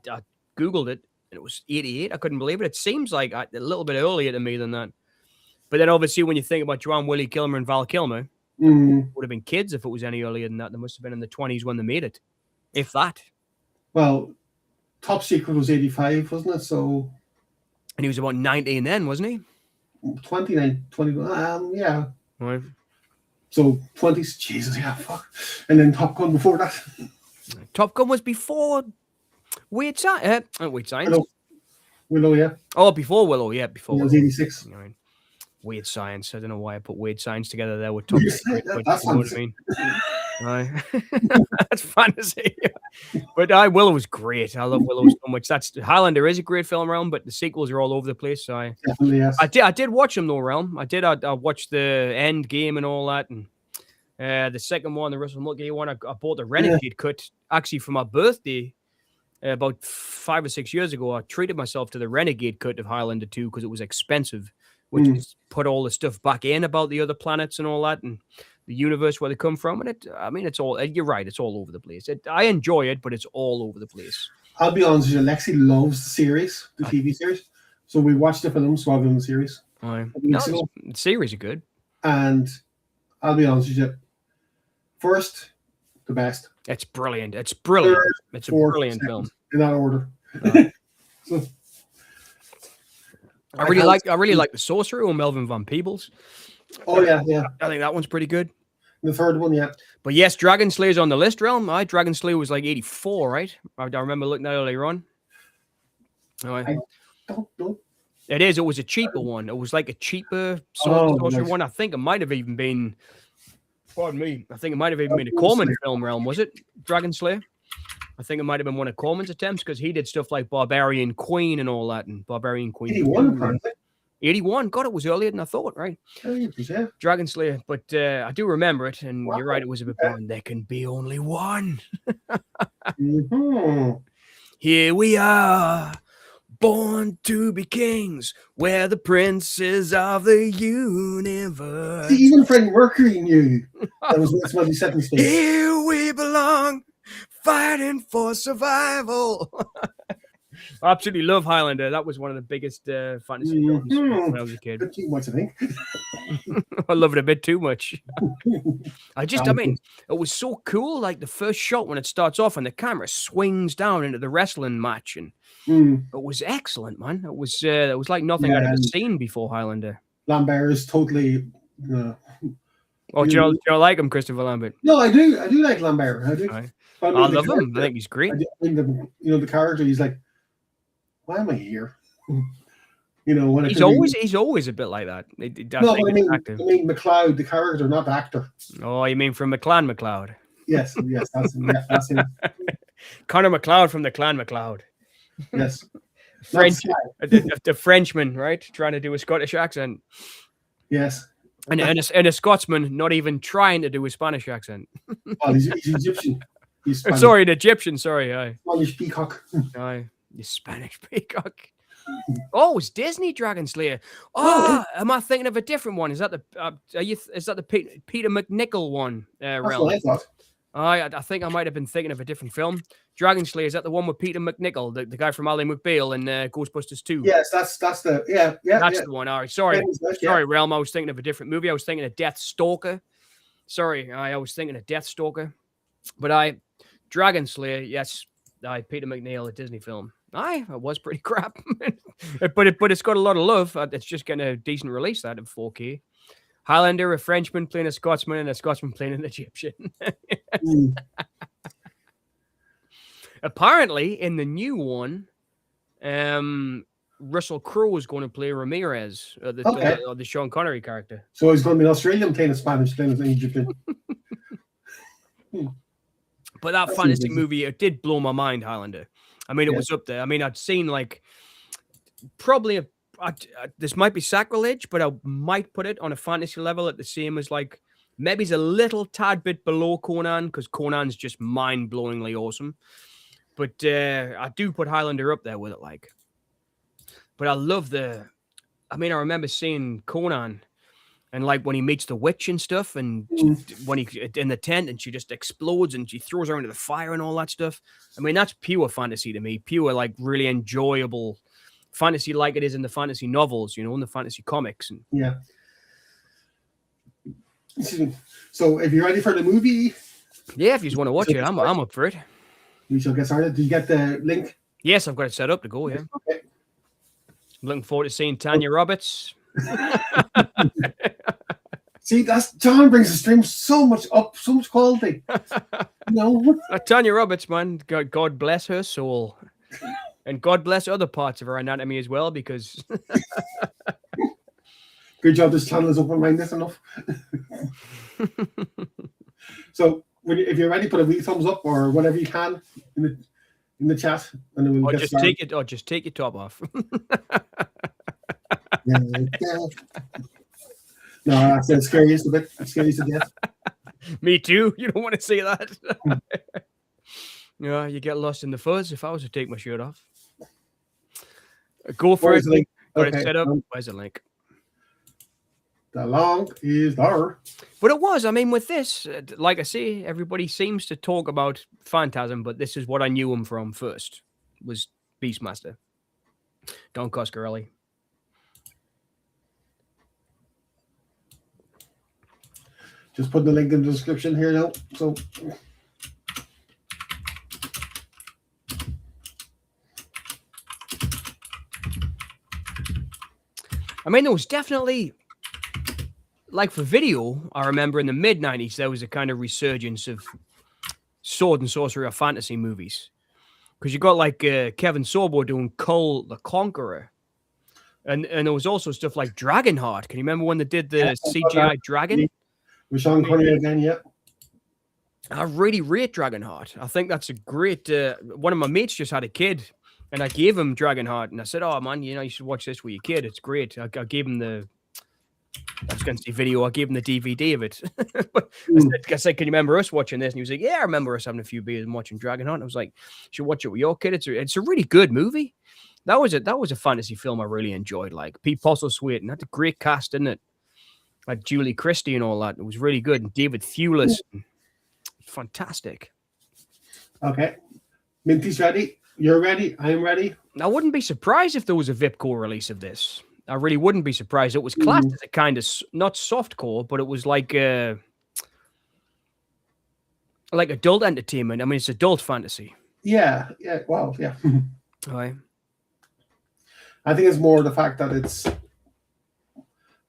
Googled it, and it was 88. I couldn't believe it. It seems like a little bit earlier to me than that. But then obviously when you think about Joanne Willie Kilmer and Val Kilmer, would have been kids if it was any earlier than that. They must have been in the 20s when they made it, if that. Well, Top Secret was 85, wasn't it? So, and he was about 19 then, wasn't he? 29, 20, yeah. Right. So 20s, Jesus, yeah, fuck. And then Top Gun before that. Top Gun was before Weird Science. Willow, yeah. Oh, before Willow, yeah, before Willow. It was 86. I mean, Weird Science. I don't know why I put Weird Science together there with Top Secret, but that's you know what I mean. That's fantasy. But Willow was great. I love Willow so much. Highlander is a great film, Realm, but the sequels are all over the place. So definitely, yes. I did watch them though, Realm. I watched the End Game and all that, and the second one, the Russell Mulcahy one. I bought the Renegade cut actually for my birthday. About 5 or 6 years ago, I treated myself to the Renegade cut of Highlander 2 because it was expensive, which is put all the stuff back in about the other planets and all that and the universe where they come from. And it's all, you're right, it's all over the place. I enjoy it, but it's all over the place. I'll be honest with you, Lexi loves the series, the TV series. So we watched the films rather than the series. The series are good. And I'll be honest with you, first, the best. It's brilliant. It's brilliant. It's a brilliant film. In that order. So, I really like the Sorcerer or Melvin Van Peebles. Oh yeah. I think that one's pretty good. The third one, yeah. But yes, Dragon Slayer's on the list, Realm. Dragon Slayer was like 84, right? I remember looking at it earlier on. I don't know. It is. It was a cheaper one. It was like a cheaper sword and Oh, sorcery nice. one. I think it might have even been. Pardon me. I think it might have even been a Corman film realm. Was it Dragon Slayer? I think it might have been one of Corman's attempts because he did stuff like Barbarian Queen and all that, and Barbarian Queen 81, 2. apparently. 81. God, it was earlier than I thought. Right. Yeah. Dragon Slayer, but I do remember it, and Wow. you're right. It was a bit boring. There can be only one. Mm-hmm. Here we are, born to be kings. We're the princes of the universe. See, even Freddie Mercury knew that was what he said in space. Here we belong, fighting for survival. I absolutely love Highlander. That was one of the biggest fantasy films when I was a kid. Bit too much, I think. I love it a bit too much. I mean, it was so cool. Like the first shot when it starts off and the camera swings down into the wrestling match, and it was excellent, man. It was like nothing I'd ever seen before Highlander. Lambert is totally. Oh, do you not like him, Christopher Lambert? No, I do. I do like Lambert. I do. I love him. I think he's great. The character. He's like, why am I here? When he's always a bit like that. I mean McLeod, the character, not the actor. Oh, you mean from McClan McLeod? Yes, that's him. Yeah, that's him. Connor McLeod from the Clan McLeod. Yes, French, the Frenchman, right? Trying to do a Scottish accent. Yes, and a Scotsman not even trying to do a Spanish accent. Oh, he's Egyptian. He's Spanish. Sorry, an Egyptian. Sorry, aye. Spanish peacock. Aye, the Spanish peacock. Oh, it's Disney Dragon Slayer. Oh, am I thinking of a different one? Is that the Peter McNichol one? That's what I thought. I think I might have been thinking of a different film. Dragon Slayer, is that the one with Peter McNichol, the guy from Ally McBeal and Ghostbusters 2? Yes, that's the That's the one. All right, sorry, Realm. I was thinking of a different movie. I was thinking of Deathstalker. Sorry, I was thinking of Deathstalker, but Dragon Slayer. Yes, Peter McNeil, a Disney film. It was pretty crap, but it's got a lot of love. It's just getting a decent release out of 4K. Highlander, a Frenchman playing a Scotsman, and a Scotsman playing an Egyptian. Apparently, in the new one, Russell Crowe is going to play Ramirez, the Sean Connery character. So he's going to be an Australian playing a Spanish, playing an Egyptian. But that fantasy movie, it did blow my mind, Highlander. I mean, it was up there. I mean, I'd seen probably this might be sacrilege, but I might put it on a fantasy level at the same as maybe it's a little tad bit below Conan, because Conan's just mind-blowingly awesome. But I do put Highlander up there with it, But I love I remember seeing Conan, and when he meets the witch and stuff, and when he in the tent, and she just explodes, and she throws her into the fire and all that stuff. I mean, that's pure fantasy to me. Pure, really enjoyable fantasy, like it is in the fantasy novels, in the fantasy comics. And yeah. So, if you're ready for the movie, yeah, if you just want to watch it, I'm up for it. We shall get started. Did you get the link? Yes, I've got it set up to go. Yeah. Okay. I'm looking forward to seeing Tanya Roberts. See, John brings the stream so much quality. Tanya Roberts, man, God bless her soul, and God bless other parts of her anatomy as well, because good job. This channel is open-minded enough. So, if you're ready, put a wee thumbs up or whatever you can in the chat, and then we'll just take your top off. No, that's scary as a bit. Scary as a death. Me too. You don't want to see that. You get lost in the fuzz. If I was to take my shirt off, go for it. Got it set up. Where's the link? The link is there. But it was. I mean, with this, like I say, everybody seems to talk about Phantasm, but this is what I knew him from first. Was Beastmaster. Don Coscarelli. Just put the link in the description here now. So, I mean, there was definitely, for video, I remember in the mid-90s, there was a kind of resurgence of sword and sorcery or fantasy movies. Because you got Kevin Sorbo doing Cole the Conqueror. And there was also stuff like Dragonheart. Can you remember when they did the CGI dragon? With Sean Connery again, yeah. I really rate Dragonheart. I think that's a great. One of my mates just had a kid, and I gave him Dragonheart, and I said, "Oh man, you should watch this with your kid. It's great." I gave him I was going to say video. I gave him the DVD of it. But I said, "Can you remember us watching this?" And he was like, "Yeah, I remember us having a few beers and watching Dragonheart." And I was like, "You should watch it with your kid. It's a really good movie." That was a fantasy film I really enjoyed. Like Pete Postlethwaite, and that's a great cast, isn't it? Like Julie Christie and all that. It was really good. And David Thewlis. Fantastic. Okay. Minty's ready. You're ready. I'm ready. I wouldn't be surprised if there was a VIPCO release of this. I really wouldn't be surprised. It was classed as a kind of not softcore, but it was like adult entertainment. I mean, it's adult fantasy. Yeah. Well, yeah. Right. I think it's more the fact that it's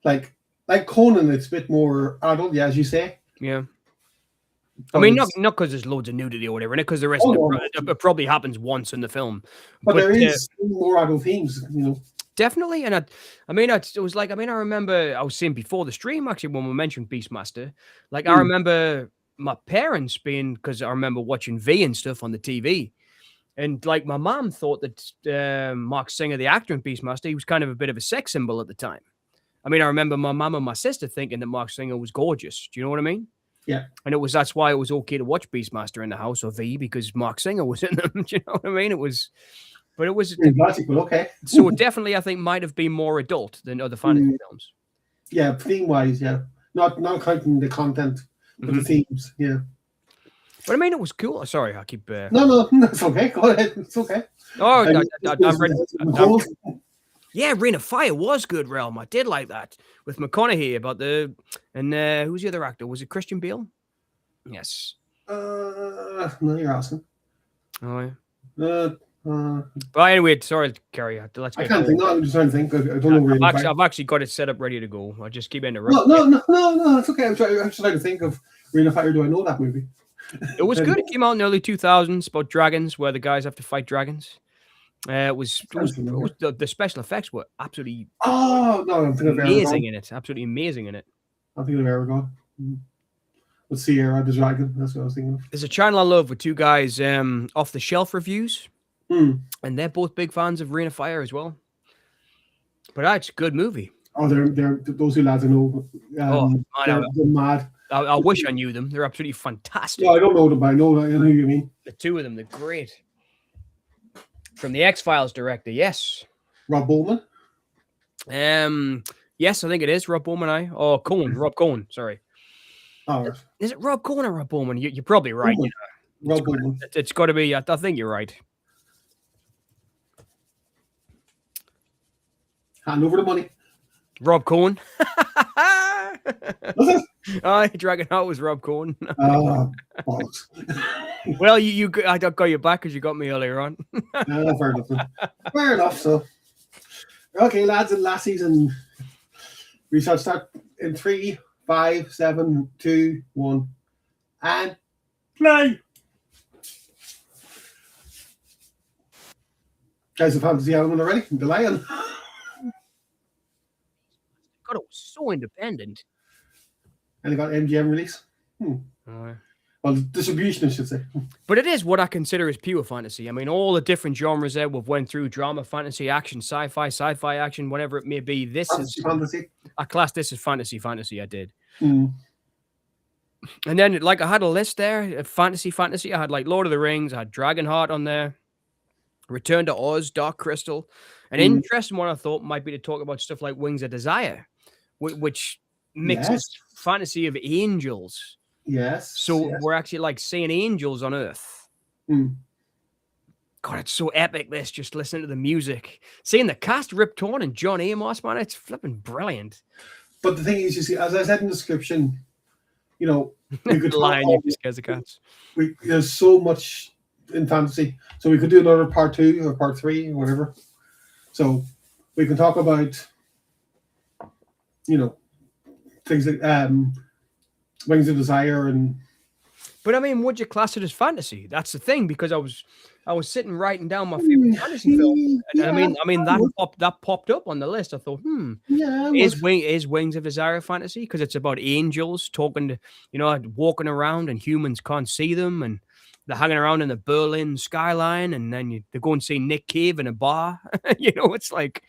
like Conan. It's a bit more adult, yeah, as you say. Yeah. I mean, not because there's loads of nudity or whatever, and because there isn't. It probably happens once in the film, but there is more adult themes, Definitely, and I remember I was saying before the stream actually when we mentioned Beastmaster, like I remember my parents because I remember watching V and stuff on the TV, and like my mom thought that Mark Singer, the actor in Beastmaster, he was kind of a bit of a sex symbol at the time. I mean, I remember my mom and my sister thinking that Mark Singer was gorgeous. Do you know what I mean? Yeah. And that's why it was okay to watch Beastmaster in the house or V because Mark Singer was in them. Do you know what I mean? It was okay. So it definitely, I think, might have been more adult than other fantasy films. Yeah, theme-wise, yeah. Not counting the content, but the themes, yeah. But I mean, it was cool. Sorry, I keep... No, it's okay. Go ahead. It's okay. Oh, I'm ready. Yeah, Reign of Fire was good, Realm. I did like that with McConaughey about and who's the other actor? Was it Christian Bale? Yes. No, you're asking. Oh, yeah. But anyway, sorry, Kerry. Let's I can't think. No, I'm just trying to think. I don't know. I've actually got it set up ready to go. I just keep interrupting. No, it's okay. I'm just trying to think of Reign of Fire. Do I know that movie? It was good. It came out in the early 2000s about dragons, where the guys have to fight dragons. The special effects were absolutely amazing in it. Absolutely amazing in it. I think of Aragon. Let's see here, the dragon. That's what I was thinking of. There's a channel I love with two guys off the shelf reviews, and they're both big fans of Reign of Fire as well. But it's a good movie. Oh, they're those two lads I know. They're mad. I wish I knew them. They're absolutely fantastic. No, I don't know them, but I know who you mean. The two of them, they're great. From the X-Files director, yes. Rob Bowman? Yes, I think it is Rob Bowman. Rob Cohen, sorry. Oh, right. Is it Rob Cohen or Rob Bowman? You're probably right. Rob Bowman. It's got to be. I think you're right. Hand over the money. Rob Cohen. Was it? Dragonheart was Rob Cohen. Bollocks. Well, I got you back because you got me earlier on. Fair enough. Fair enough. So, okay, lads and lassies, and we shall start in 3, 5, 7, 2, 1, and play. Guys, the fantasy element already. The lion. God, it was so independent. And they got MGM release. Well, distribution, I should say. But it is what I consider as pure fantasy. I mean, all the different genres there we've went through: drama, fantasy, action, sci-fi action, whatever it may be. This is fantasy. I class this as fantasy. I did. And then, like, I had a list there, fantasy. I had like Lord of the Rings. I had Dragonheart on there. Return to Oz, Dark Crystal. An interesting one I thought might be to talk about stuff like Wings of Desire, which mixes fantasy of angels. Yes. So we're actually like seeing angels on Earth. God, it's so epic, this, just listening to the music. Seeing the cast, Rip Torn and John Amos, man, it's flipping brilliant. But the thing is, you see, as I said in the description, we could line you just scares the cats. There's so much in fantasy. So we could do another part 2 or part 3 or whatever. So we can talk about, things like Wings of Desire and. But I mean, would you class it as fantasy? That's the thing, because I was sitting writing down my favorite fantasy film, and Yeah, I mean I would. that popped up on the list. I thought, Yeah, I would. is Wings of Desire fantasy? Because it's about angels talking to, walking around and humans can't see them, and they're hanging around in the Berlin skyline, and then they go and see Nick Cave in a bar. It's like,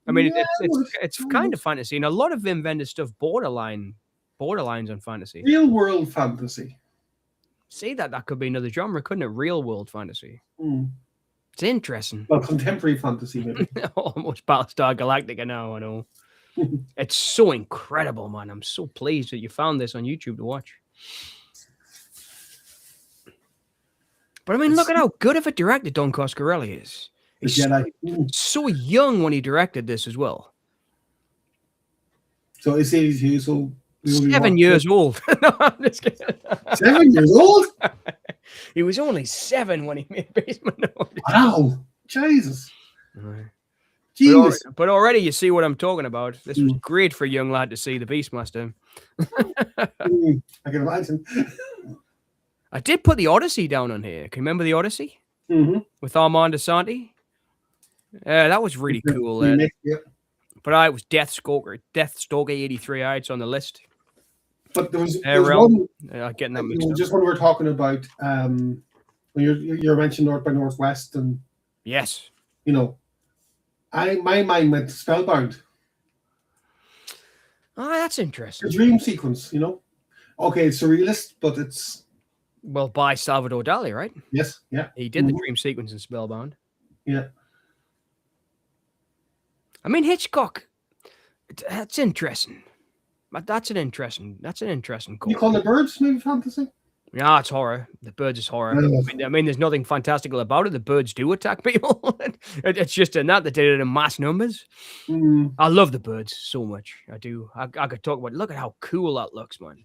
I mean, Yeah, I would. it's I kind would. of fantasy, and a lot of invented stuff borderlines on fantasy. Real world fantasy. See, that could be another genre, couldn't it? Real world fantasy. Mm. It's interesting. Well, contemporary fantasy, maybe. Almost Battlestar Galactica now, I know. It's so incredible, man. I'm so pleased that you found this on YouTube to watch. But I mean, look at how good of a director Don Coscarelli is. The He's Jedi. so young when he directed this as well. So it's 82, so... 7 years old. No, I'm just kidding. 7 years old? He was only 7 when he made Basement. Wow. Jesus. Right. Jesus. But already you see what I'm talking about. This was great for a young lad to see The Beastmaster. I can imagine. I did put the Odyssey down on here. Can you remember the Odyssey? Mm-hmm. With Armand Asante? That was really cool. Yeah. But I was Death Stalker 83. It's on the list. But there was one... getting that mixed up. Just when we were talking about... when you're mentioning North by Northwest and... Yes. My mind went to Spellbound. Oh, that's interesting. The dream sequence, Okay, it's surrealist, but it's... Well, by Salvador Dali, right? Yes, yeah. He did the dream sequence in Spellbound. Yeah. I mean, Hitchcock, that's interesting. That's an interesting call. You call The Birds maybe fantasy? Yeah, it's horror. The Birds is horror. I mean, there's nothing fantastical about it. The birds do attack people. It's just that they did it in mass numbers. I love The Birds so much. I do. I could talk about. Look at how cool that looks, man.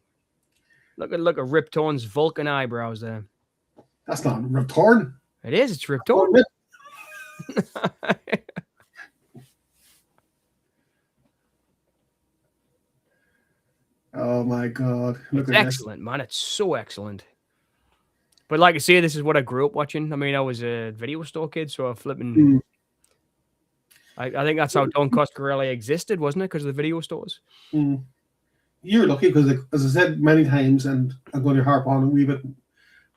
Look at Rip Torn's Vulcan eyebrows there. That's not Rip Torn. It is. It's Rip Torn. Oh my God! Look It's at excellent, man. It's so excellent. But like I say, this is what I grew up watching. I mean, I was a video store kid, so I'm flipping. I think that's how Don Coscarelli existed, wasn't it? Because of the video stores. You're lucky because, as I said many times, and I'm going to harp on a wee bit.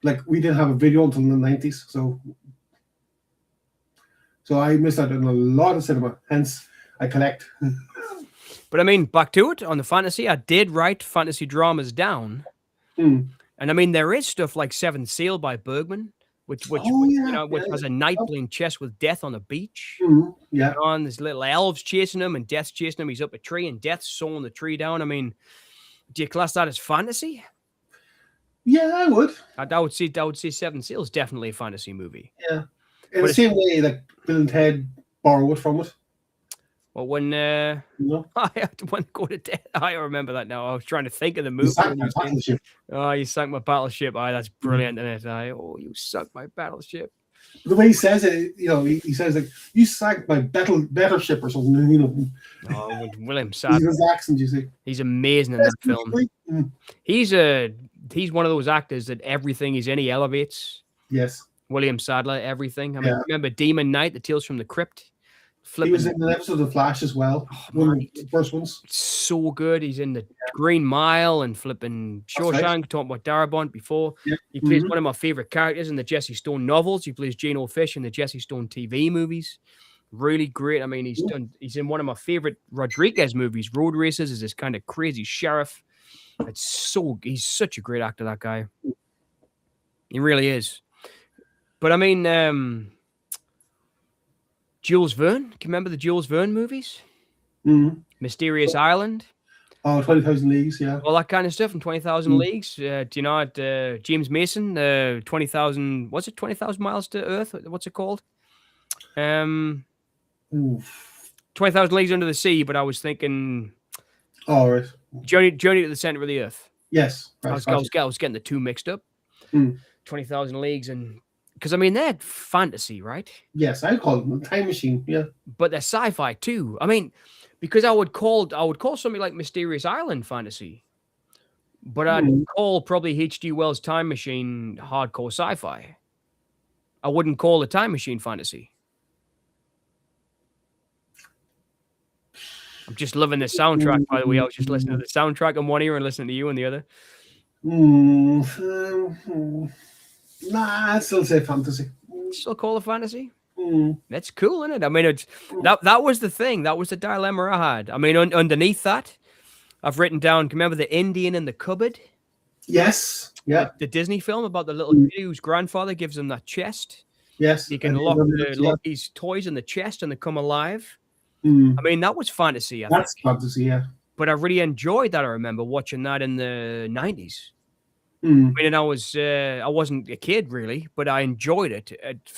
Like, we didn't have a video until the 90s, so I missed out on a lot of cinema. Hence, I collect. But I mean, back to it, on the fantasy, I did write fantasy dramas down. And I mean, there is stuff like Seventh Seal by Bergman, which has a knight playing chess with death on a beach. Yeah. And there's little elves chasing him and death's chasing him. He's up a tree and death's sawing the tree down. I mean, do you class that as fantasy? Yeah, I would. I would say Seven Seal is definitely a fantasy movie. Yeah. In the same way that Bill and Ted borrow it from it. Well, when I had to go to death, I remember that now. I was trying to think of the movie. You sunk my battleship. That's brilliant, isn't it? You sunk my battleship. The way he says it, he says like, you sank my better ship or something, Oh, William Sadler. His accent, you see. He's amazing in that film. He's one of those actors that everything he's in, he elevates. Yes. William Sadler, everything. I mean, remember Demon Knight, The Tales from the Crypt? He was in an episode of The Flash as well. One of the first ones. So good. He's in the Green Mile and flipping Shawshank, right. Talking about Darabont before. Yeah. He plays one of my favorite characters in the Jesse Stone novels. He plays Geno Fish in the Jesse Stone TV movies. Really great. I mean, he's in one of my favorite Rodriguez movies. Road Races is this kind of crazy sheriff. He's such a great actor, that guy. He really is. But I mean, Jules Verne. Can you remember the Jules Verne movies? Mysterious Island. Oh, 20,000 Leagues, yeah. All that kind of stuff from 20,000 Leagues. Do you know it? James Mason, 20,000, what's it? 20,000 Miles to Earth? What's it called? 20,000 Leagues Under the Sea, but I was thinking... Oh, right. Journey to the Center of the Earth. Yes. Right, I was getting the two mixed up. 20,000 Leagues and... Because, I mean, they're fantasy, right? Yes, I call them a time machine, yeah. But they're sci-fi, too. I mean, because I would call something like Mysterious Island fantasy. but I'd call probably H.G. Wells' Time Machine hardcore sci-fi. I wouldn't call the Time Machine fantasy. I'm just loving the soundtrack, by the way. I was just listening to the soundtrack in one ear and listening to you in the other. Nah, I'd still say fantasy. Still call it fantasy? That's cool, isn't it? I mean, it's that was the thing. That was the dilemma I had. I mean, underneath that, I've written down, remember the Indian in the cupboard? Yes. Yeah. The Disney film about the little kid whose grandfather gives him that chest. Yes. He can lock these toys in the chest and they come alive. I mean, that was fantasy. That's fantasy, yeah. But I really enjoyed that. I remember watching that in the 90s. I mean, I wasn't a kid really, but I enjoyed it.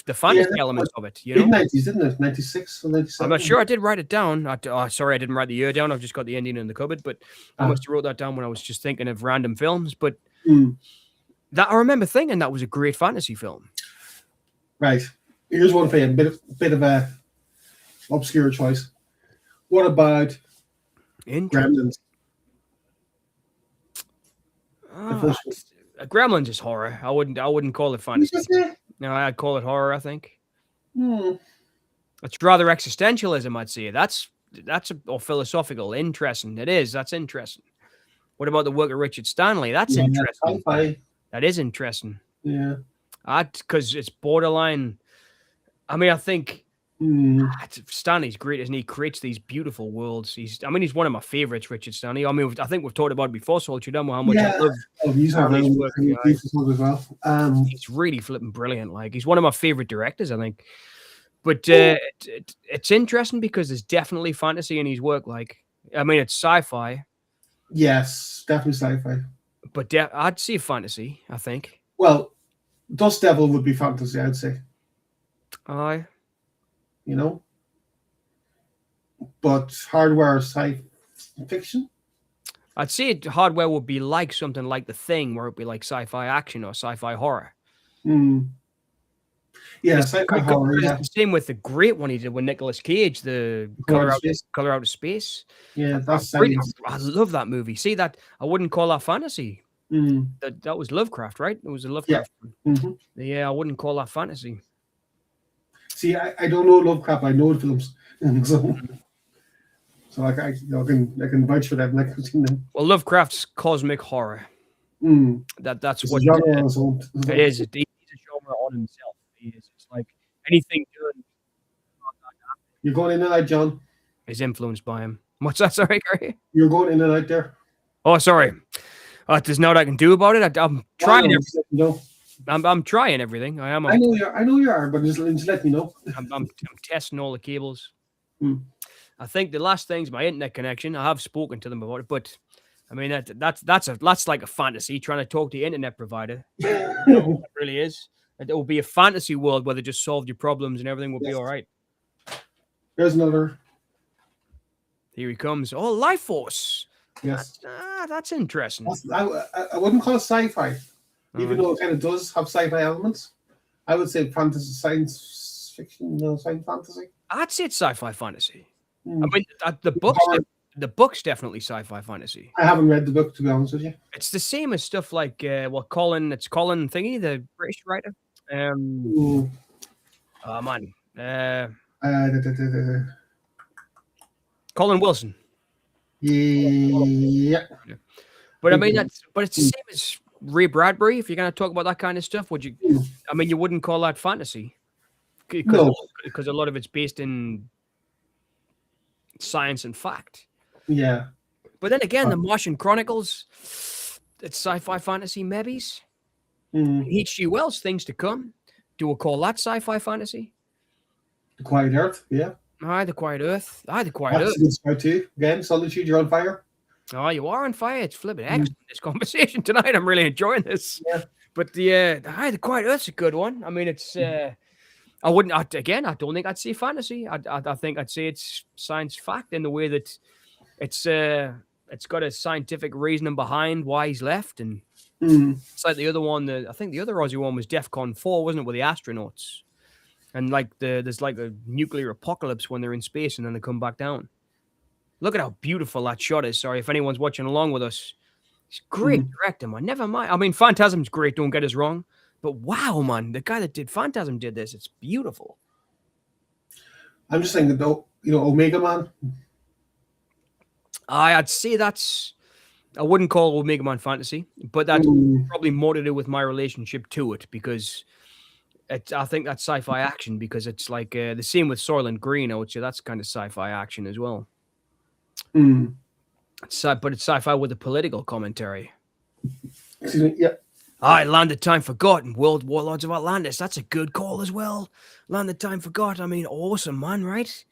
The fantasy elements of it, you know. 90s, didn't it? 96 or 97. I'm not sure. I did write it down. Sorry, I didn't write the year down. I've just got the Indian in the cupboard, but I must have wrote that down when I was just thinking of random films. But that I remember thinking that was a great fantasy film. Right. Here's one for you. Bit of a obscure choice. What about Gremlins? Gremlins is horror. I wouldn't call it fantasy. No, I'd call it horror, I think. It's rather existentialism, I'd say. That's or philosophical. Interesting. It is. That's interesting. What about the work of Richard Stanley? That's interesting. That is interesting. Yeah. Because it's borderline. I mean, I think Stanley's great, isn't he? He creates these beautiful worlds. He's one of my favorites, Richard Stanley. I mean, I think we've talked about it before, so you don't know how much I love his work. As well. He's really flipping brilliant. Like, he's one of my favorite directors, I think. But it's interesting because there's definitely fantasy in his work. Like, I mean, it's sci-fi. Yes, definitely sci-fi. But I'd say fantasy, I think. Well, Dust Devil would be fantasy, I'd say. Aye. You know? But Hardware is science fiction? I'd say Hardware would be like something like The Thing, where it'd be like sci-fi action or sci-fi horror. Yeah, sci-fi horror. It's the same with the great one he did with Nicolas Cage, the Color Out of Space. Yeah, that's I love that movie. See, that I wouldn't call that fantasy. That was Lovecraft, right? It was a Lovecraft one. Yeah, I wouldn't call that fantasy. See, I don't know Lovecraft. I know the films, so I can vouch for that. I've seen them. Well, Lovecraft's cosmic horror. That's it's what it is. He's a genre on himself. He is. It's like anything done. You're going in and out, John. Is influenced by him. What's that? Sorry, Gary. You're going in and out there. Oh, sorry. There's nothing I can do about it. I'm trying everything. No. I'm trying everything. I am. I know you are, but just let me know. I'm testing all the cables. I think the last thing's my internet connection. I have spoken to them about it, but I mean that's like a fantasy trying to talk to the internet provider. It really is. It will be a fantasy world where they just solved your problems and everything will be all right. There's another. Here he comes. Oh, Life Force. Yes. That's interesting. I wouldn't call it sci-fi, even though it kind of does have sci-fi elements. I would say fantasy, science fiction, science fantasy. I'd say it's sci-fi fantasy. I mean, the book's definitely sci-fi fantasy. I haven't read the book, to be honest with you. It's the same as stuff like Colin Thingy, the British writer. Colin Wilson. Yeah. But I mean it's the same as Ray Bradbury. If you're going to talk about that kind of stuff, would you? I mean, you wouldn't call that fantasy because a lot of it's based in science and fact. Yeah. But then again, the Martian Chronicles, it's sci-fi fantasy, maybe. H.G. Wells, Things to Come. Do we call that sci-fi fantasy? The Quiet Earth, yeah. The Quiet Earth. The Quiet Earth. That's a good too. Again, Solitude, you're on fire. Oh, you are on fire. It's flipping excellent, this conversation tonight. I'm really enjoying this. Yeah. But the Quiet Earth's a good one. I mean, it's I don't think I'd say fantasy. I think I'd say it's science fact in the way that it's got a scientific reasoning behind why he's left, and it's like the other one. I think the other Aussie one was DEFCON 4, wasn't it, with the astronauts? And like there's like a nuclear apocalypse when they're in space and then they come back down. Look at how beautiful that shot is. Sorry if anyone's watching along with us. He's a great director, man. Never mind. I mean, Phantasm's great. Don't get us wrong, but wow, man, the guy that did Phantasm did this. It's beautiful. I'm just thinking, though, Omega Man. I'd say that's. I wouldn't call Omega Man fantasy, but that's probably more to do with my relationship to it because I think that's sci-fi action because it's like the same with Soylent Green. I would say that's kind of sci-fi action as well. Mm. But it's sci-fi with a political commentary. Excuse me, yeah. Land of Time Forgotten, World Warlords of Atlantis. That's a good call as well. Land of Time Forgotten. I mean, awesome, man, right?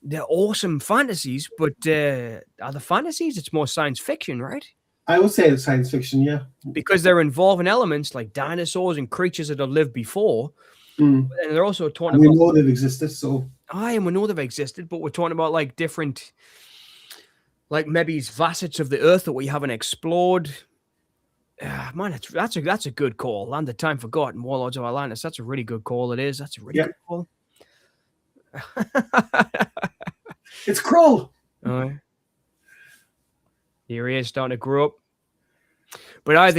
They're awesome fantasies, but are the fantasies? It's more science fiction, right? I would say it's science fiction, yeah. Because they're involving elements like dinosaurs and creatures that have lived before. And they're also talking about... We know they've existed, so... and we know they've existed, but we're talking about, like, different... Like, maybe facets of the Earth that we haven't explored. Man, that's a good call. Land of Time Forgotten, Warlords of Atlantis. That's a really good call. It is. That's a really good call. It's Krull. Here he is starting to grow up. But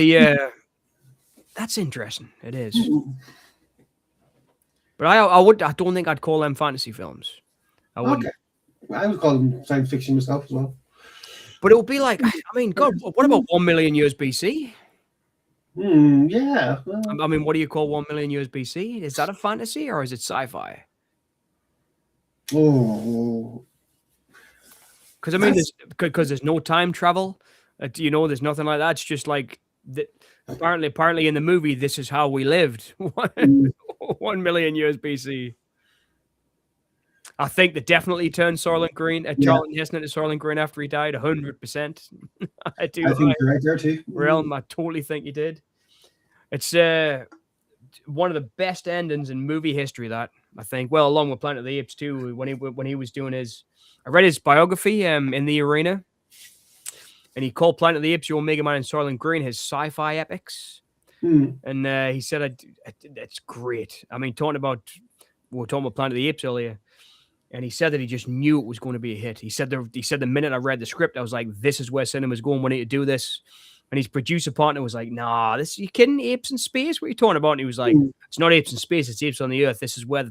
that's interesting. It is. But I don't think I'd call them fantasy films. I wouldn't. Okay. I would call them science fiction myself as well. But it would be like, I mean, God, what about 1 million years BC? Yeah. I mean, what do you call 1 million years BC? Is that a fantasy or is it sci-fi? Oh. Because I mean, there's no time travel. There's nothing like that. It's just like apparently in the movie, this is how we lived 1 million years BC. I think they definitely turned Soylent Green, Charlton Heston into Soylent Green after he died, 100%. I do. I think you're right there too. Realm, I totally think he did. It's one of the best endings in movie history. That I think, well, along with Planet of the Apes too. When he was doing I read his biography in the arena, and he called Planet of the Apes, the Omega Man, and Soylent Green his sci-fi epics. And he said, "That's great." I mean, we were talking about Planet of the Apes earlier. And he said that he just knew it was going to be a hit. He said the minute I read the script, I was like, this is where cinema's going. We need to do this. And his producer partner was like, nah, you kidding? Apes in space? What are you talking about? And he was like, it's not apes in space. It's apes on the Earth. This is where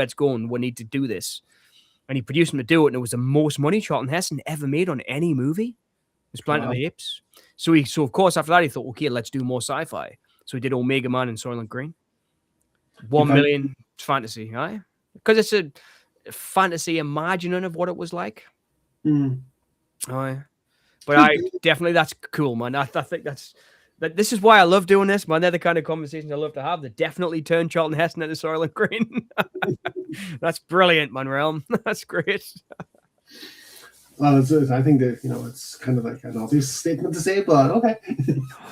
it's going. We need to do this. And he produced him to do it. And it was the most money Charlton Heston ever made on any movie. It was Planet of the Apes. So of course, after that, he thought, okay, let's do more sci-fi. So he did Omega Man and Soylent Green. 1 million fantasy, right? Because it's a fantasy imagining of what it was like. But definitely that's cool, man. I think this is why I love doing this, man. They're the kind of conversations I love to have. They definitely turn Charlton Heston into Soylent Green. That's brilliant, man. Realm. That's great. Well, I think that it's kind of like an obvious statement to say, but okay.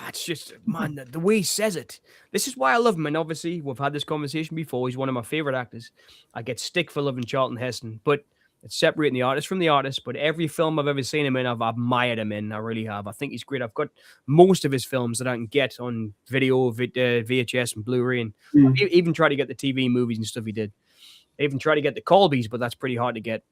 It's just, man, the way he says it. This is why I love him, and obviously we've had this conversation before. He's one of my favorite actors. I get stick for loving Charlton Heston, but it's separating the artist from the artist. But every film I've ever seen him in, I've admired him in. I really have. I think he's great. I've got most of his films that I can get on video, VHS, and Blu-ray, and I even try to get the TV movies and stuff he did. I even try to get the Colbys, but that's pretty hard to get.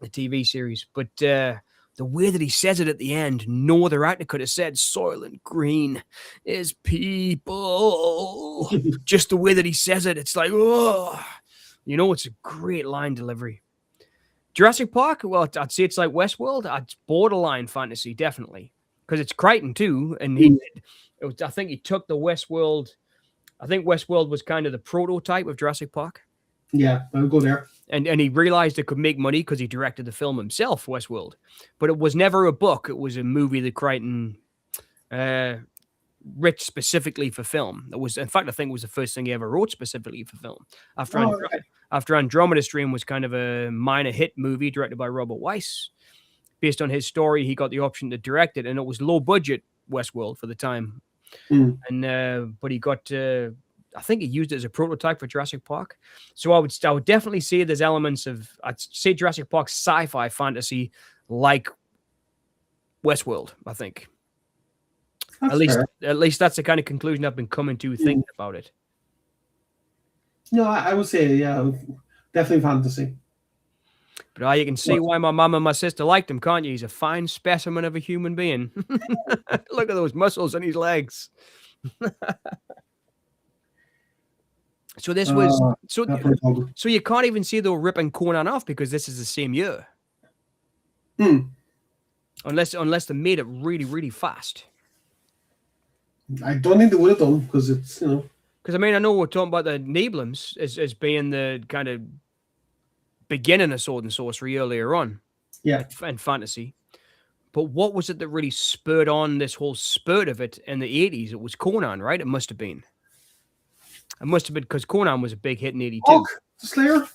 The TV series, but the way that he says it at the end, no other actor could have said Soylent Green is people. Just the way that he says it, it's like, oh, it's a great line delivery. Jurassic Park, well, I'd say it's like Westworld. It's borderline fantasy, definitely, because it's Crichton too, and I think he took the Westworld. I think Westworld was kind of the prototype of Jurassic Park. Yeah, I'll go there. And he realized it could make money because he directed the film himself, Westworld. But it was never a book. It was a movie that Crichton wrote specifically for film. In fact, I think it was the first thing he ever wrote specifically for film. After Andromeda Strain was kind of a minor hit movie directed by Robert Weiss. Based on his story, he got the option to direct it, and it was low budget Westworld for the time. And but he got... I think he used it as a prototype for Jurassic Park. So I would definitely say there's elements of, I'd say Jurassic Park sci-fi fantasy like Westworld, I think. At least that's the kind of conclusion I've been coming to thinking about it. No, I would say, yeah, definitely fantasy. But you can see why my mum and my sister liked him, can't you? He's a fine specimen of a human being. Look at those muscles on his legs. So this was so you can't even see they were ripping Conan off because this is the same year. Unless they made it really, really fast. I don't think they would have done because it's, you know. Because I mean, I know we're talking about the Neblins as being the kind of beginning of sword and sorcery earlier on. Yeah. And fantasy. But what was it that really spurred on this whole spurt of it in the 80s? It was Conan, right? It must have been. It must have been because Conan was a big hit in 82. Hawk the Slayer?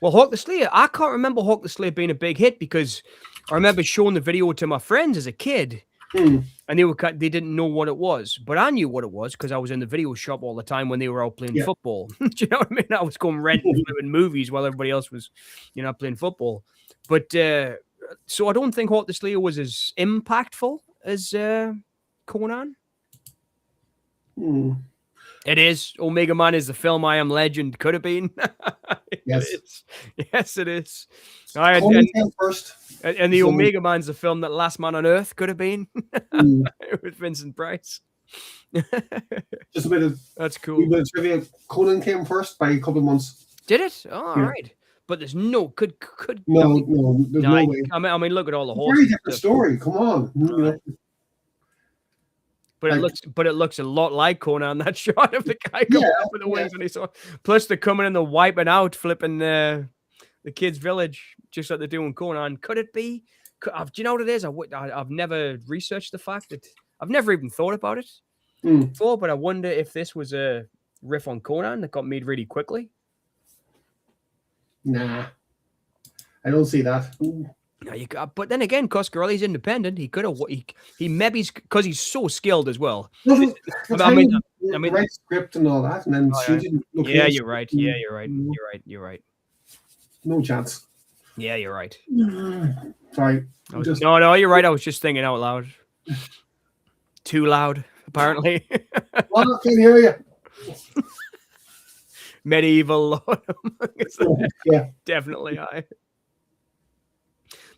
Well, Hawk the Slayer. I can't remember Hawk the Slayer being a big hit because I remember showing the video to my friends as a kid. And they didn't know what it was. But I knew what it was because I was in the video shop all the time when they were out playing football. Do you know what I mean? I was going renting movies while everybody else was, playing football. But so I don't think Hawk the Slayer was as impactful as Conan. It is. Omega Man is the film I Am Legend could have been. Yes. Yes, it is. First. And the Omega Man's the film that Last Man on Earth could have been with Vincent Price. Just a bit of that's cool. Trivia. Conan came first by a couple of months. Did it? Oh, all right. But there's no could there's no way. I mean, look at all the horses. Very different story. Come on. But it looks a lot like Conan, that shot of the guy coming up with the wings when he saw. Plus, they're coming in and wiping out, flipping the kids' village, just like they're doing Conan. Could it be? Do you know what it is? I've never researched the fact that I've never even thought about it before. But I wonder if this was a riff on Conan that got made really quickly. Nah, I don't see that. No, but then again, Coscarelli's independent. He could have. He maybe because he's so skilled as well. I mean, right script and all that, and then she didn't. You're right. Yeah, you're right. No chance. Yeah, you're right. Sorry. No, you're right. I was just thinking out loud. Too loud, apparently. Well, I can hear you. Medieval Lord. Yeah, definitely.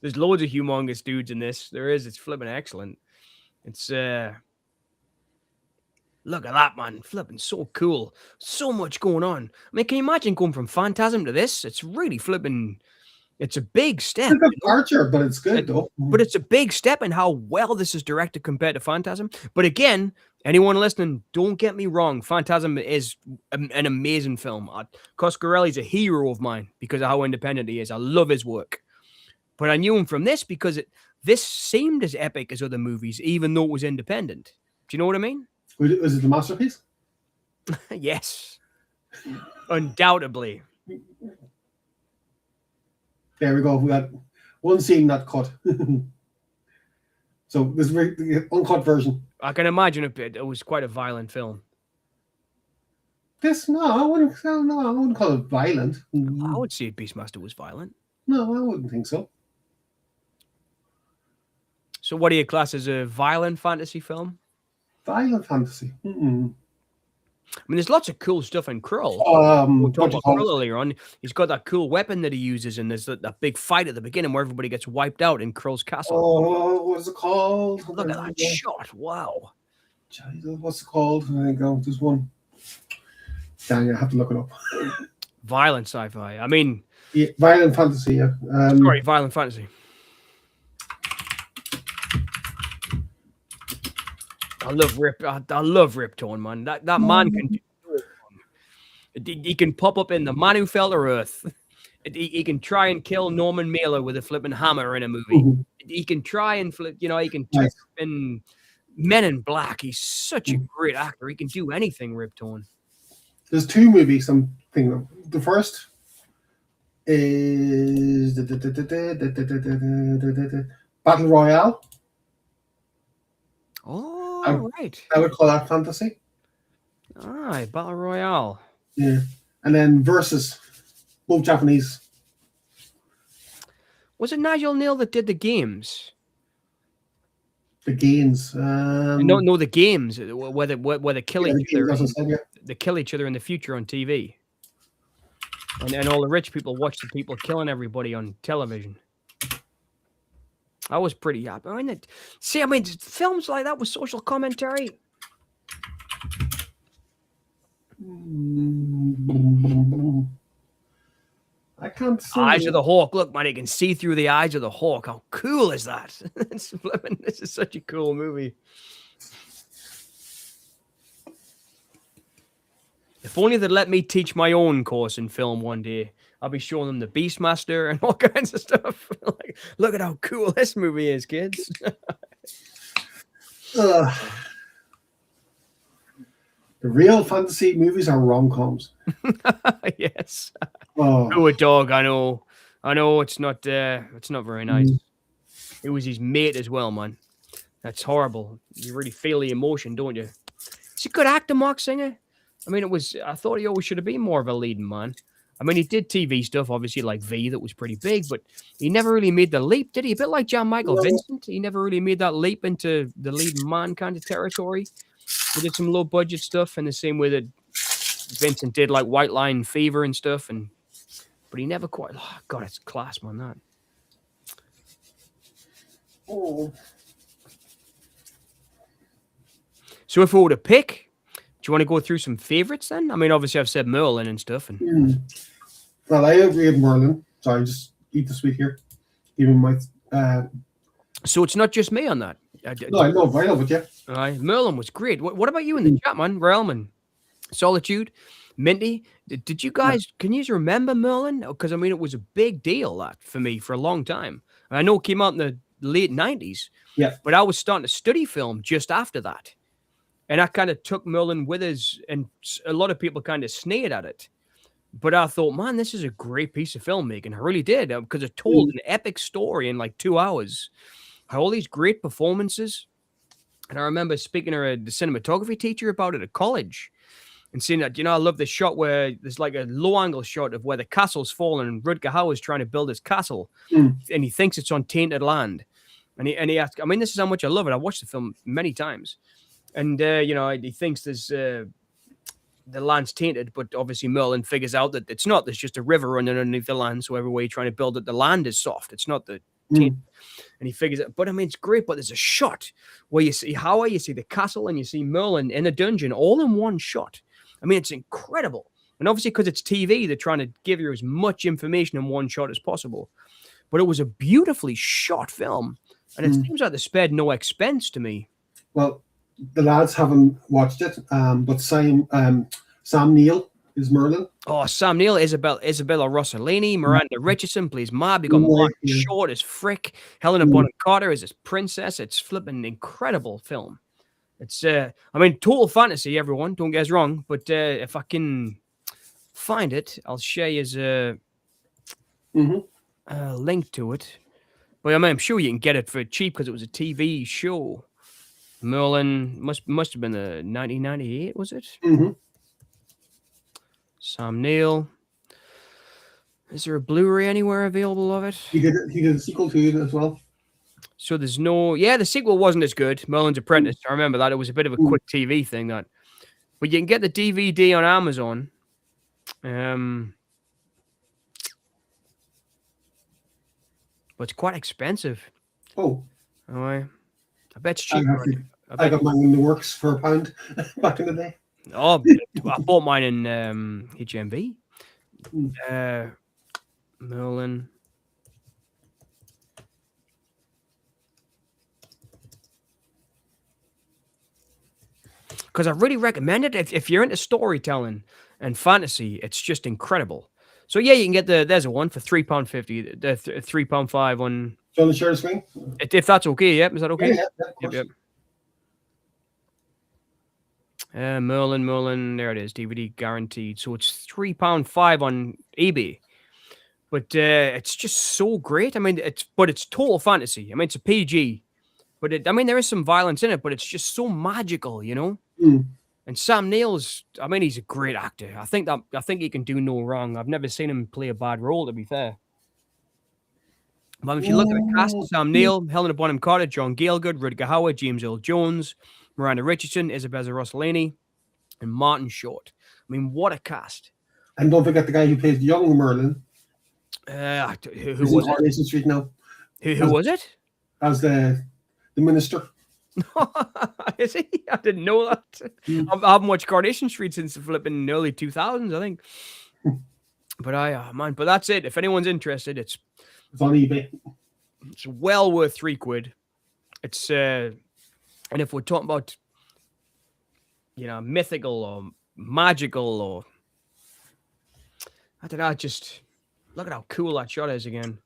There's loads of humongous dudes in this. There is. It's flipping excellent. It's look at that, man. Flipping so cool. So much going on. I mean, can you imagine going from Phantasm to this? It's really flipping. It's a big step. It's a departure, but it's good though. But it's a big step in how well this is directed compared to Phantasm. But again, anyone listening, don't get me wrong. Phantasm is an amazing film. Coscarelli's a hero of mine because of how independent he is. I love his work. But I knew him from this because this seemed as epic as other movies, even though it was independent. Do you know what I mean? Was it the masterpiece? Yes. Undoubtedly. There we go. We got one scene not cut. So this is the uncut version. I can imagine it was quite a violent film. I wouldn't call it violent. I would say Beastmaster was violent. No, I wouldn't think so. So what do you class as a violent fantasy film? Violent fantasy. I mean, there's lots of cool stuff in Krull. We talked about Krull earlier on. He's got that cool weapon that he uses, and there's that big fight at the beginning where everybody gets wiped out in Krull's castle. Oh, what is it called? Look at that shot. Wow. Jesus, what's it called? There you go. There's one. Dang, I have to look it up. Violent sci-fi. I mean... Yeah, violent fantasy, yeah. Sorry, violent fantasy. I love Rip Torn, man. That man can do. He can pop up in The Man Who Fell to Earth. He can try and kill Norman Mailer with a flipping hammer in a movie. He can try and flip, he can turn in Men in Black. He's such a great actor. He can do anything, Rip Torn. There's two movies I'm thinking of. The first is Battle Royale. Oh, right. I would call that fantasy. All right, Battle Royale. Yeah. And then Versus, both Japanese. Was it Nigel Neal that did the games? The games. No, the games where they kill each other. Yeah. They kill each other in the future on TV. And all the rich people watch the people killing everybody on television. I was pretty happy. I mean, films like that with social commentary. I can't see. Eyes of the Hawk. Look, man, you can see through the eyes of the Hawk. How cool is that? This is such a cool movie. If only they'd let me teach my own course in film one day. I'll be showing them The Beastmaster and all kinds of stuff. Like, look at how cool this movie is, kids. The real fantasy movies are rom-coms. Yes. Oh. Oh, a dog. I know. It's not very nice. It was his mate as well, man. That's horrible. You really feel the emotion, don't you? He's a good actor, Mark Singer. I mean, I thought he always should have been more of a leading man. I mean, he did TV stuff, obviously, like V, that was pretty big, but he never really made the leap, did he? A bit like John Michael Vincent. He never really made that leap into the leading man kind of territory. He did some low-budget stuff in the same way that Vincent did, like White Line Fever and stuff, but he never quite... Oh, God, it's class, man, that. Oh. So if we were to pick, do you want to go through some favorites then? I mean, obviously, I've said Merlin and stuff. Well, I agree with Merlin. Sorry, just eat the sweet here. Even my. So it's not just me on that. No, I love it, yeah. All right, Merlin was great. What about you in the chat, man? Realm and Solitude, Minty. Did you guys? Can you remember Merlin? Because I mean, it was a big deal that for me for a long time. I know it came out in the late 90s. Yeah. But I was starting to study film just after that. And I kind of took Merlin with us, and a lot of people kind of sneered at it. But I thought, man, this is a great piece of filmmaking. I really did, because it told an epic story in like 2 hours. Had all these great performances. And I remember speaking to the cinematography teacher about it at college and saying that, I love this shot where there's like a low angle shot of where the castle's fallen and Rutger Hauer is trying to build his castle. And he thinks it's on tainted land. And he asked, I mean, this is how much I love it. I watched the film many times. And, he thinks the land's tainted, but obviously Merlin figures out that it's not. There's just a river running underneath the land. So every way you're trying to build it, the land is soft. It's not the tainted. And he figures it. But I mean, it's great. But there's a shot where you see Howard, you see the castle, and you see Merlin in a dungeon all in one shot. I mean, it's incredible. And obviously, because it's TV, they're trying to give you as much information in one shot as possible. But it was a beautifully shot film. And it seems like they spared no expense to me. Well, the lads haven't watched it, but Sam Neill is Merlin. Oh, Sam Neill, Isabella Rossellini, Miranda Richardson plays Mab. You got Mark Short as Frick, Helena Bonham Carter as his princess. It's flipping incredible film. It's total fantasy, everyone. Don't get us wrong, but if I can find it, I'll share you a link to it. But I mean, I'm sure you can get it for cheap because it was a TV show. Merlin must have been the 1998, was it? Sam Neill. Is there a Blu-ray anywhere available of it? He did a sequel to it as well. So there's no... Yeah, the sequel wasn't as good. Merlin's Apprentice. I remember that. It was a bit of a quick TV thing, that. But you can get the DVD on Amazon. But it's quite expensive. Oh. All right. I bet it's cheaper. I got mine in the works for £1 back in the day. Oh, I bought mine in HMV. Merlin. Because I really recommend it. If you're into storytelling and fantasy, it's just incredible. So yeah, you can get there's a one for £3.50, the £3.5 on. Do you want to share the screen? If that's okay, yep. Is that okay? Yeah, yep. Merlin, there it is, DVD guaranteed. So it's £3.5 on eBay. But it's just so great. I mean, it's total fantasy. I mean, it's a PG. But there is some violence in it, but it's just so magical, And Sam Neill's, he's a great actor. I think he can do no wrong. I've never seen him play a bad role, to be fair. But if you look at the cast, Sam Neill, Helena Bonham Carter, John Gielgud, Rutger Hauer, James Earl Jones, Miranda Richardson, Isabella Rossellini, and Martin Short. I mean, what a cast. And don't forget the guy who plays young Merlin. Who He's was in it? Coronation Street now. Who was it? As the minister. Is he? I didn't know that. I haven't watched Coronation Street since the flipping early 2000s, I think. But but that's it. If anyone's interested, it's on eBay. It's well worth £3. It's and if we're talking about mythical or magical or I don't know, just look at how cool that shot is again.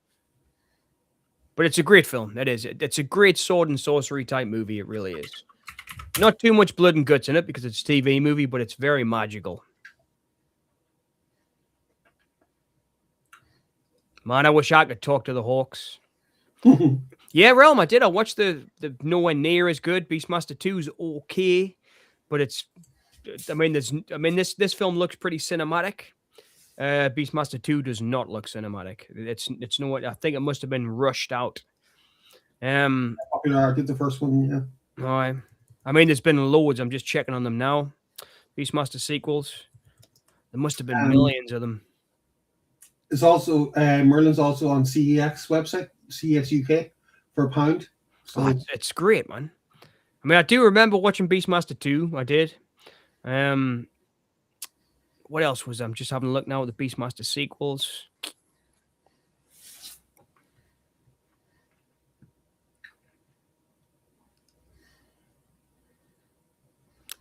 But it's a great film. It is. It's a great sword and sorcery type movie. It really is. Not too much blood and guts in it because it's a TV movie, but it's very magical. Man, I wish I could talk to the Hawks. Yeah, Realm, I did. I watched the nowhere near as good. Beastmaster 2's okay, but this film looks pretty cinematic. Beastmaster 2 does not look cinematic. It's no. I think it must have been rushed out. Popular. I did the first one. Yeah. I mean, there's been loads. I'm just checking on them now. Beastmaster sequels. There must have been millions of them. It's also Merlin's also on CEX website, CEX UK, for £1. So it's great, man. I mean, I do remember watching Beastmaster 2. I did. What else was I'm just having a look now at the Beastmaster sequels.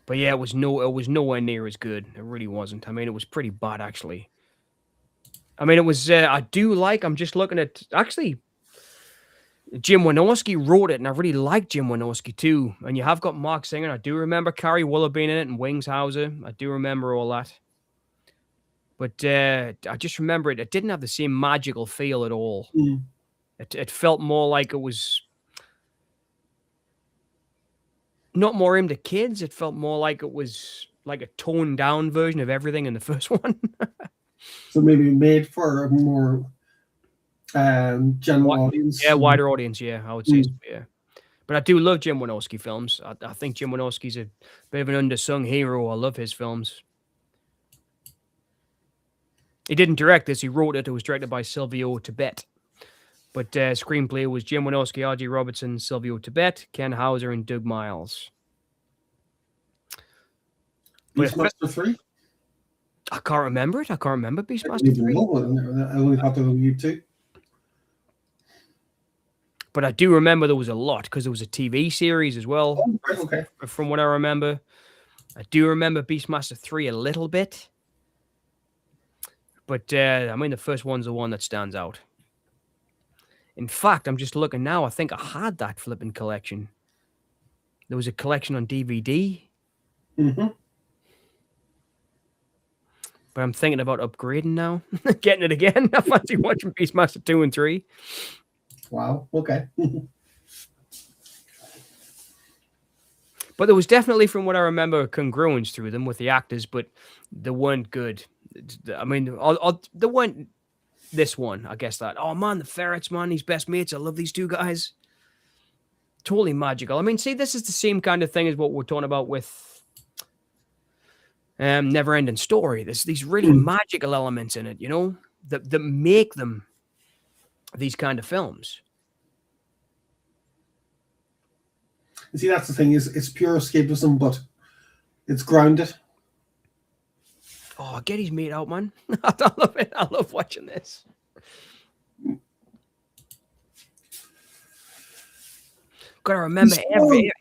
But yeah, it was nowhere near as good. It really wasn't. I mean, it was pretty bad actually. I mean, it was. I'm just looking at actually. Jim Wynorski wrote it, and I really like Jim Wynorski too. And you have got Mark Singer. I do remember Carrie Willoughby in it and Wings Hauser. I do remember all that. But I just remember it. It didn't have the same magical feel at all. It felt more like it was not more aimed at kids. It felt more like it was like a toned down version of everything in the first one. So maybe made for a more general audience. Yeah, wider audience. Yeah, I would say so, yeah. But I do love Jim Wynorski films. I think Jim Wynorski's a bit of an undersung hero. I love his films. He didn't direct this. He wrote it. It was directed by Silvio Tibet. But screenplay was Jim Wynorski, R.G. Robertson, Silvio Tibet, Ken Hauser, and Doug Miles. Beastmaster 3? I can't remember it. I can't remember Beastmaster 3. I only thought there was YouTube. But I do remember there was a lot because there was a TV series as well. Oh, right, okay. From what I remember. I do remember Beastmaster 3 a little bit. But, I mean, the first one's the one that stands out. In fact, I'm just looking now. I think I had that flipping collection. There was a collection on DVD. Mm-hmm. But I'm thinking about upgrading now. Getting it again. I fancy watching Beastmaster 2 and 3. Wow. Okay. But there was definitely, from what I remember, congruence through them with the actors, but they weren't good. I mean, they weren't this one, I guess that. Oh, man, the ferrets, man, these best mates. I love these two guys. Totally magical. I mean, see, this is the same kind of thing as what we're talking about with Never Ending Story. There's these really magical elements in it, you know, that make them these kind of films. You see, that's the thing, is it's pure escapism, but it's grounded. Oh, get his meat out, man. I love it. I love watching this. Gotta remember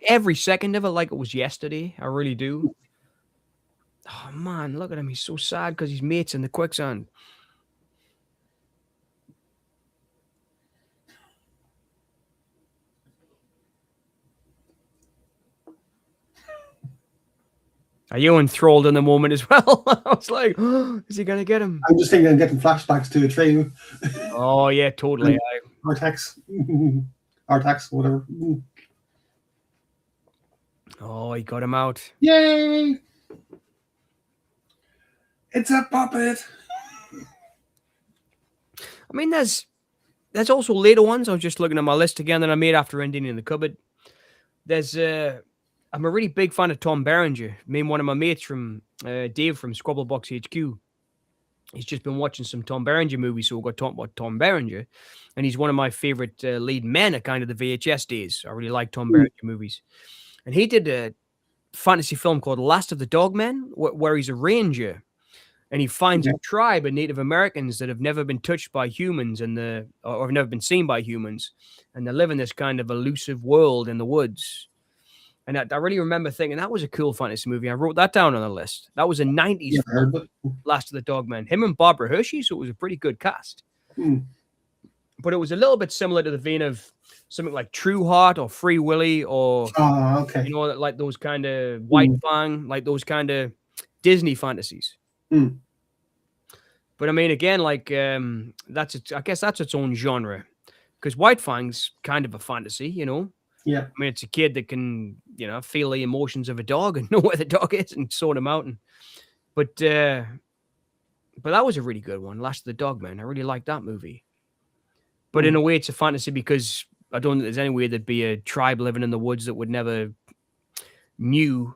every second of it like it was yesterday. I really do. Oh, man, look at him. He's so sad because his mate's in the quicksand. Are you enthralled in the moment as well? I was like, oh, is he going to get him? I'm just thinking I'm getting flashbacks to a train. Oh, yeah, totally. Artax, whatever. Oh, he got him out. Yay! It's a puppet. I mean, there's also later ones. I was just looking at my list again that I made after ending in the cupboard. There's I'm a really big fan of Tom Berenger. Me and one of my mates from Dave from Squabblebox HQ. he's just been watching some Tom Berenger movies, so we got talking about Tom Berenger, and he's one of my favorite lead men at kind of the VHS days. I really like Tom Berenger movies, and he did a fantasy film called Last of the Dogmen, where he's a ranger, and he finds a tribe of Native Americans that have never been touched by humans or have never been seen by humans, and they live in this kind of elusive world in the woods. And I really remember thinking that was a cool fantasy movie. I wrote that down on the list. That was a 90s film, Last of the Dogmen. Him and Barbara Hershey, so it was a pretty good cast. But it was a little bit similar to the vein of something like True Heart or Free Willy or, you know, like those kind of White Fang, like those kind of Disney fantasies. But I mean, again, like I guess that's its own genre, because White Fang's kind of a fantasy, you know. Yeah. I mean, it's a kid that can, you know, feel the emotions of a dog and know where the dog is and sort him out. But that was a really good one, Last of the Dogmen. I really liked that movie. But in a way, it's a fantasy because I don't think there's any way there'd be a tribe living in the woods that would never knew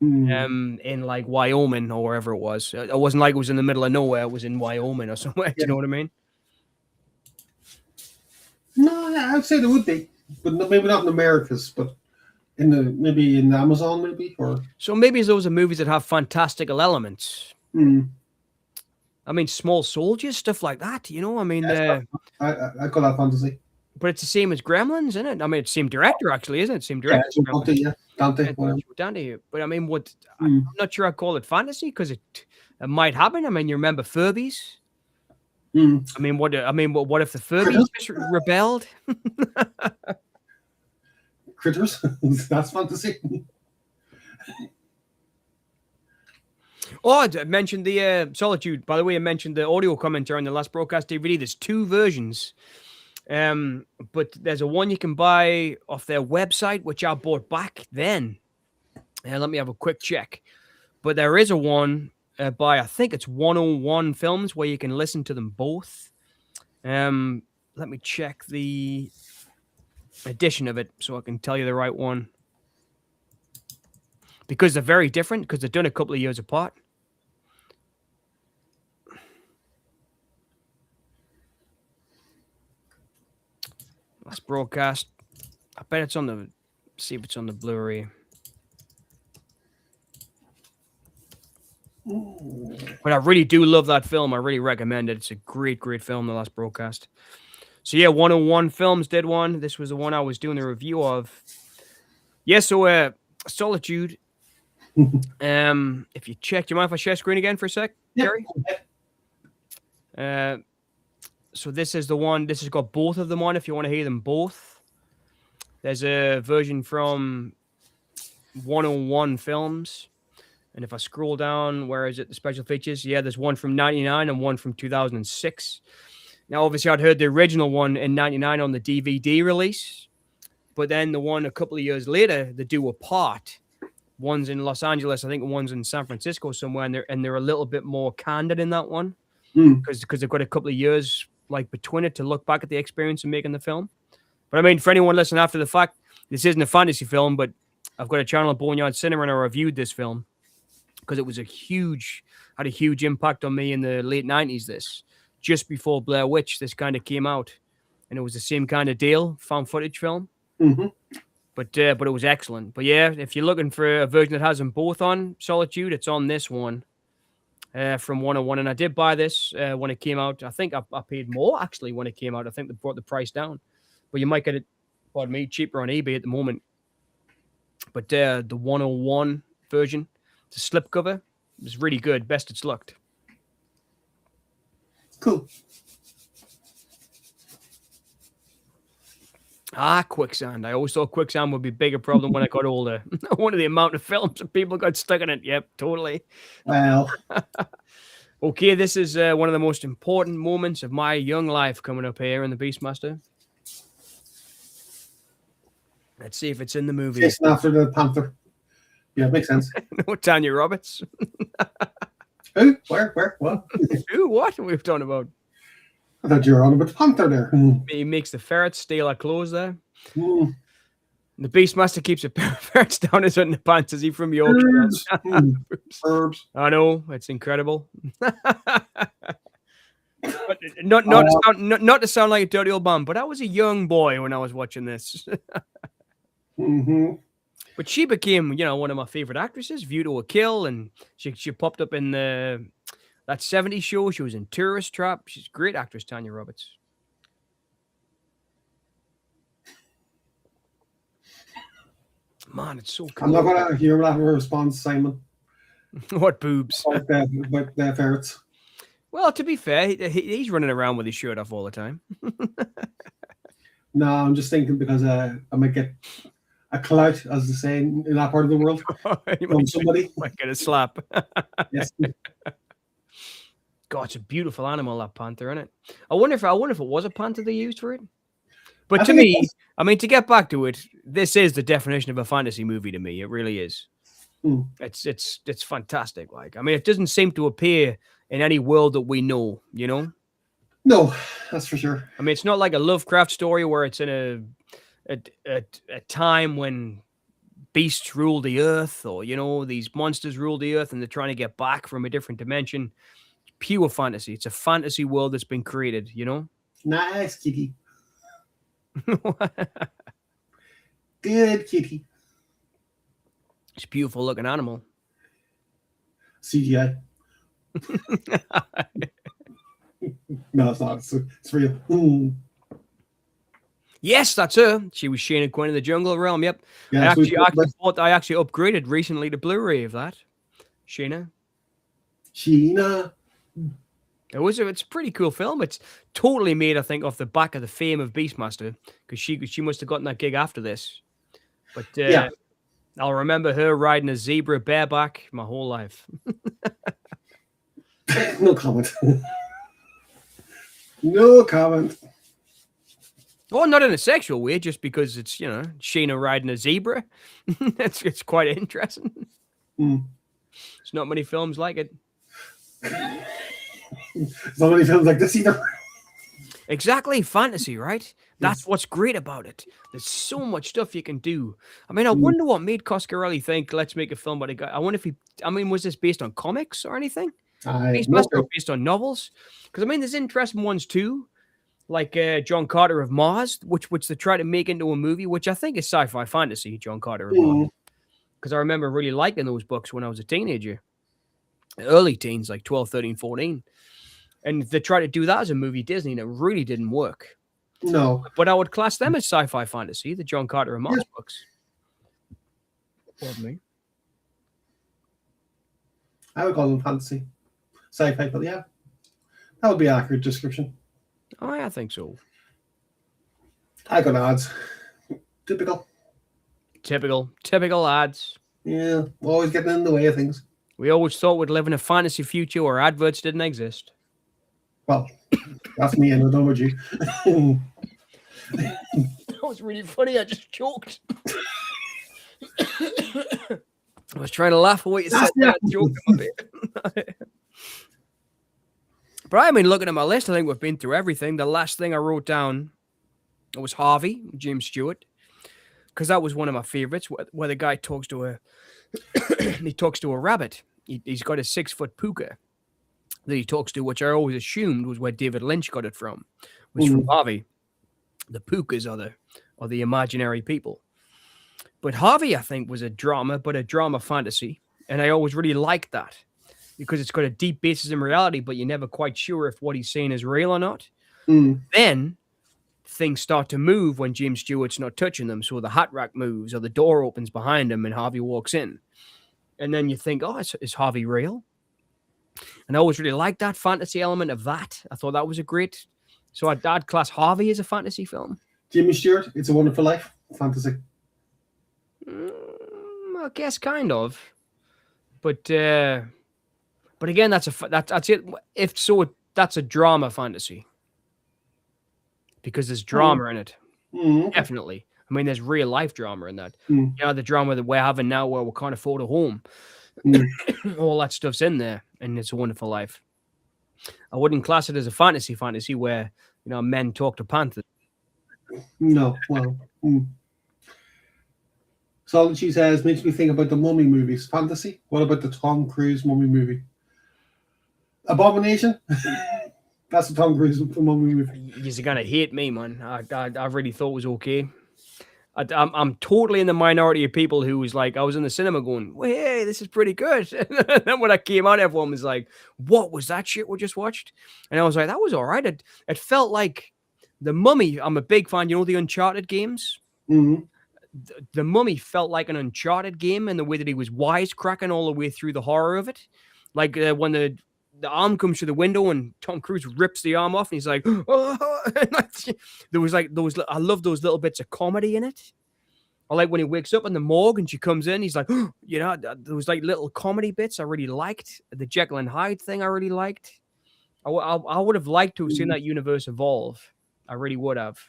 in like Wyoming or wherever it was. It wasn't like it was in the middle of nowhere. It was in Wyoming or somewhere. Do you know what I mean? No, I'd say there would be, but maybe not in Americas, but maybe in the Amazon, maybe. Or so maybe those are movies that have fantastical elements. I mean, Small Soldiers, stuff like that. You know, I mean, I call that fantasy. But it's the same as Gremlins, isn't it? I mean, it's the same director, actually, isn't it? Same director. Dante. Dante. But I mean, I'm not sure I'd call it fantasy because it might happen. I mean, you remember Furbies? I mean, what if the Furbies just rebelled? Critters. That's fantasy. Oh, I mentioned the Solitude. By the way, I mentioned the audio commentary on the last broadcast DVD. There's 2 versions. But there's a one you can buy off their website, which I bought back then. Let me have a quick check. But there is a one by, I think it's 101 Films, where you can listen to them both. Let me check the edition of it so I can tell you the right one. Because they're very different, because they're done a couple of years apart. Last broadcast. I bet it's on the... See if it's on the Blu-ray. But I really do love that film. I really recommend it. It's a great, great film, the last broadcast. So yeah, 101 Films did one. This was the one I was doing the review of. Yeah, so Solitude. If you check, do you mind if I share screen again for a sec, Gary? So this is the one. This has got both of them on. If you want to hear them both, there's a version from 101 Films, and if I scroll down, where is it? The special features. Yeah, there's one from '99 and one from 2006. Now, obviously, I'd heard the original one in '99 on the DVD release, but then the one a couple of years later, they do a part. One's in Los Angeles, I think one's in San Francisco somewhere, and they're a little bit more candid in that one because they've got a couple of years like between it to look back at the experience of making the film. But I mean, for anyone listening after the fact, this isn't a fantasy film, but I've got a channel at Boneyard Cinema and I reviewed this film because it was had a huge impact on me in the late 90s. This just before Blair Witch, this kind of came out, and it was the same kind of deal, found footage film. But it was excellent. But yeah, if you're looking for a version that has them both on Solitude, it's on this one from 101. And I did buy this when it came out. I think I paid more actually when it came out. I think they brought the price down. But you might get it, pardon me, cheaper on eBay at the moment. But the 101 version, the slipcover, is really good. Best it's looked. Cool. Quicksand. I always thought quicksand would be a bigger problem when I got older. One of the amount of films that people got stuck in it. Yep, totally. Well. Okay, this is one of the most important moments of my young life coming up here in The Beastmaster. Let's see if it's in the movie. Chasing after the panther. Yeah, makes sense. No, Tanya Roberts. Who? Where? What? Who? What are we talking about? I thought you were on about the panther there. He makes the ferrets steal our clothes there. The Beastmaster keeps the ferrets down his pants. Is he from Yorkshire? Herbs. I know. It's incredible. But not to sound like a dirty old bum, but I was a young boy when I was watching this. Mm-hmm. But she became, one of my favorite actresses, View to a Kill, and she popped up in that 70s show. She was in Tourist Trap. She's a great actress, Tanya Roberts. Man, it's so cool. I'm not gonna hear that response, Simon. What boobs? About the ferrets. Well, to be fair, he's running around with his shirt off all the time. No, I'm just thinking because I might get a clout, as they say in that part of the world, from somebody. Might get a slap. Yes. God, it's a beautiful animal, that panther, isn't it? I wonder if it was a panther they used for it. But I to think me, I mean, to get back to it, this is the definition of a fantasy movie to me. It really is. Mm. It's fantastic. Like, I mean, it doesn't seem to appear in any world that we know, No, that's for sure. I mean, it's not like a Lovecraft story where it's in a time when beasts rule the earth, or these monsters rule the earth and they're trying to get back from a different dimension. Pure fantasy. It's a fantasy world that's been created, Nice kitty. Good kitty. It's a beautiful looking animal. CGI. No, it's not. It's real. Mm. Yes, that's her. She was Shayna Quinn in the Jungle Realm. Yep. Yeah, I actually upgraded recently to Blu-ray of that. Shayna. It's a pretty cool film. It's totally made, I think, off the back of the fame of Beastmaster, because she must have gotten that gig after this. But yeah. I'll remember her riding a zebra bareback my whole life. No comment. No comment. Oh, not in a sexual way, just because it's, Shayna riding a zebra. It's quite interesting. Mm. There's not many films like it. There's not many films like this either. Exactly. Fantasy, right? That's what's great about it. There's so much stuff you can do. I mean, I wonder what made Coscarelli think, let's make a film about a guy. I wonder if was this based on comics or anything? Beastmaster based on novels? Because, I mean, there's interesting ones too, like John Carter of Mars, which they try to make into a movie, which I think is sci-fi fantasy, John Carter of Mars. Because I remember really liking those books when I was a teenager. Early teens, like 12, 13, 14. And they tried to do that as a movie, Disney, and it really didn't work. No. But I would class them as sci-fi fantasy, the John Carter of Mars books. Pardon me. I would call them fantasy. Sci-fi, but yeah. That would be an accurate description. Oh, yeah, I think so. I got ads. Typical ads. Yeah, always getting in the way of things. We always thought we'd live in a fantasy future where adverts didn't exist. Well, that's me, and I don't know you. That was really funny. I just choked. I was trying to laugh at what you said. I choked a bit. But I mean, looking at my list, I think we've been through everything. The last thing I wrote down was Harvey, James Stewart, because that was one of my favorites, where the guy talks to a rabbit. He's got a 6-foot puka that he talks to, which I always assumed was where David Lynch got it from. Was from Harvey. The pukas are the imaginary people. But Harvey, I think, was a drama, but a drama fantasy. And I always really liked that because it's got a deep basis in reality, but you're never quite sure if what he's saying is real or not. Then things start to move when James Stewart's not touching them. So the hat rack moves or the door opens behind him and Harvey walks in. And then you think, oh, is Harvey real? And I always really liked that fantasy element of that. I thought that was a great... So I'd class Harvey as a fantasy film. Jimmy Stewart, It's a Wonderful Life, fantasy. I guess kind of. But again, that's it. If so, that's a drama fantasy. Because there's drama in it. Definitely. I mean, there's real life drama in that. You know, the drama that we're having now where we can't afford a home. All that stuff's in there, and It's a Wonderful Life. I wouldn't class it as a fantasy where, men talk to panthers. No, well. Solitude says, makes me think about the Mummy movies. Fantasy? What about the Tom Cruise Mummy movie? Abomination? That's the Tom Cruise movie. You're gonna hate me, man. I really thought it was okay. I'm totally in the minority of people who was like, I was in the cinema going, well, hey, this is pretty good. And then when I came out, everyone was like, what was that shit we just watched? And I was like, that was all right. It felt like The Mummy. I'm a big fan. You know the Uncharted games? Mm-hmm. The Mummy felt like an Uncharted game in the way that he was wisecracking all the way through the horror of it. Like when the arm comes through the window and Tom Cruise rips the arm off and he's like, oh. There was like those, I love those little bits of comedy in it. I like when he wakes up in the morgue and she comes in, he's like, oh, you know, there was like little comedy bits I really liked. The Jekyll and Hyde thing I really liked. I would have liked to have seen that universe evolve. I really would have.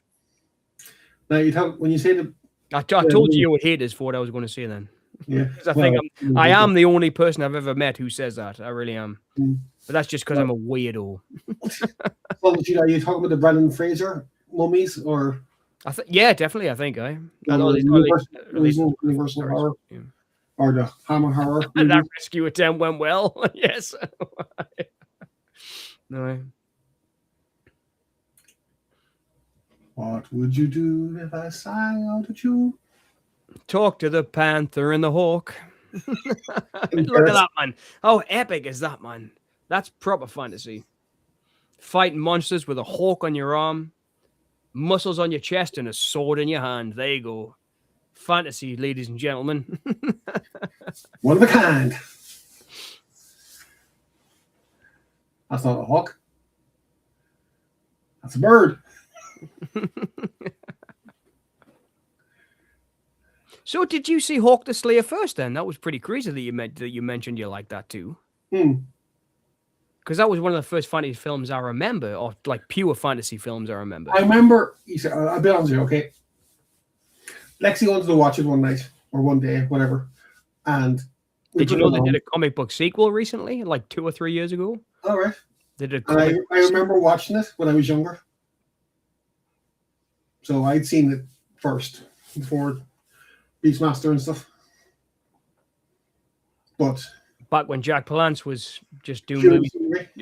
Now you talk when you say the. I told you would hate this for what I was going to say then. Yeah, I think I am the only person I've ever met who says that. I really am. But that's just because I'm a weirdo. Well, are you talking about the Brendan Fraser mummies or? Yeah, definitely. I think Universal Horror, yeah. Or the Hammer Horror. That rescue attempt went well. Yes. No. What would you do if I sang out at you? Talk to the panther and the hawk. Look at that, man. How epic is that, man? That's proper fantasy. Fighting monsters with a hawk on your arm, muscles on your chest, and a sword in your hand. There you go. Fantasy, ladies and gentlemen. One of a kind. That's not a hawk. That's a bird. So did you see Hawk the Slayer first then? That was pretty crazy that you mentioned you like that too. Because that was one of the first fantasy films I remember, or like pure fantasy films I remember. I remember, I'll be honest with you, okay? Lexi wanted to watch it one night or one day, whatever. And did you know they did a comic book sequel recently, like 2 or 3 years ago? All right. They did I remember watching it when I was younger. So I'd seen it first before Beastmaster and stuff. But back when Jack Palance was just doing movies,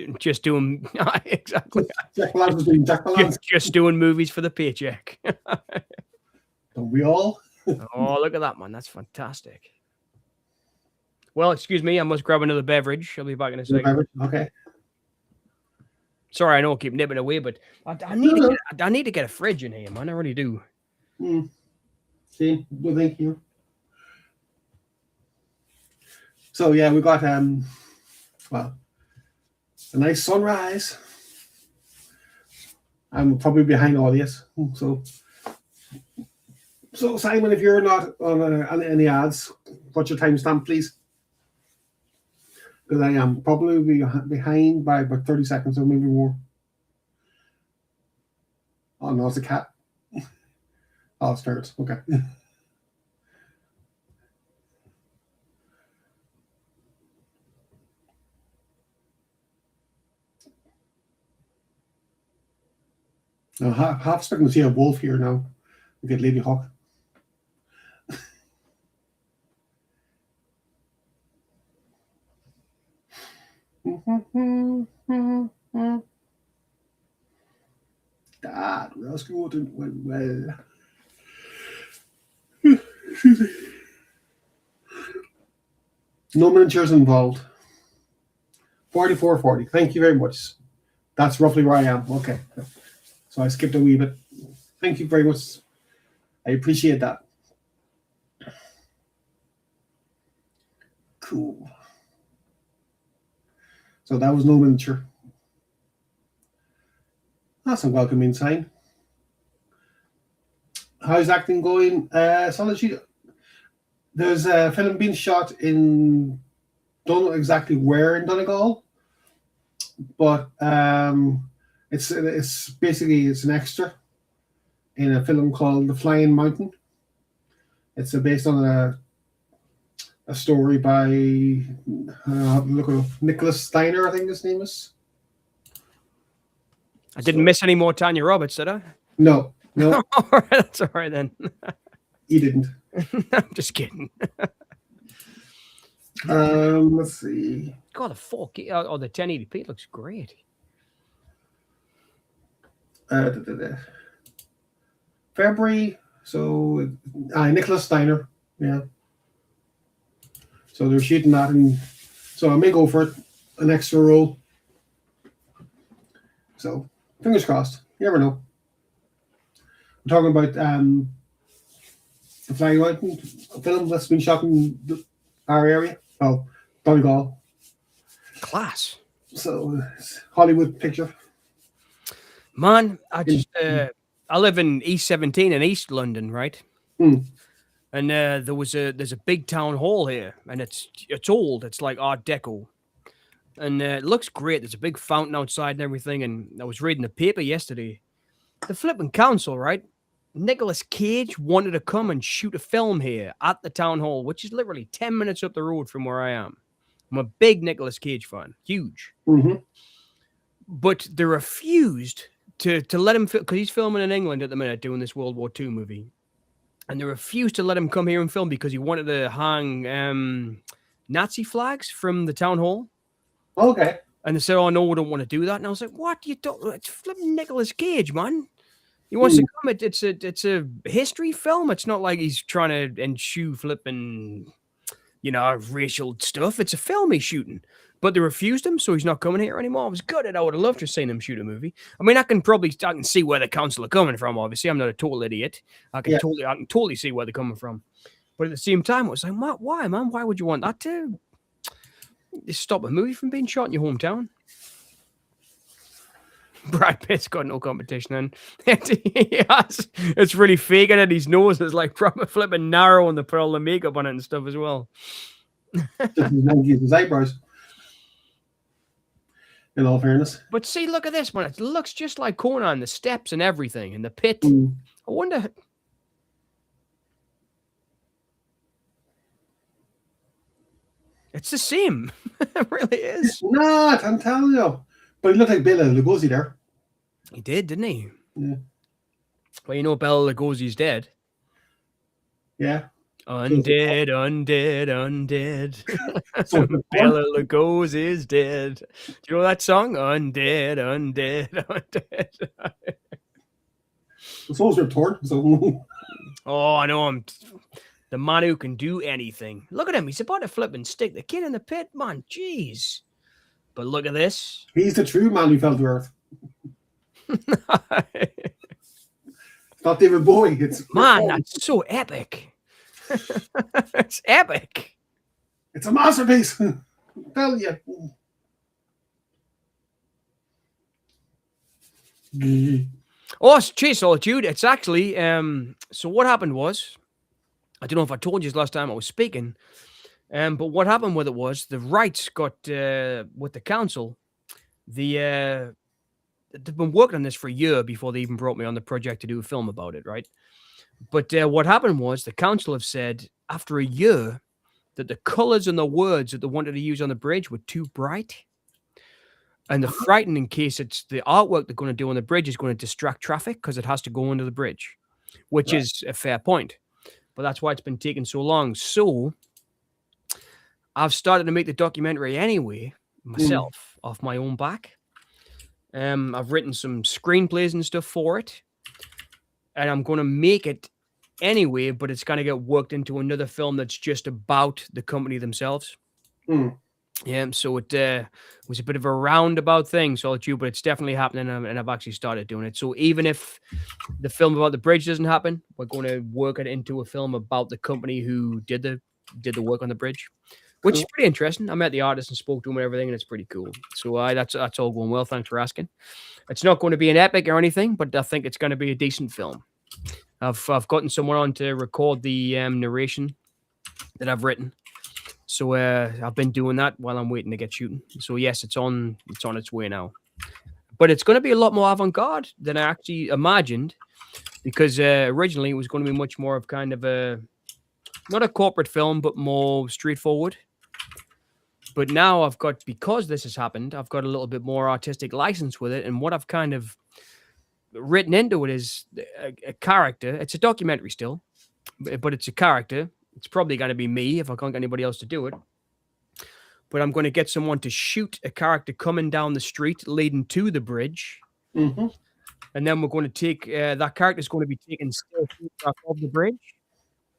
exactly. Jack Palance was doing Jack Palance. Just doing movies for the paycheck. Don't we all? Oh, look at that, man. That's fantastic. Well, excuse me. I must grab another beverage. I'll be back in a second. Okay. Sorry, I know I keep nipping away, but I need to get a fridge in here, man. I really do. See, well, thank you. So yeah, we got well, a nice sunrise. I'm probably behind all this. So Simon, if you're not on any ads, what's your timestamp, please? Because I am probably behind by about 30 seconds or maybe more. Oh no, it's a cat. Oh, it's turds. Okay. Now, half expecting to see a wolf here now. We get Lady Hawk. That rescue didn't went well. No miniatures involved. 44.40. Thank you very much. That's roughly where I am. Okay. So I skipped a wee bit. Thank you very much. I appreciate that. Cool. So that was no miniature. That's a welcoming sign. How's acting going? Solitude. There's a film being shot in, don't know exactly where in Donegal, but it's basically an extra in a film called The Flying Mountain. It's based on a story by Nicholas Steiner, I think his name is. I didn't miss any more Tanya Roberts, did I? No. All right, that's all right then. You didn't. I'm just kidding. Let's see. God, the 4K or the 1080p looks great. February. So Nicholas Steiner. Yeah. So they're shooting that, and so I may go for it, an extra role. So fingers crossed. You never know. We're talking about the Flying Mountain, a film that's been shot in our area. Well, Donegal. Class. So it's Hollywood picture. Man, I live in East 17 in East London, right? Mm. And there's a big town hall here, and it's old. It's like Art Deco, and it looks great. There's a big fountain outside and everything. And I was reading the paper yesterday. The flipping council, right? Nicolas Cage wanted to come and shoot a film here at the town hall, which is literally 10 minutes up the road from where I am. I'm a big Nicolas Cage fan, huge. Mm-hmm. But they refused to let him, because he's filming in England at the minute doing this World War II movie. And they refused to let him come here and film because he wanted to hang Nazi flags from the town hall. Okay. And they said, "Oh no, we don't want to do that." And I was like, "What? You don't? It's flipping Nicolas Cage, man. He wants to come. It's a history film. It's not like he's trying to ensue flipping, racial stuff. It's a film he's shooting." But they refused him, so he's not coming here anymore. I was gutted. I would have loved to have seen him shoot a movie. I mean, I can see where the council are coming from. Obviously, I'm not a total idiot. I can totally see where they're coming from. But at the same time, I was like, why, man? Why would you want that to stop a movie from being shot in your hometown? Brad Pitt's got no competition, and it's really faking it. His nose is like proper flipping narrow, and they put all the makeup on it and stuff as well. His eyebrows. In all fairness. But see, look at this one. It looks just like Conan, the steps and everything, and the pit. I wonder. It's the same. It really is. It's not, I'm telling you. But he looked like Bela Lugosi there. He did, didn't he? Yeah. Well, Bela Lugosi's dead. Yeah. Undead. So Bela Lugosi's dead. Do you know that song? Undead. The souls are torn. So. Oh, I know. I'm the man who can do anything. Look at him. He's about to flip and stick the kid in the pit, man. Jeez. But look at this. He's the true man who fell to earth. It's not David Bowie. It's man, that's so epic. It's epic. It's a masterpiece. Tell you. Oh, it's Chase Solitude. It's actually so what happened was, I don't know if I told you last time I was speaking, but what happened with it was the rights got with the council. They've been working on this for a year before they even brought me on the project to do a film about it, right? But what happened was the council have said after a year that the colors and the words that they wanted to use on the bridge were too bright. And the frightening case, it's the artwork they're going to do on the bridge is going to distract traffic because it has to go under the bridge, which is a fair point. But that's why it's been taking so long. So I've started to make the documentary anyway, myself, off my own back. I've written some screenplays and stuff for it. And I'm going to make it anyway, but it's going to get worked into another film that's just about the company themselves. Yeah, so it was a bit of a roundabout thing, Solitude, but it's definitely happening, and I've actually started doing it. So even if the film about the bridge doesn't happen, we're going to work it into a film about the company who did the work on the bridge, which is pretty interesting. I met the artist and spoke to him and everything, and it's pretty cool. So that's all going well. Thanks for asking. It's not going to be an epic or anything, but I think it's going to be a decent film. I've gotten someone on to record the narration that I've written. So I've been doing that while I'm waiting to get shooting. So yes, it's on its way now. But it's going to be a lot more avant-garde than I actually imagined, because originally it was going to be much more of kind of not a corporate film, but more straightforward. But now because this has happened, I've got a little bit more artistic license with it. And what I've kind of written into it is a character. It's a documentary still, but it's a character. It's probably going to be me if I can't get anybody else to do it. But I'm going to get someone to shoot a character coming down the street leading to the bridge. And then we're going to take that character is going to be taking still photograph of the bridge.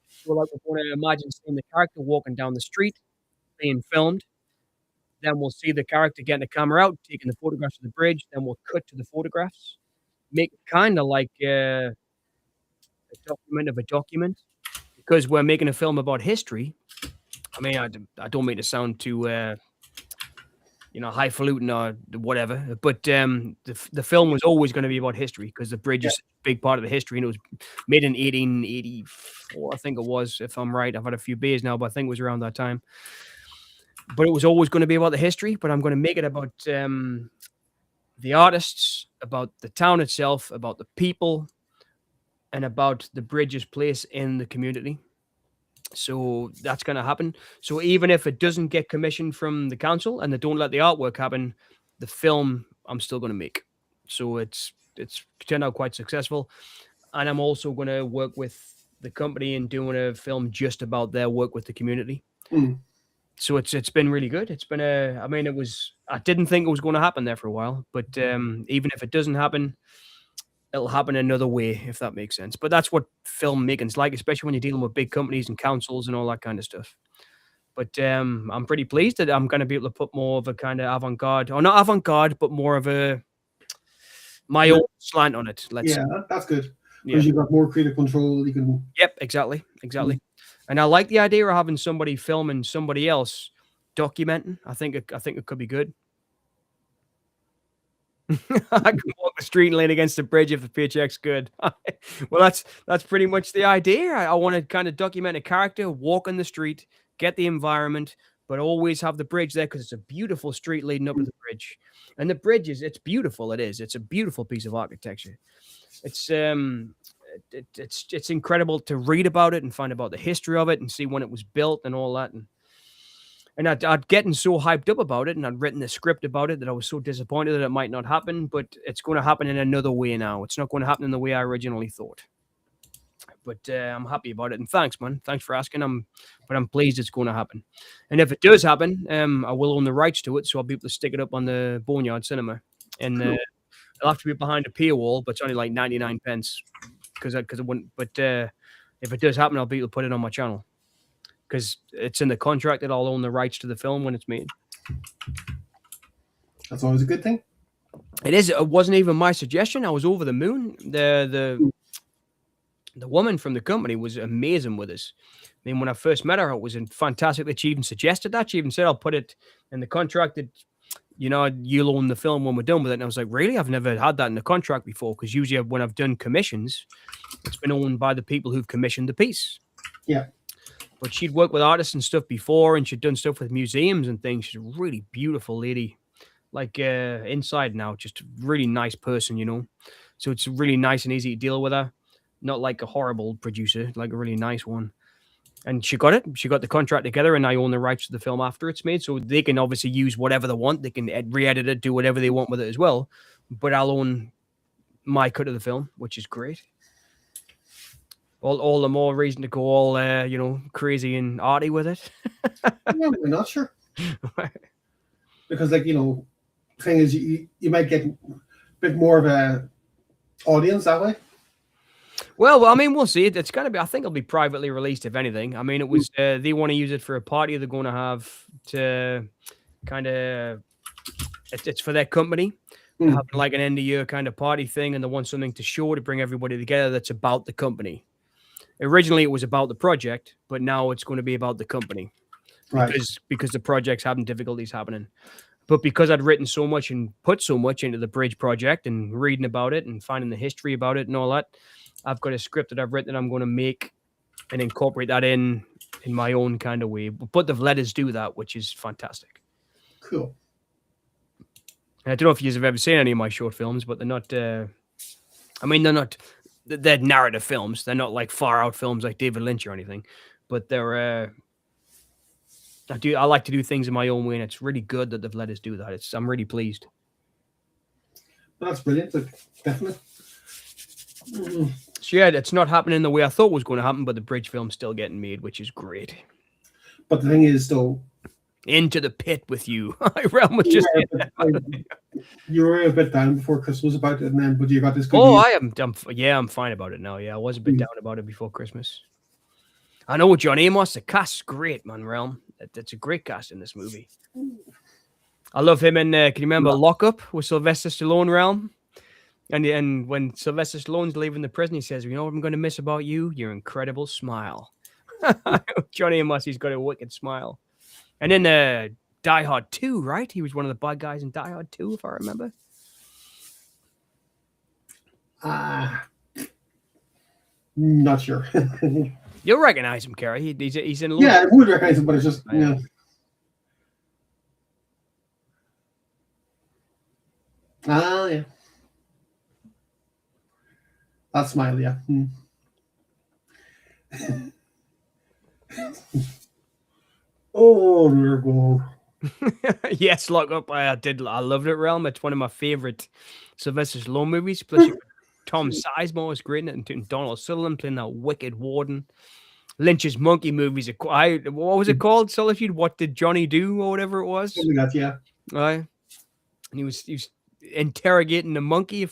So like we're going to imagine seeing the character walking down the street, being filmed. Then we'll see the character getting the camera out, taking the photographs of the bridge. Then we'll cut to the photographs, make it kind of like a document of a document, because we're making a film about history. I mean, I don't mean to sound too, highfalutin or whatever, but the film was always going to be about history because the bridge is a big part of the history, and it was made in 1884, I think it was, if I'm right. I've had a few beers now, but I think it was around that time. But it was always going to be about the history, but I'm going to make it about the artists, about the town itself, about the people, and about the bridge's place in the community. So that's going to happen. So even if it doesn't get commissioned from the council and they don't let the artwork happen, the film I'm still going to make. So it's turned out quite successful. And I'm also going to work with the company and doing a film just about their work with the community. Mm. So it's been really good. It's been I didn't think it was going to happen there for a while, but even if it doesn't happen, it'll happen another way, if that makes sense. But that's what filmmaking's like, especially when you're dealing with big companies and councils and all that kind of stuff. But I'm pretty pleased that I'm going to be able to put more of a kind of avant-garde, or not avant-garde, but more of my own slant on it. That's good. Yeah. Because you've got more creative control. You can. Yep, exactly. And I like the idea of having somebody filming somebody else documenting. I think it could be good. I can walk the street and lean against the bridge if the paycheck's good. Well, that's pretty much the idea. I want to kind of document a character, walk on the street, get the environment, but always have the bridge there because it's a beautiful street leading up to the bridge. And the bridge it's beautiful. It is. It's a beautiful piece of architecture. It's incredible to read about it and find about the history of it and see when it was built and all that. And I'd getting so hyped up about it, and I'd written the script about it that I was so disappointed that it might not happen, but it's going to happen in another way now. It's not going to happen in the way I originally thought. But I'm happy about it, and thanks, man. Thanks for asking. But I'm pleased it's going to happen. And if it does happen, I will own the rights to it, so I'll be able to stick it up on the Boneyard Cinema. And Cool. I'll have to be behind a paywall, but it's only like 99 pence because it wouldn't. But if it does happen, I'll be able to put it on my channel because it's in the contract that I'll own the rights to the film when it's made. That's always a good thing. It is. It wasn't even my suggestion. I was over the moon. The woman from the company was amazing with us. I mean, when I first met her, it was fantastic that she even suggested that. She even said, I'll put it in the contract that, you'll own the film when we're done with it. And I was like, really? I've never had that in the contract before. Because usually when I've done commissions, it's been owned by the people who've commissioned the piece. Yeah. But she'd worked with artists and stuff before, and she'd done stuff with museums and things. She's a really beautiful lady. Like inside now, just a really nice person, So it's really nice and easy to deal with her. Not like a horrible producer, like a really nice one. And she got it. She got the contract together, and I own the rights to the film after it's made. So they can obviously use whatever they want. They can re-edit it, do whatever they want with it as well. But I'll own my cut of the film, which is great. All the more reason to go all, crazy and arty with it. Yeah, we're not sure. Because, the thing is, you might get a bit more of a audience that way. Well, I mean, we'll see. It's going to be, I think it'll be privately released, if anything. I mean, it was, they want to use it for a party they're going to have to kind of, it's for their company. Having like an end of year kind of party thing, and they want something to show to bring everybody together that's about the company. Originally, it was about the project, but now it's going to be about the company, Right? Because the project's having difficulties happening. But because I'd written so much and put so much into the bridge project and reading about it and finding the history about it and all that, I've got a script that I've written that I'm going to make and incorporate that in my own kind of way. But they've let us do that, which is fantastic. Cool. I don't know if you've ever seen any of my short films, but they're not. They're narrative films. They're not like far out films like David Lynch or anything. But they're. I like to do things in my own way, and it's really good that they've let us do that. I'm really pleased. That's brilliant. Definitely. So yeah, it's not happening the way I thought it was going to happen, but the bridge film's still getting made, which is great. But the thing is, though, Into the pit with you. Realm was You just. were a bit, you were a bit down before Christmas about it, and then but you got this good Oh, news. I'm fine about it now. Yeah, I was a bit down about it before Christmas. I know John Amos. The cast's great, man. Realm. It's a great cast in this movie. I love him. And can you remember Lockup with Sylvester Stallone? Realm. And when Sylvester Stallone's leaving the prison, he says, "You know what I'm going to miss about you? Your incredible smile." Johnny Amos, he's got a wicked smile. And then Die Hard 2, right? He was one of the bad guys in Die Hard 2, if I remember. Not sure. You'll recognize him, Kerry. He's in. Yeah, I would recognize him, but it's just yeah. Yeah. That smile, yeah. Oh, dear God. Yes, Lockup. I loved it, Realm. It's one of my favorite Sylvester Stallone movies. Plus, Tom Sizemore was great in it, and Donald Sutherland playing that wicked warden. Lynch's monkey movies. What was it called? Solitude. What did Johnny do, or whatever it was? Something like that, yeah. And he was interrogating the monkey.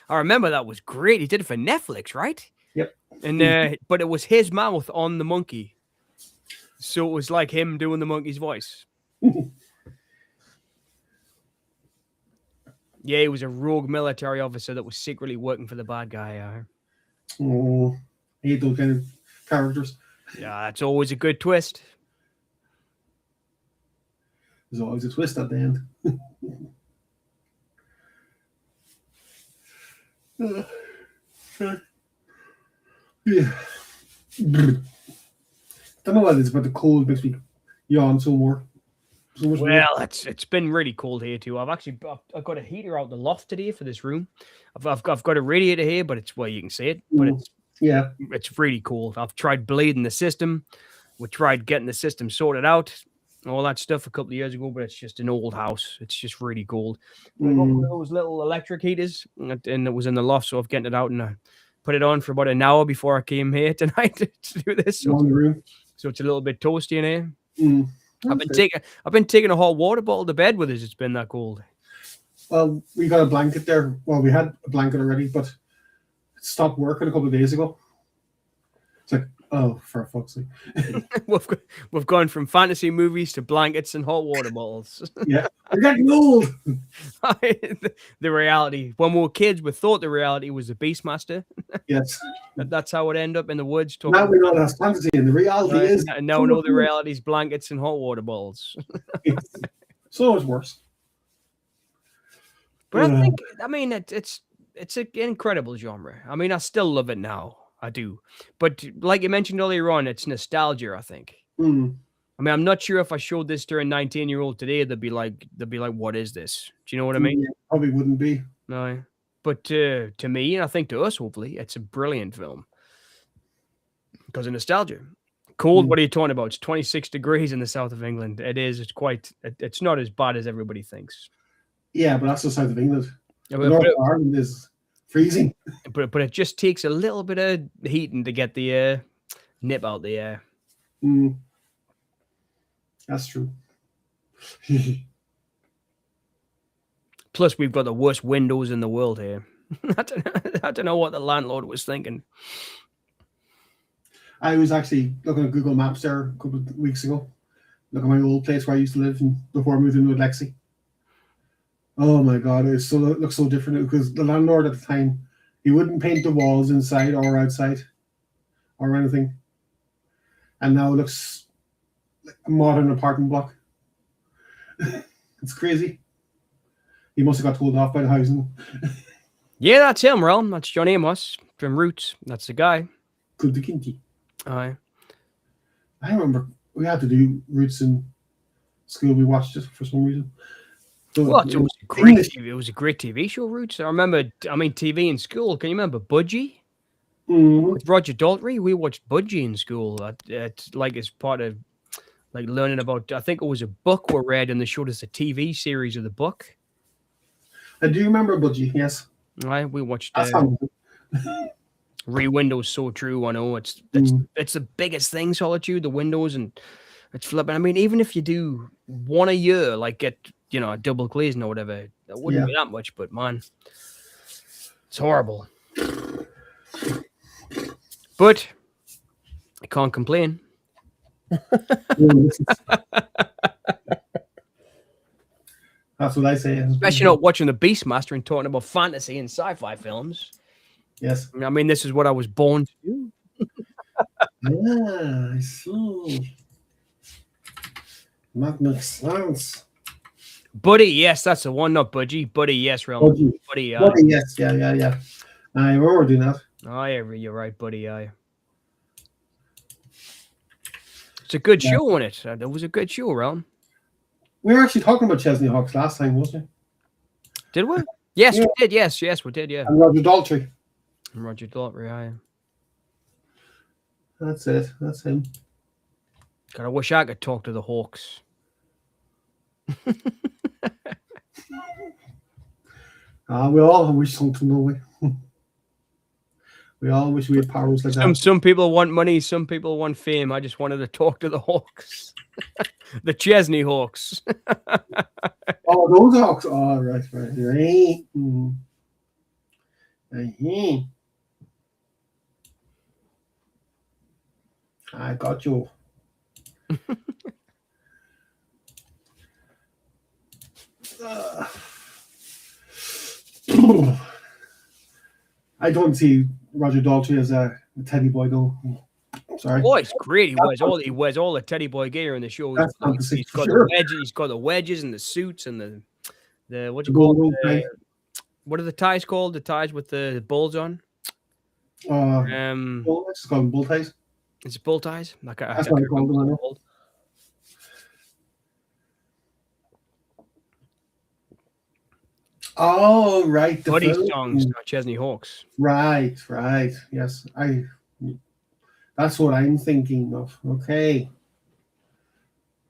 I remember that was great. He did it for Netflix, right? Yep. And but it was his mouth on the monkey, so it was like him doing the monkey's voice. Yeah, he was a rogue military officer that was secretly working for the bad guy. Oh, I hate those kind of characters. Yeah, that's always a good twist. There's always a twist at the end. Yeah. Don't know what it is, but the cold makes me yawn so more. Well, it's been really cold here too. I've got a heater out the loft today for this room. I've got a radiator here, but it's you can see it. But it's really cold. I've tried bleeding the system. We tried getting the system sorted out, all that stuff a couple of years ago, but it's just an old house. It's just really cold. We got one of those little electric heaters, and it was in the loft, so I've getting it out and I put it on for about an hour before I came here tonight to do this. So it's a little bit toasty in here. I've been taking a hot water bottle to bed with us. It's been that cold. Well, we got a blanket there. Well, we had a blanket already, but it stopped working a couple of days ago. It's like, oh, for fuck's sake. We've gone from fantasy movies to blankets and hot water bottles. Yeah, we're getting old. The reality. When we were kids, we thought the reality was the Beastmaster. Yes. That's how it ended up in the woods. Now we know that's fantasy, and the reality is. And now we know the reality is blankets and hot water bottles. So much worse. But I mean, it's an incredible genre. I mean, I still love it now. I do. But like you mentioned earlier on, it's nostalgia, I think. I mean, I'm not sure if I showed this to a 19-year-old today, they'd be like, what is this? Do you know what I mean? Yeah, probably wouldn't be. No. But to me, and I think to us, hopefully, it's a brilliant film. Because of nostalgia. Cold, what are you talking about? It's 26 degrees in the south of England. It is. It's not as bad as everybody thinks. Yeah, but that's the south of England. North of Ireland is freezing. But it just takes a little bit of heating to get the nip out the air. That's true. Plus, we've got the worst windows in the world here. I don't know what the landlord was thinking. I was actually looking at Google Maps there a couple of weeks ago. Look at my old place where I used to live before I moved into Alexi. Oh my God, it looks so different because the landlord at the time, he wouldn't paint the walls inside or outside or anything. And now it looks like a modern apartment block. It's crazy. He must have got told off by the housing. Yeah, that's him, Realm. That's John Amos from Roots. That's the guy. Good to Kinty. Aye. I remember we had to do Roots in school. We watched it for some reason. Well, it was a great TV show, Roots. I remember, TV in school. Can you remember Budgie? With Roger Daltrey? We watched Budgie in school. It's like as part of like learning about, I think it was a book we read and they showed us a TV series of the book. I do remember Budgie, yes. Right, we watched Re Windows So True. I know it's the biggest thing, Solitude, the windows, and It's flipping. I mean, even if you do one a year, like get a double glazing or whatever, that wouldn't be that much. But man, it's horrible. But I can't complain. That's what I say. Especially not watching The Beastmaster and talking about fantasy and sci-fi films. Yes. I mean, this is what I was born to do. Yeah, I see. That makes sense. Buddy, yes, that's the one. Not Budgie. Buddy, yes, real. Buddy, yes, yeah. I remember doing that. Oh, yeah, you're right, Buddy. It's a good show, wasn't it? It was a good show, Realm. We were actually talking about Chesney Hawks last time, wasn't it? Did we? Yes, we did. Yes, we did. Yeah. And Roger Daltrey. Yeah. That's it. That's him. God, I wish I could talk to the Hawks. We all wish something, don't we? We all wish we had powers like that. Some people want money, some people want fame. I just wanted to talk to the Hawks. The Chesney Hawks. Oh, those Hawks. Oh, right. I got you. I don't see Roger Daltrey as a teddy boy, though. Sorry. Oh, it's great. He wears all the teddy boy gear in the show. He's got the wedges and the suits and the what you call what are the ties called? The ties with the bulls on. It's called bull ties. Is it bull ties? That's what I call them. Oh, right. The Buddy songs, not Chesney Hawks. Right. Yes, that's what I'm thinking of. Okay.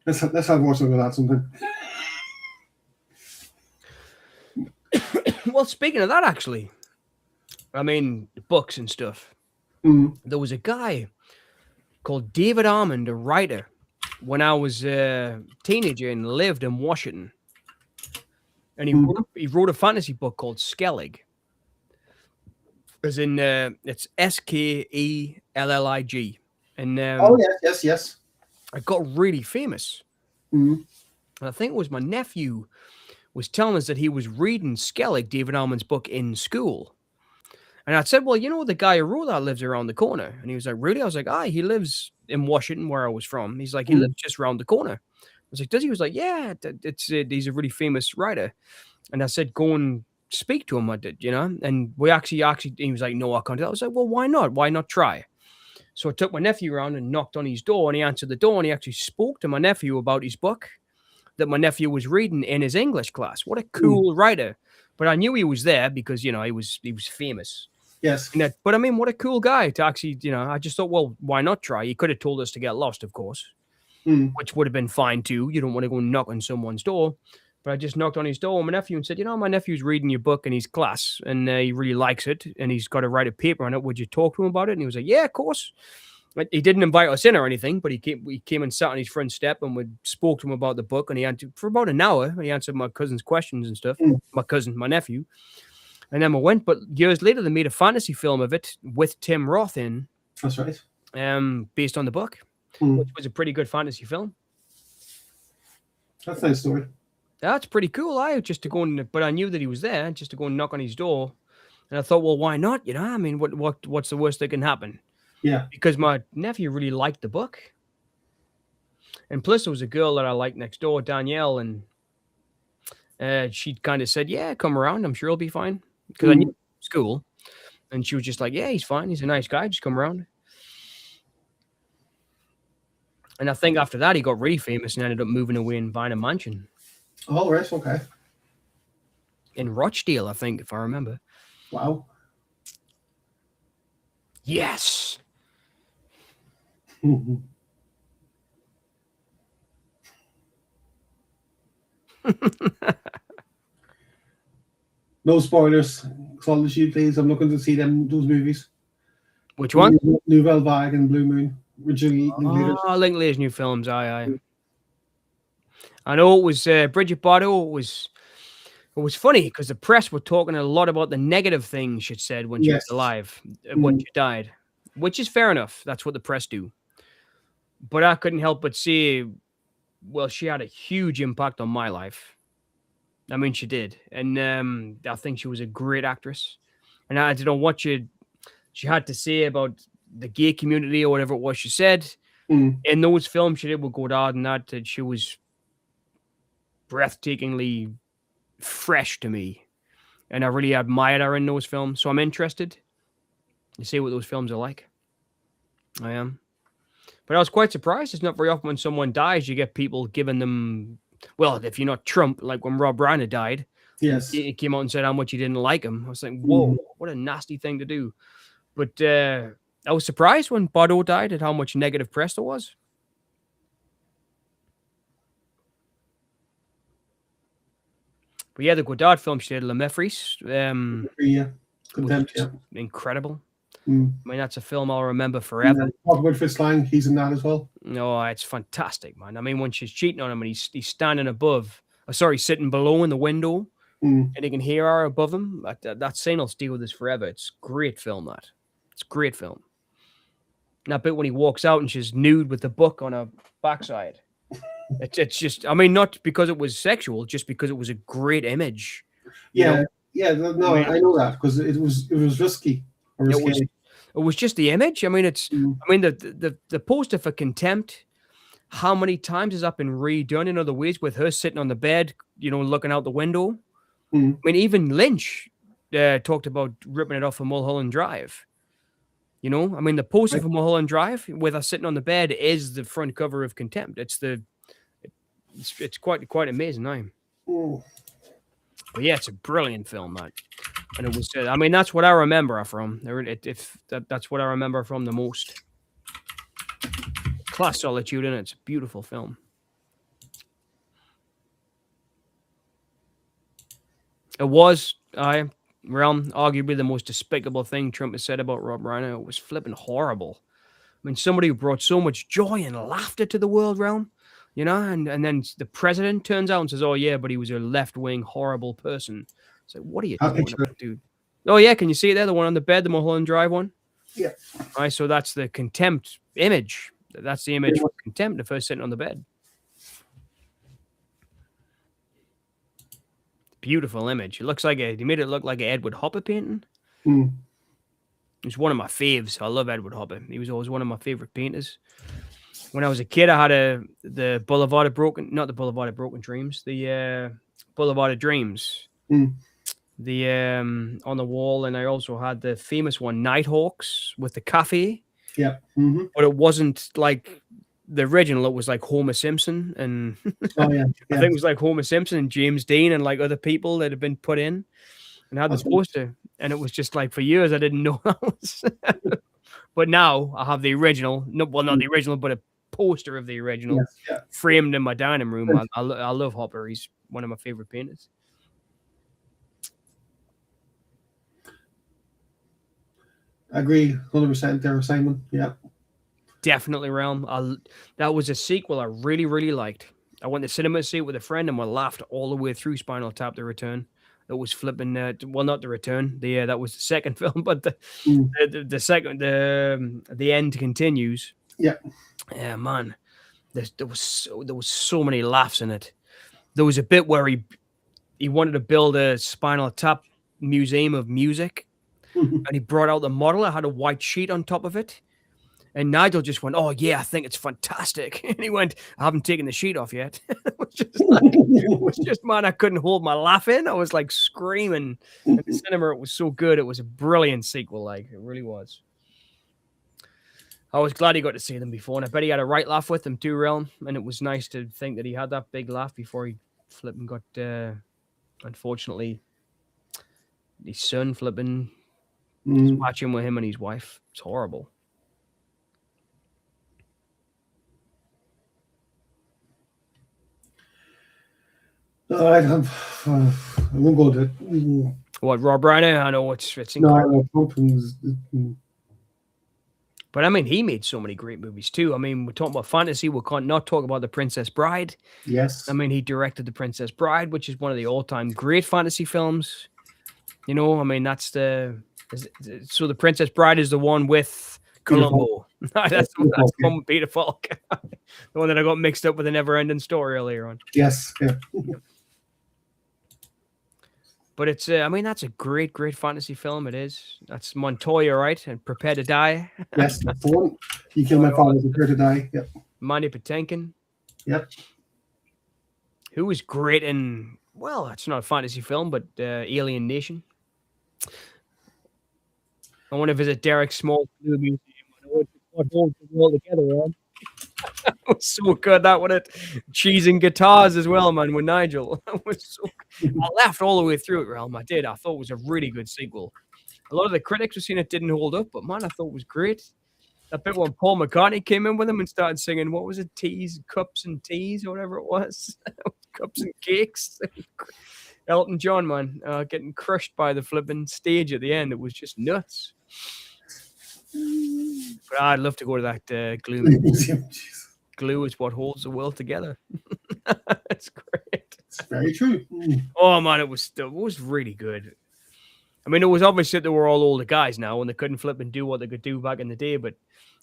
Let's have more talk about that sometime. Well, speaking of that, actually, I mean, books and stuff. There was a guy called David Armand, a writer, when I was a teenager and lived in Washington. And he wrote a fantasy book called Skellig. As in, it's Skellig. And yes. It got really famous. And I think it was my nephew was telling us that he was reading Skellig, David Armand's book, in school. And I said, well, the guy who wrote that lives around the corner. And he was like, really? I was like, he lives in Washington, where I was from. He's like, he lives just around the corner. I was like, does he? He was like, yeah, he's a really famous writer. And I said, go and speak to him. I did, and we actually, he was like, no, I can't do that. I was like, well, why not? Why not try? So I took my nephew around and knocked on his door, and he answered the door, and he actually spoke to my nephew about his book that my nephew was reading in his English class. What a cool writer. But I knew he was there because, he was famous. Yes. But I mean, what a cool guy to actually, I just thought, well, why not try? He could have told us to get lost, of course, which would have been fine too. You don't want to go knock on someone's door. But I just knocked on his door with my nephew and said, my nephew's reading your book in his class and he really likes it and he's got to write a paper on it. Would you talk to him about it? And he was like, yeah, of course. Like, he didn't invite us in or anything, but he came and sat on his front step and we spoke to him about the book. And he answered for about an hour. He answered my cousin's questions and stuff. My nephew. And then we went, but years later, they made a fantasy film of it with Tim Roth in. That's right. Based on the book, which was a pretty good fantasy film. That's a nice story. That's pretty cool. But I knew that he was there just to go and knock on his door. And I thought, well, why not? I mean, what's the worst that can happen? Yeah. Because my nephew really liked the book. And plus there was a girl that I liked next door, Danielle, and she kind of said, yeah, come around. I'm sure he'll be fine. Because I knew school. And she was just like, yeah, he's fine. He's a nice guy. Just come around. And I think after that, he got really famous and ended up moving away and buying a mansion. Oh, right. Okay. In Rochdale, I think, if I remember. Wow. Yes. No spoilers. Solid sheet, please. I'm looking to see those movies. Which one? Nouvelle Vague and Blue Moon. Richard Linklater's. Linklater's new films. Aye. I know it was Bridget Bardot. It was funny because the press were talking a lot about the negative things she said when she was Yes. alive, when she died, which is fair enough. That's what the press do. But I couldn't help but see, well, she had a huge impact on my life. I mean, she did. And I think she was a great actress. And I don't know what she had to say about the gay community or whatever it was she said. In those films she did with Godard and that she was breathtakingly fresh to me. And I really admired her in those films. So I'm interested to see what those films are like. I am. But I was quite surprised. It's not very often when someone dies, you get people giving them, well, if you're not Trump, like when Rob Reiner died, Yes. he came out and said how much he didn't like him. I was like, whoa, what a nasty thing to do. But I was surprised when Bardot died at how much negative press there was. But yeah, the Godard film she did, Le Mephries. Contempt, incredible. I mean, that's a film I'll remember forever. Talk about Fitz Lang, he's in that as well. No, it's fantastic, man. I mean, when she's cheating on him and he's standing above, sitting below in the window, and he can hear her above him. That scene will stay with us forever. It's great film, that. It's great film. And that bit when he walks out and she's nude with the book on her backside. It's just, I mean, not because it was sexual, just because it was a great image. I know that because it was risky. It was just the image. I mean, the poster for Contempt. How many times has that been redone in other ways with her sitting on the bed, looking out the window? I mean, even Lynch talked about ripping it off of Mulholland Drive. I mean, the poster for Mulholland Drive with her sitting on the bed is the front cover of Contempt. It's quite amazing, But yeah, it's a brilliant film, that. And it was, I mean, that's what I remember her from. That's what I remember from the most. Class Solitude, and it's a beautiful film. It was, arguably the most despicable thing Trump has said about Rob Reiner. It was flipping horrible. I mean, somebody who brought so much joy and laughter to the world, realm, and then the president turns out and says, oh, yeah, but he was a left-wing, horrible person. It's like, what are you talking about, dude? Oh, yeah, can you see it there? The one on the bed, the Mulholland Drive one? Yeah. All right, so that's the Contempt image. That's the image of Contempt, the first sitting on the bed. Beautiful image. It looks like he made it look like an Edward Hopper painting. It's one of my faves. I love Edward Hopper. He was always one of my favorite painters. When I was a kid, I had the Boulevard of Broken Dreams, the Boulevard of Dreams, the on the wall, and I also had the famous one, Nighthawks, with the cafe. Yeah, but it wasn't like the original. It was like Homer Simpson, and I think it was like Homer Simpson and James Dean and like other people that had been put in, and I had the poster, and it was just like for years I didn't know that was. But now I have the original. Not the original, but a poster of the original framed in my dining room. I love Hopper. He's one of my favorite painters. I agree 100% there, Simon. Yeah. Definitely, Realm. That was a sequel I really, really liked. I went to cinema to see it with a friend and we laughed all the way through Spinal Tap: The Return. It was flipping, not The Return. That was the second film, but the second, the end continues. Yeah. Yeah, man. There was so many laughs in it. There was a bit where he wanted to build a Spinal Tap museum of music, and he brought out the model. It had a white sheet on top of it. And Nigel just went, "Oh yeah, I think it's fantastic." And he went, "I haven't taken the sheet off yet." It was just, man, I couldn't hold my laugh in. I was like screaming. In the cinema, it was so good. It was a brilliant sequel, like it really was. I was glad he got to see them before, and I bet he had a right laugh with them too, Realm. And it was nice to think that he had that big laugh before he flipping got, unfortunately, his son flipping watching with him and his wife. It's horrible. I won't go to it. What, Rob Reiner? I know it's incredible. No, But I mean, he made so many great movies too. I mean, we're talking about fantasy. We can't not talk about The Princess Bride. Yes. I mean, he directed The Princess Bride, which is one of the all-time great fantasy films. You know, I mean, that's the so The Princess Bride is the one with Peter Columbo. That's Yes, the Peter one with Peter Falk. The one that I got mixed up with a never-ending story earlier on. Yes. Yeah. But it's, I mean, that's a great, great fantasy film. It is. That's Montoya, right? And Prepare to Die. Yes, that's the one. He killed my father. Prepare to die. Yep. Mandy Patinkin. Yep. Who was great in, well, it's not a fantasy film, but Alien Nation. I want to visit Derek Small's new museum. I know what holds the world together, man. It was so good, that one. It cheese and guitars as well, man, with Nigel. That was so good. I laughed all the way through it, Realm. I did. I thought it was a really good sequel. A lot of the critics were saying it didn't hold up, but man, I thought it was great. That bit when Paul McCartney came in with him and started singing, what was it? Teas, cups and teas, or whatever it was. Cups and cakes. Elton John, man, getting crushed by the flipping stage at the end. It was just nuts. But I'd love to go to that glue. Glue is what holds the world together. That's great. It's very true. Oh man, it was really good. I mean, it was obvious that they were all older guys now and they couldn't flip and do what they could do back in the day, but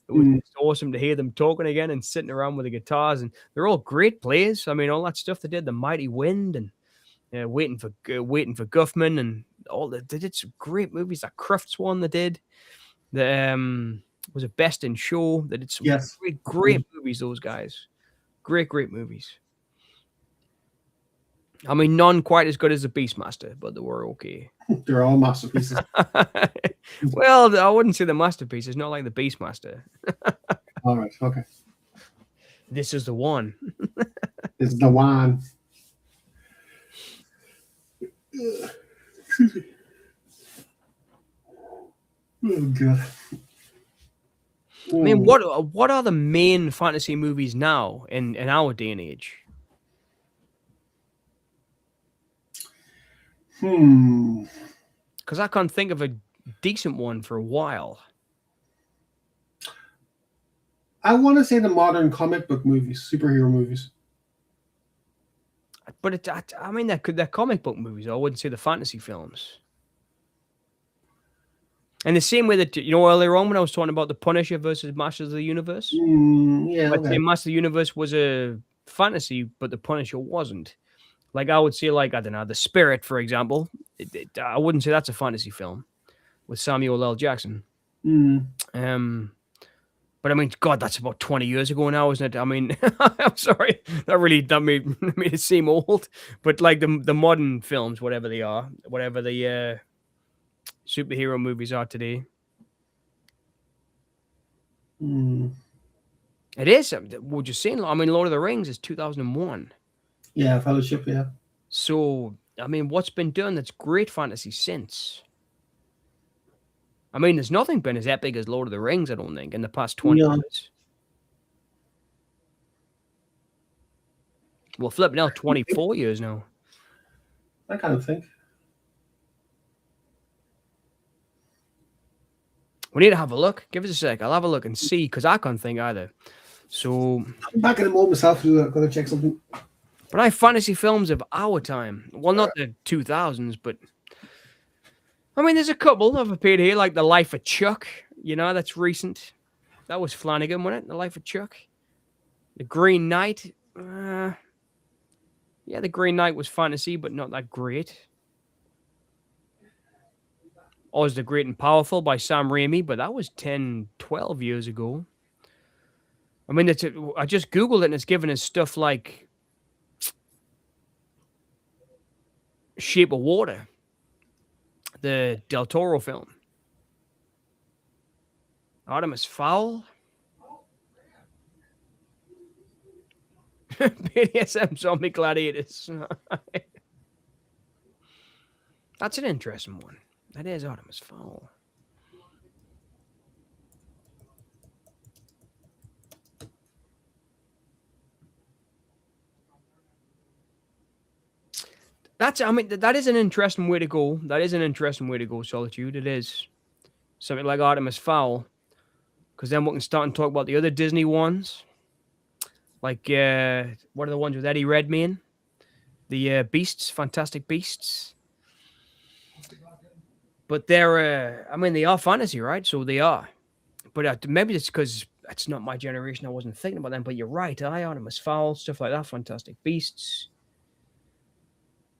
it was just awesome to hear them talking again and sitting around with the guitars. And they're all great players. I mean, all that stuff they did, the Mighty Wind and waiting for Guffman and all that. They did some great movies. That Crufts one they did. The was it Best in Show? They did some great movies. Those guys, great movies. I mean, none quite as good as The Beastmaster, but they were okay. They're all masterpieces. Well, I wouldn't say the masterpiece. It's not like The Beastmaster. All right. Okay. This is the one. This is the one. Oh god. I mean, what are the main fantasy movies now in our day and age? Because I can't think of a decent one for a while. I want to say the modern comic book movies, superhero movies. But I mean, they're comic book movies. I wouldn't say the fantasy films. And the same way that, you know, earlier on when I was talking about The Punisher versus Masters of the Universe. Yeah, I'd say Masters of the Universe was a fantasy, but The Punisher wasn't. Like, I would say, like, I don't know, The Spirit, for example. I wouldn't say that's a fantasy film with Samuel L. Jackson. But I mean, God, that's about 20 years ago now, isn't it? I mean, I'm sorry. That made it seem old. But like the modern films, whatever they are, whatever the superhero movies are today. It is. We're just saying, I mean, Lord of the Rings is 2001. Yeah, Fellowship, yeah. So, I mean, what's been done that's great fantasy since? I mean, there's nothing been as epic as Lord of the Rings, I don't think, in the past 20 years. Well, flip now, 24 years now. I kind of think. We need to have a look. Give us a sec. I'll have a look and see, because I can't think either. So, I'm back in the moment myself. I'm going to check something. But I have fantasy films of our time. Well, not the 2000s, but I mean, there's a couple I've appeared here, like The Life of Chuck. You know, that's recent. That was Flanagan, wasn't it? The Life of Chuck. The Green Knight. Yeah, The Green Knight was fantasy, but not that great. Oz the Great and Powerful by Sam Raimi, but that was 10, 12 years ago. I mean, I just Googled it, and it's given us stuff like Shape of Water, the Del Toro film. Artemis Fowl. BDSM Zombie Gladiators. That's an interesting one. That is Artemis Fowl. I mean, that is an interesting way to go. That is an interesting way to go, Solitude. It is. Something like Artemis Fowl. because then we can start and talk about the other Disney ones. Like, what are the ones with Eddie Redmayne? The Beasts, Fantastic Beasts. But they're, I mean, they are fantasy, right? So they are. But maybe it's because it's not my generation. I wasn't thinking about them. But you're right. Artemis Fowl, stuff like that. Fantastic Beasts.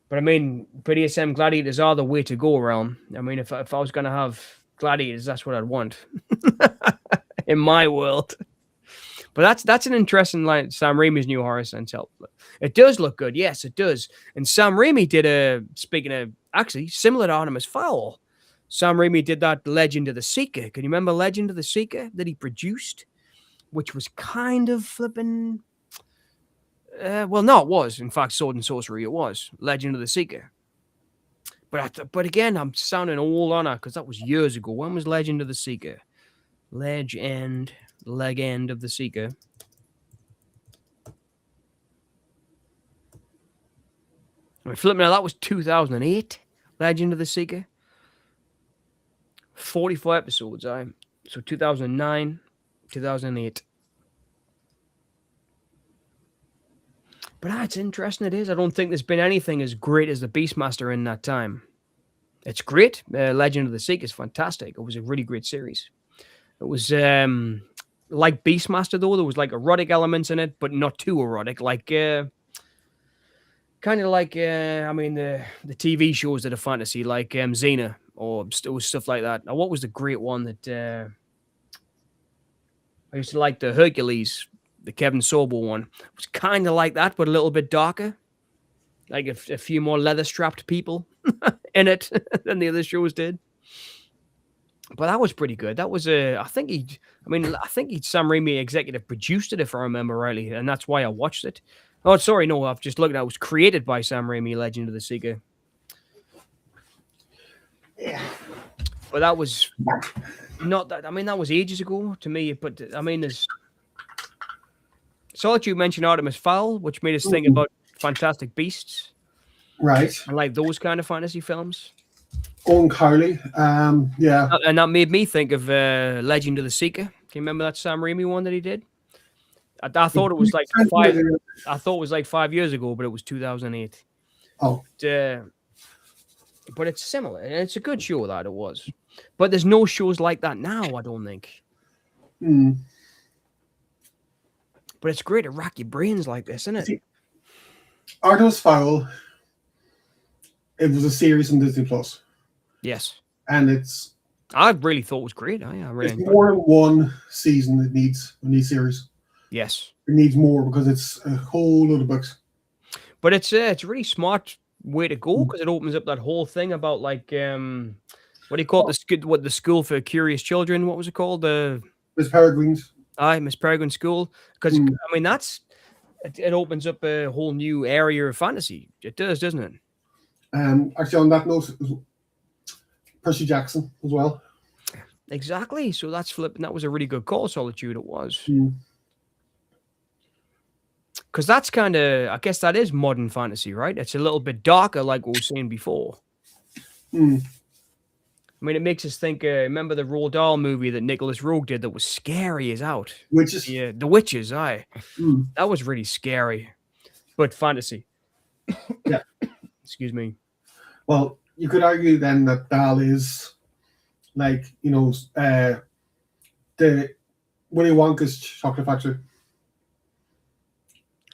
But I mean, BDSM gladiators are the way to go around. I mean, if I was going to have gladiators, that's what I'd want in my world. But that's an interesting line. Sam Raimi's new horror sense help. It does look good. Yes, it does. And Sam Raimi did speaking of, actually, similar to Artemis Fowl. Sam Raimi did that Legend of the Seeker. Can you remember Legend of the Seeker that he produced? Which was kind of flipping... well, no, it was. In fact, Sword and Sorcery, it was. Legend of the Seeker. But again, I'm sounding old on her because that was years ago. When was Legend of the Seeker? Legend of the Seeker. I mean, flipping now, that was 2008. Legend of the Seeker. 44 episodes, so 2009, 2008. But it's interesting, it is. I don't think there's been anything as great as The Beastmaster in that time. It's great. Legend of the Seeker is fantastic. It was a really great series. It was like Beastmaster, though. There was like erotic elements in it, but not too erotic. Like, kind of like, I mean, the TV shows that are fantasy, like Xena or stuff like that. Now, what was the great one that I used to like? The Hercules, the Kevin Sorbo one. It was kind of like that, but a little bit darker. Like a few more leather-strapped people in it than the other shows did. But that was pretty good. That was I think Sam Raimi executive produced it, if I remember rightly, and that's why I watched it. Oh, sorry, no, I've just looked at it. It was created by Sam Raimi, Legend of the Seeker. Yeah. But that was not that. I mean, that was ages ago to me. But I mean, there's Solitude mentioned Artemis Fowl, which made us think about Fantastic Beasts. Right. And like those kind of fantasy films. Owen Carly. Yeah. And that made me think of Legend of the Seeker. Can you remember that Sam Raimi one that he did? I thought it was like 5. I thought it was like 5 years ago, but it was 2008. Oh. But it's similar, and it's a good show that it was. But there's no shows like that now, I don't think. Mm. But it's great to rack your brains like this, isn't it? See, Artemis Fowl. It was a series on Disney Plus. Yes. And I really thought it was great. I really it's more than one season it needs in these series. Yes. It needs more because it's a whole lot of books. But it's a really smart way to go because it opens up that whole thing about like what do you call it? The school for curious children? What was it called? Miss Peregrine's. Miss Peregrine School. Because I mean it opens up a whole new area of fantasy. It does, doesn't it? Actually, on that note, Percy Jackson as well. Exactly. So that's flipping. That was a really good call, Solitude. It was. Because that's kind of, I guess that is modern fantasy, right? It's a little bit darker, like we were saying before. I mean, it makes us think, remember the Roald Dahl movie that Nicholas Roeg did that was scary as out? Witches? Yeah, The Witches, aye. That was really scary. But fantasy. Yeah. Excuse me. Well, you could argue then that Dahl is like, the Willy Wonka's Chocolate Factory.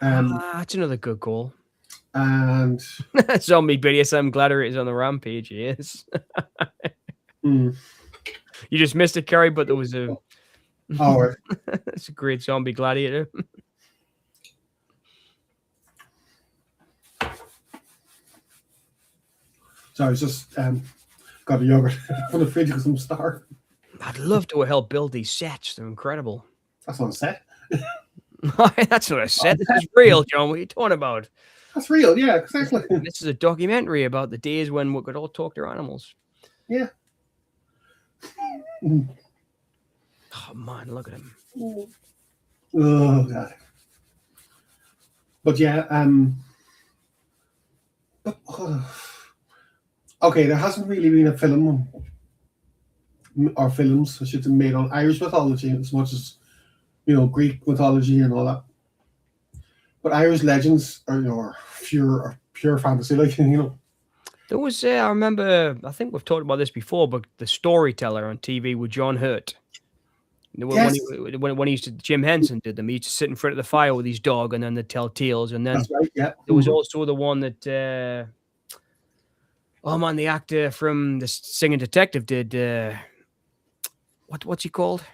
That's another good call. And Zombie BDSM gladiators on the rampage, yes. You just missed it, Kerry, but there was a... Oh, right. It's a great zombie gladiator. Sorry, I just got a yogurt for the fridge because I'm starving. I'd love to help build these sets. They're incredible. That's not a set. That's not a set. This is real, John. What are you talking about? That's real, yeah, exactly. This is a documentary about the days when we could all talk to our animals. Yeah. Oh, man, look at him. Oh, God. But yeah, okay, there hasn't really been a film or films, I should say, made on Irish mythology as much as Greek mythology and all that. But Irish legends are pure fantasy, like There was, I remember, I think we've talked about this before, but the storyteller on TV with John Hurt. When Yes, he used to, Jim Henson did them. He used to sit in front of the fire with his dog, and then they'd tell tales. And then that's right. Yeah. there was also the one that, oh man, the actor from the Singing Detective did, what's he called?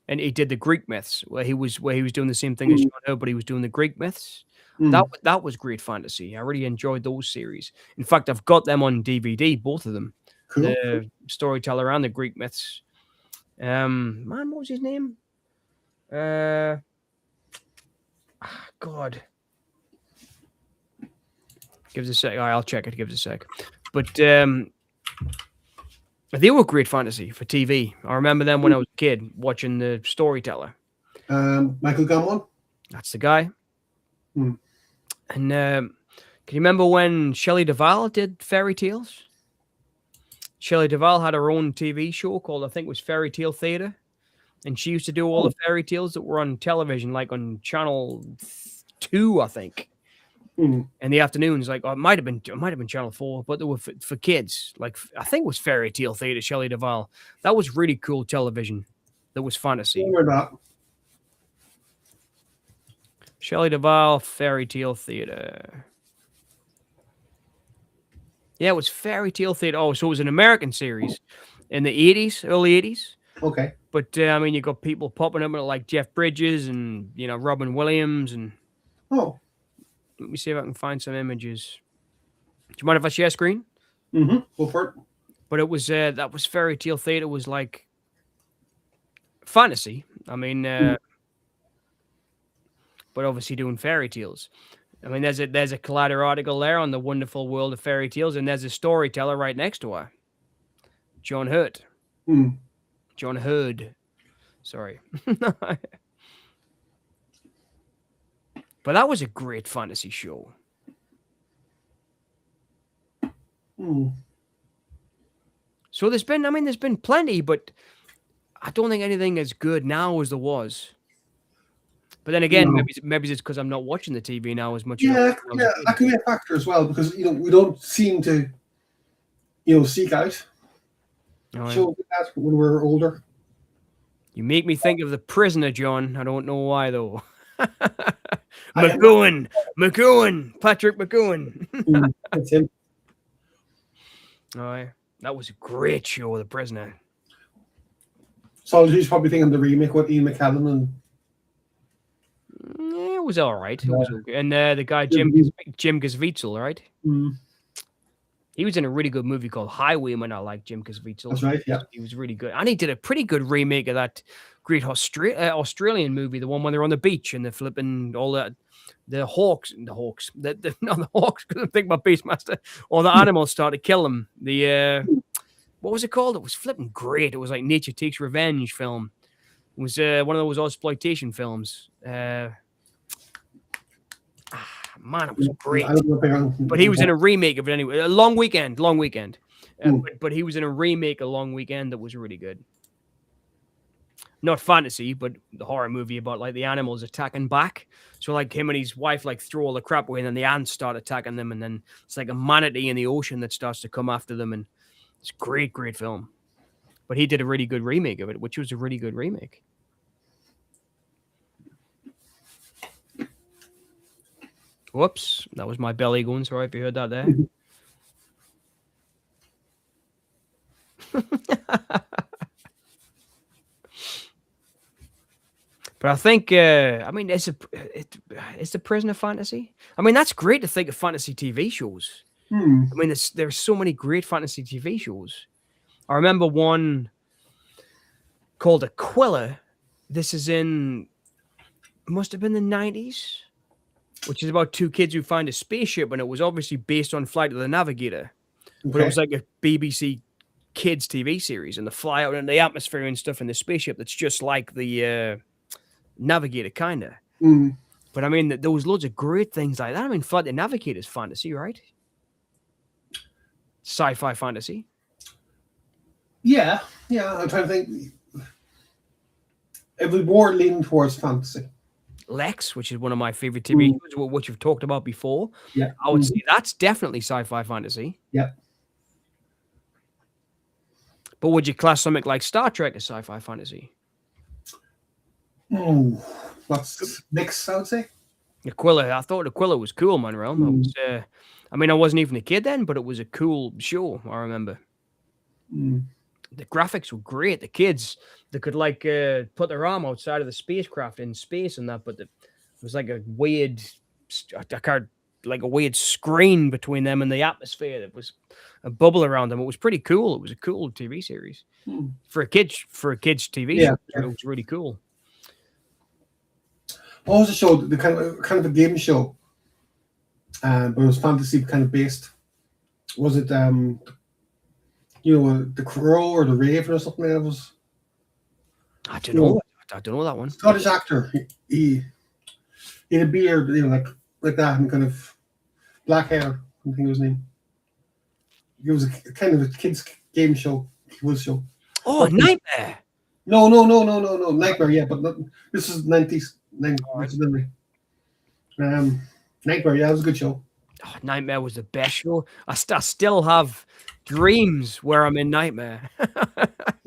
And he did the Greek myths, where he was doing the same thing as John Hurt, but he was doing the Greek myths. That was great fantasy. I really enjoyed those series. In fact, I've got them on DVD, both of them. Cool. The storyteller and the Greek myths. Man, what was his name? God. Give us a sec. All right, I'll check it. Give us a sec. But they were great fantasy for TV. I remember them when I was a kid watching the storyteller. Michael Gambon. That's the guy. Hmm. And can you remember when Shelley Duvall did fairy tales? Shelley Duvall had her own TV show called, I think it was Fairy Tale Theatre. And she used to do all the fairy tales that were on television, like on Channel 2, I think. In the afternoons, like, it might have been Channel 4, but they were for kids. Like, I think it was Fairy Tale Theatre, Shelley Duvall. That was really cool television. That was fantasy. Shelley Duvall, Fairy Tale Theatre. Yeah, it was Fairy Tale Theatre. Oh, so it was an American series in the 80s, early 80s. Okay. But, I mean, you got people popping up like Jeff Bridges and, Robin Williams. And Oh. let me see if I can find some images. Do you mind if I share screen? Mm-hmm. Go for it. But it was, that was Fairy Tale Theatre, was like fantasy. I mean, but obviously doing fairy tales. I mean, there's a Collider article there on the wonderful world of fairy tales, and there's a storyteller right next to her, John Hurt. John Hurd. Sorry. But that was a great fantasy show. So there's been plenty, but I don't think anything as good now as there was. But then again, maybe it's because I'm not watching the TV now as much. Yeah, that could be a factor as well, because we don't seem to seek out shows like that when we're older. You make me think of The Prisoner, John. I don't know why though. McGowan, Patrick McGowan. That's him. Oh, yeah. That was a great show, The Prisoner. So he's probably thinking the remake with Ian McKellen and. Yeah, it was all right. It was okay. And the guy Jim Caviezel, right? He was in a really good movie called Highwayman. I like Jim Caviezel. That's right. Yeah, he was really good, and he did a pretty good remake of that great Australian movie, the one when they're on the beach and they're flipping all the hawks, not the hawks, because I think about Beastmaster, or the animals start to kill them. What was it called? It was flipping great. It was like Nature Takes Revenge film. It was one of those exploitation films. Man, it was great. But he was in a remake of it anyway. A Long Weekend. But he was in a remake of Long Weekend that was really good. Not fantasy, but the horror movie about like the animals attacking back. So like him and his wife like throw all the crap away, and then the ants start attacking them, and then it's like a manatee in the ocean that starts to come after them, and it's a great film. But he did a really good remake of it, which was a really good remake. Whoops, that was my belly going. Sorry if you heard that there. But I think, it's the Prisoner fantasy. I mean, that's great to think of fantasy TV shows. I mean, there's so many great fantasy TV shows. I remember one called Aquila. This is must have been the 90s, which is about two kids who find a spaceship, and it was obviously based on Flight of the Navigator. Okay. But it was like a BBC kids TV series, and they fly out in the atmosphere and stuff in the spaceship that's just like the Navigator, kind of. But I mean, there was loads of great things like that. I mean, Flight of the Navigator is fantasy, right? Sci-fi fantasy. Yeah, yeah. I'm trying to think. It was more leaning towards fantasy. Lex, which is one of my favorite TV Mm, shows, which you've talked about before. yeah. I would say that's definitely sci-fi fantasy. Yeah. But would you class something like Star Trek as sci-fi fantasy? Mm, that's mixed, I would say. Aquila, I thought Aquila was cool, man. Realm. It Mm, was, I mean, I wasn't even a kid then, but it was a cool show. I remember mm. the graphics were great. The kids, they could like put their arm outside of the spacecraft in space and that, but it was like a weird, I can't, like a weird screen between them and the atmosphere. That was a bubble around them. It was pretty cool. It was a cool TV series Mm. for a kids TV Yeah, show. yeah. It was really cool. What was the show? The kind of a game show, but it was fantasy kind of based. Was it the Crow or the Raven or something? Like that was I don't know. I don't know that one. Scottish actor. He had a beard, like that, and kind of black hair. I think it was his name. It was a kind of a kids game show. Quiz show. Oh, Nightmare. No. Nightmare, yeah, but not, this is 90s. This is memory. Nightmare, yeah, it was a good show. Oh, Nightmare was the best show. I still have dreams where I'm in Nightmare.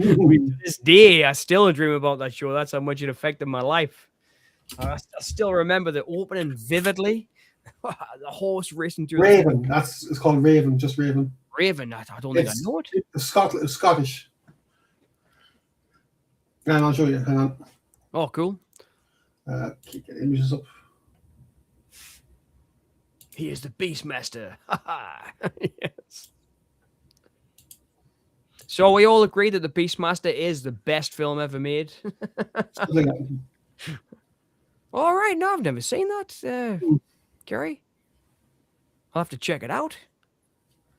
To this day, I still dream about that show. That's how much it affected my life. I still remember the opening vividly. The horse racing through Raven, it's called Raven, just Raven. Raven. I don't think I know it. It's Scottish. And I'll show you. Hang on. Oh, cool. Keep getting images up. He is the Beastmaster. Yes. So we all agree that the Beastmaster is the best film ever made. All right. No, I've never seen that, Gary. I'll have to check it out.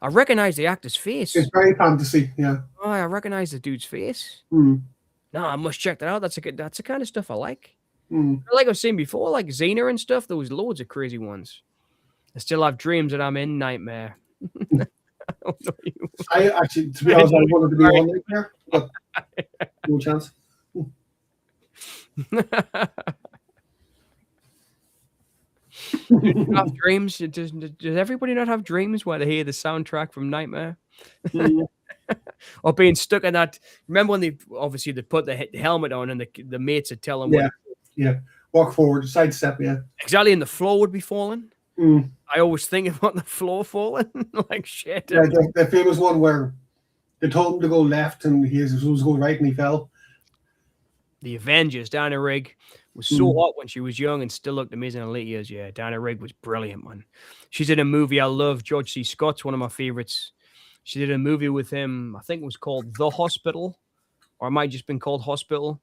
I recognize the actor's face. It's very fantasy, yeah. Oh, I recognize the dude's face. Mm. No, I must check that out. That's the kind of stuff I like. Mm. Like I've seen before, like Xena and stuff. There was loads of crazy ones. I still have dreams that I'm in Nightmare. I don't know you. I actually, to be honest, I wanted to be on Nightmare, but no chance. Do you have dreams? Does everybody not have dreams where they hear the soundtrack from Nightmare? Mm. Or being stuck in that? Remember when they put the helmet on and the mates would tell them, yeah, walk forward, sidestep, yeah, exactly, and the floor would be falling. Mm. I always think about the floor falling, like shit. Yeah, the famous one where they told him to go left and he was supposed to go right and he fell. The Avengers, Diana Rigg was so hot when she was young and still looked amazing in late years. Yeah, Diana Rigg was brilliant, man. She's in a movie I love. George C. Scott's one of my favorites. She did a movie with him. I think it was called The Hospital, or it might have just been called Hospital,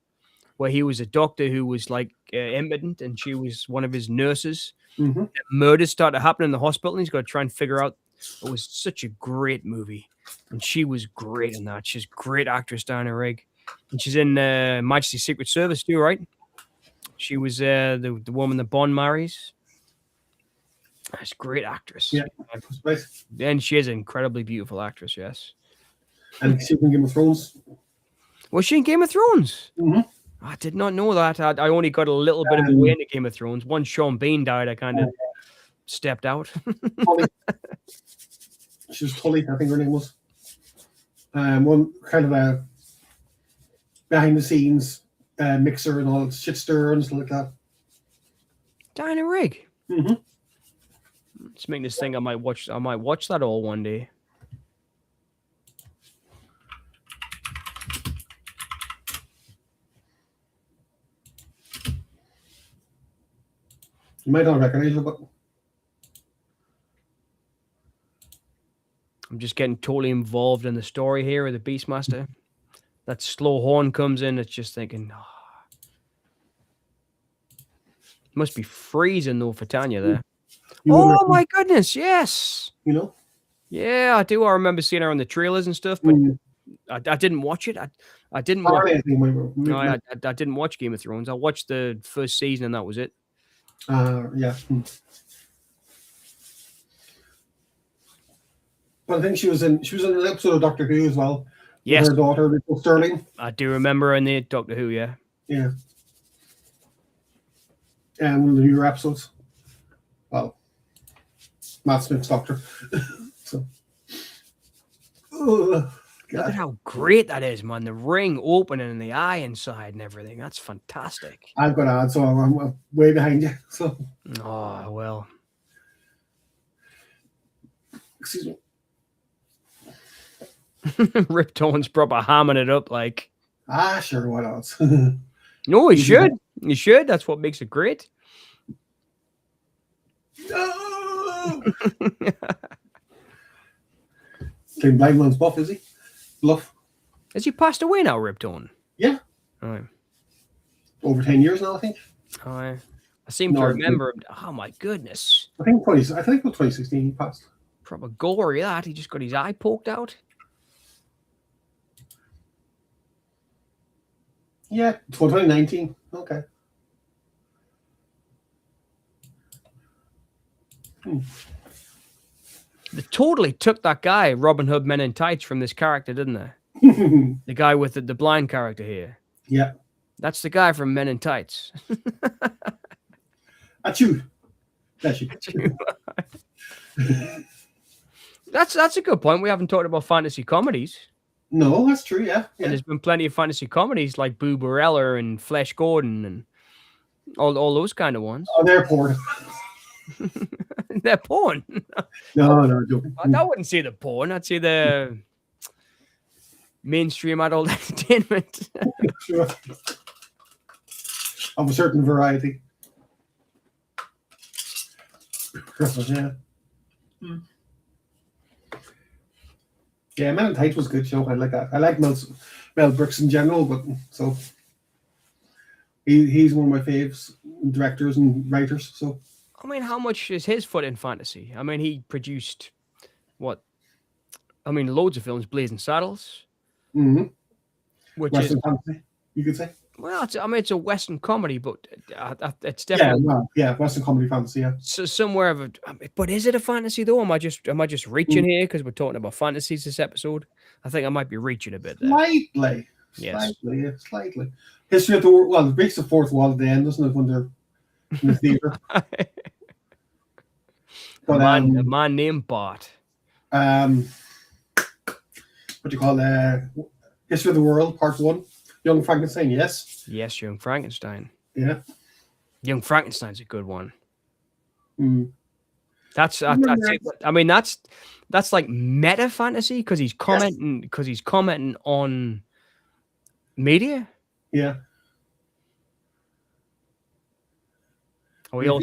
where he was a doctor who was like impotent and she was one of his nurses. Mm-hmm. Murders started happening in the hospital and he's got to try and figure out. It was such a great movie. And she was great in that. She's a great actress, Diana Rigg. And she's in Majesty's Secret Service too, right? She was the woman that Bond marries. She's a great actress. Yeah, right. And she is an incredibly beautiful actress, yes. And she was in Game of Thrones. Was she in Game of Thrones? Mm-hmm. I did not know that. I only got a little bit of a way into Game of Thrones. Once Sean Bean died, I kind of stepped out. Tully. She was Tully, I think her name was. One kind of a behind the scenes mixer and all shit stir and stuff like that. Diana Rigg. Mm-hmm. Let's make this thing. I might watch that all one day. You might not recognize her, but I'm just getting totally involved in the story here of the Beastmaster. That slow horn comes in. It's just thinking, must be freezing though for Tanya there. Oh my goodness, yes. You know? Yeah, I do. I remember seeing her on the trailers and stuff, but I didn't watch it. I didn't watch. No, I didn't watch Game of Thrones. I watched the first season and that was it. Yeah. But I think she was in an episode of Doctor Who as well, with Yes, her daughter, Rachel Sterling. I do remember in the Doctor Who. Yeah. Yeah. And one of the newer episodes. Well, Matt Smith's Doctor. So, Look God. at how great that is, man. The ring opening and the eye inside and everything. That's fantastic. I've got ads, so I'm way behind you. So, Oh, well. excuse me. Rip Torn's proper hamming it up like. Sure, why not? No, he Easy should. He should. That's what makes it great. No! Playing Blind Man's Buff, is he? Bluff. Has he passed away now, Rip Torn? Yeah. Oh, Over 10 years now, I think. oh, I seem to No, remember him. Oh, my goodness. I think it was 2016 he passed. Proper gory, that. He just got his eye poked out. Yeah, 2019. Okay. They totally took that guy, Robin Hood Men in Tights, from this character, didn't they? The guy with the blind character here. Yeah. That's the guy from Men in Tights. Achoo. That's you. That's a good point. We haven't talked about fantasy comedies. No, that's true, yeah. And there's been plenty of fantasy comedies like Boo Barella and Flesh Gordon and all those kind of ones. Oh, they're porn. They're porn. No, joking. I wouldn't say the porn. I'd say the mainstream adult entertainment. Sure. Of a certain variety. Yeah. Yeah, Men in Tights was a good show. I like that. I like Mel Brooks in general, but so he's one of my faves directors and writers. So I mean, how much is his foot in fantasy? I mean, he produced what? I mean, loads of films, Blazing Saddles, which Western fantasy, you could say. Well, it's a Western comedy, but it's definitely Western comedy fantasy. Yeah. So somewhere of a, but is it a fantasy though? Am I just reaching here because we're talking about fantasies this episode? I think I might be reaching a bit there. Slightly. Yes. Slightly. History of the world. Well, it breaks the fourth wall at the end, doesn't it? When they're in the theater. But a man named Bart. What do you call History of the World, Part 1. Young Frankenstein, yes. Yes, Young Frankenstein. Yeah. Young Frankenstein's a good one. Mm. That's it. I mean, that's like meta fantasy because he's commenting on media. Yeah. Are we all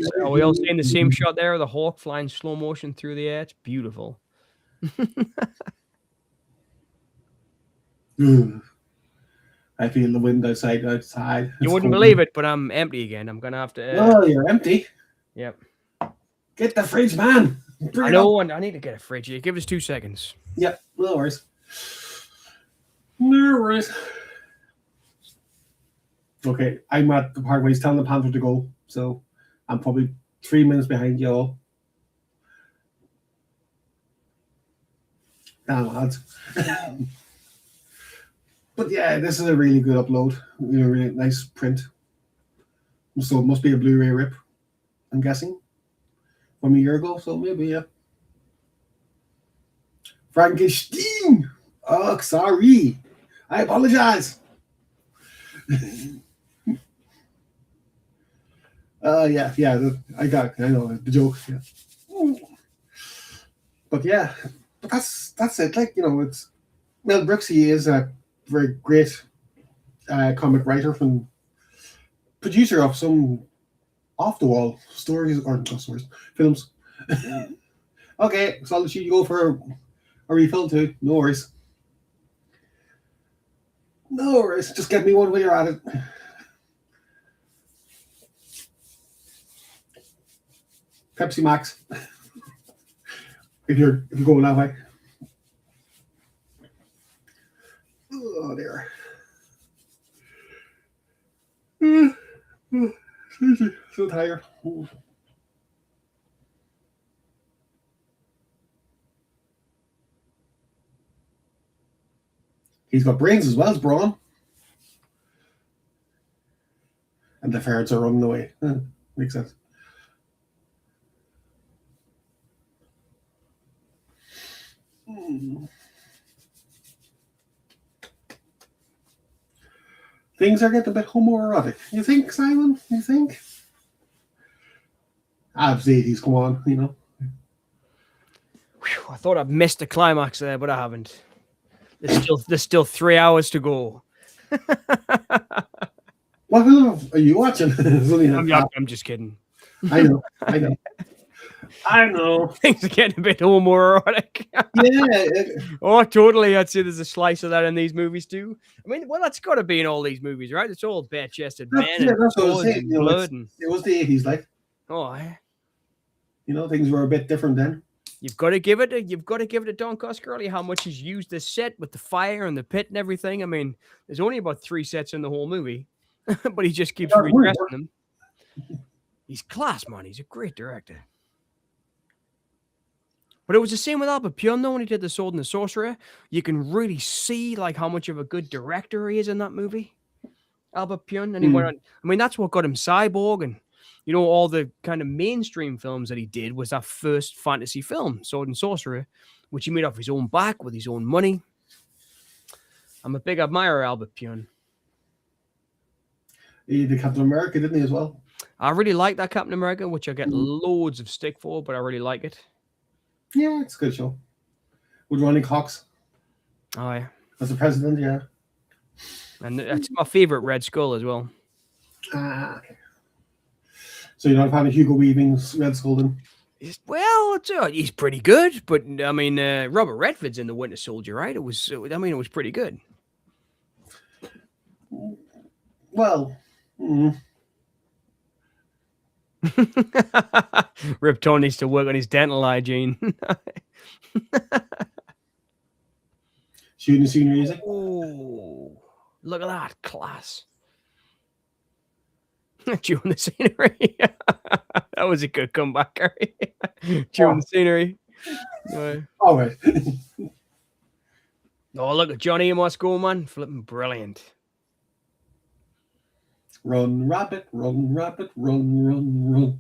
seeing the same shot there? The hawk flying slow motion through the air. It's beautiful. I feel the wind outside. You wouldn't believe it, but I'm empty again. I'm gonna have to. Oh, you're empty. Yep. Get the fridge, man. I know. I need to get a fridge. Give us 2 seconds. Yep. No worries. No worries. Okay, I'm at the part where he's telling the panther to go, so I'm probably 3 minutes behind you all. Damn, lads. But yeah, this is a really good upload. Really nice print. So it must be a Blu-ray rip, I'm guessing, from a year ago. So maybe, yeah. Frankenstein. Oh, sorry. I apologize. Yeah. I know the joke. Yeah. But yeah, that's it. Like, it's Mel Brooks. He is a very great comic writer and producer of some off-the-wall stories or not stories, films. Okay, so I'll let you go for a refill too. No worries. No worries. Just get me one while you're at it. Pepsi Max. if you're going that way. Oh dear. So tired. He's got brains as well as brawn. And the ferrets are running away. Makes sense. Things are getting a bit homoerotic. You think, Simon? You think? Abs 80s, come on, you know. Whew, I thought I'd missed the climax there, but I haven't. There's still 3 hours to go. What film are you watching? I'm just kidding. I know. I know. Things are getting a bit homoerotic. Yeah. Oh, totally. I'd say there's a slice of that in these movies too. I mean, well, that's got to be in all these movies, right? It's all bare-chested men and That's what I was saying. and blood. It was the 80s, like. Oh, yeah. You know, things were a bit different then. You've got to give it to Don Coscarelli how much he's used this set with the fire and the pit and everything. I mean, there's only about 3 sets in the whole movie, but he just keeps redressing them. He's class, man. He's a great director. But it was the same with Albert Pyun, though, when he did The Sword and the Sorcerer. You can really see like how much of a good director he is in that movie. Albert Pyun. And he went on, I mean, that's what got him Cyborg, and you know, all the kind of mainstream films that he did was that first fantasy film, Sword and Sorcerer, which he made off his own back with his own money. I'm a big admirer of Albert Pyun. He did Captain America, didn't he, as well? I really like that Captain America, which I get loads of stick for, but I really like it. Yeah, it's a good show. With Ronnie Cox. Oh, yeah. As the president, yeah. And that's my favorite Red Skull as well. Okay. So you're not a fan of Hugo Weaving's Red Skull then? Well, he's pretty good, but I mean, Robert Redford's in The Winter Soldier, right? It was pretty good. Well, Rip Torn needs to work on his dental hygiene. Shooting scenery, is it? Oh, look at that class. Chewing the scenery. That was a good comeback, Gary. Chewing the scenery. All right. Oh, look at Johnny Amos go, man. Flipping brilliant. Run, rabbit, run, rabbit, run, run, run.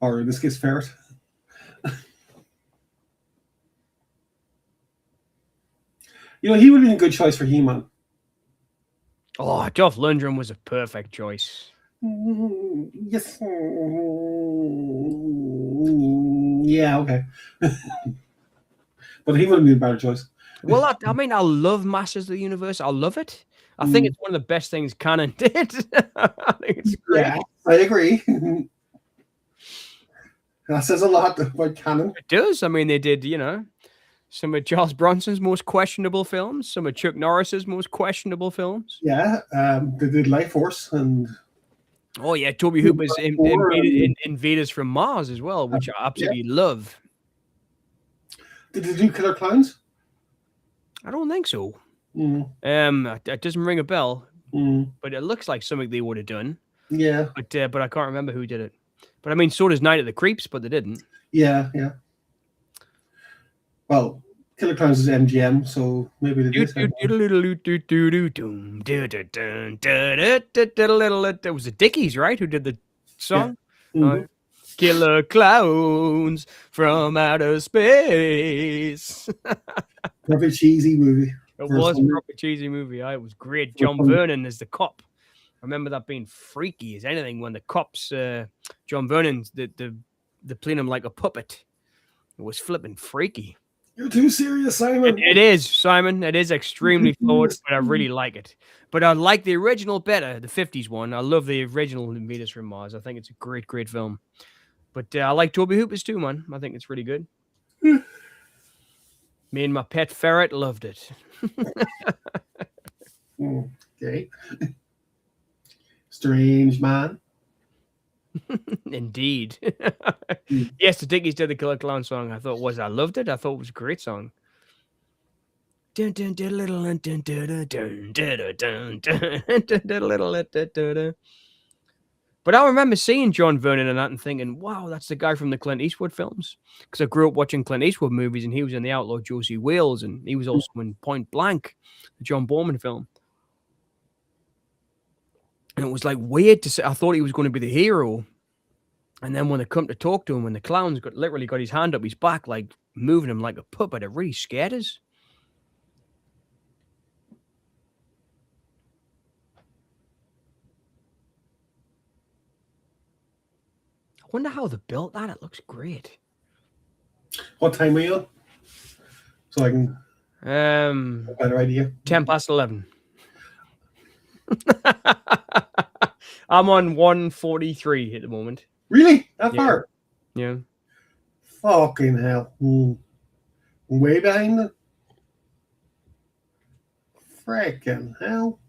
Or in this case, ferret. You know, he would have been a good choice for He-Man. Oh, Dolph Lundgren was a perfect choice. Yes. Yeah, okay. But he would have been a better choice. Well, I mean, I love Masters of the Universe. I love it. I think it's one of the best things Canon did. I think it's great. Yeah, I agree. That says a lot about Canon. It does. I mean, they did, you know, some of Charles Bronson's most questionable films, some of Chuck Norris's most questionable films. Yeah, they did Life Force and... Oh, yeah, Toby Hooper's Invaders from Mars as well, which I absolutely love. Did they do Killer Clowns? I don't think so. It doesn't ring a bell, but it looks like something they would have done. Yeah. But I can't remember who did it. But I mean, so does Night of the Creeps, but they didn't. Yeah. Well, Killer Clowns is MGM, so maybe they did. It was the Dickies, right, who did the song? Yeah. Killer Clowns from Outer Space. Perfect cheesy movie. It was a proper cheesy movie. It was great. John Vernon as the cop. I remember that being freaky as anything when the cops, John Vernon, they played him like a puppet. It was flipping freaky. You're too serious, Simon. It is, Simon. It is extremely flawed, but I really like it. But I like the original better, the 50s one. I love the original Invaders from Mars. I think it's a great, great film. But I like Toby Hooper's too, man. I think it's really good. Me and my pet ferret loved it. Okay. Strange man. Indeed. Yes, the Dickies did the Killer Clown song. I loved it. I thought it was a great song. But I remember seeing John Vernon in that and thinking, wow, that's the guy from the Clint Eastwood films. Because I grew up watching Clint Eastwood movies, and he was in The Outlaw Josie Wales, and he was also in Point Blank, the John Borman film. And it was like weird to say. I thought he was going to be the hero. And then when they come to talk to him, when the clown's literally got his hand up his back, like moving him like a puppet, it really scared us. I wonder how they built that. It looks great. What time are you on? So I can have a better idea. 11:10. I'm on 1:43 at the moment. Really? That far? Yeah. Fucking hell. Way behind it. Freaking hell.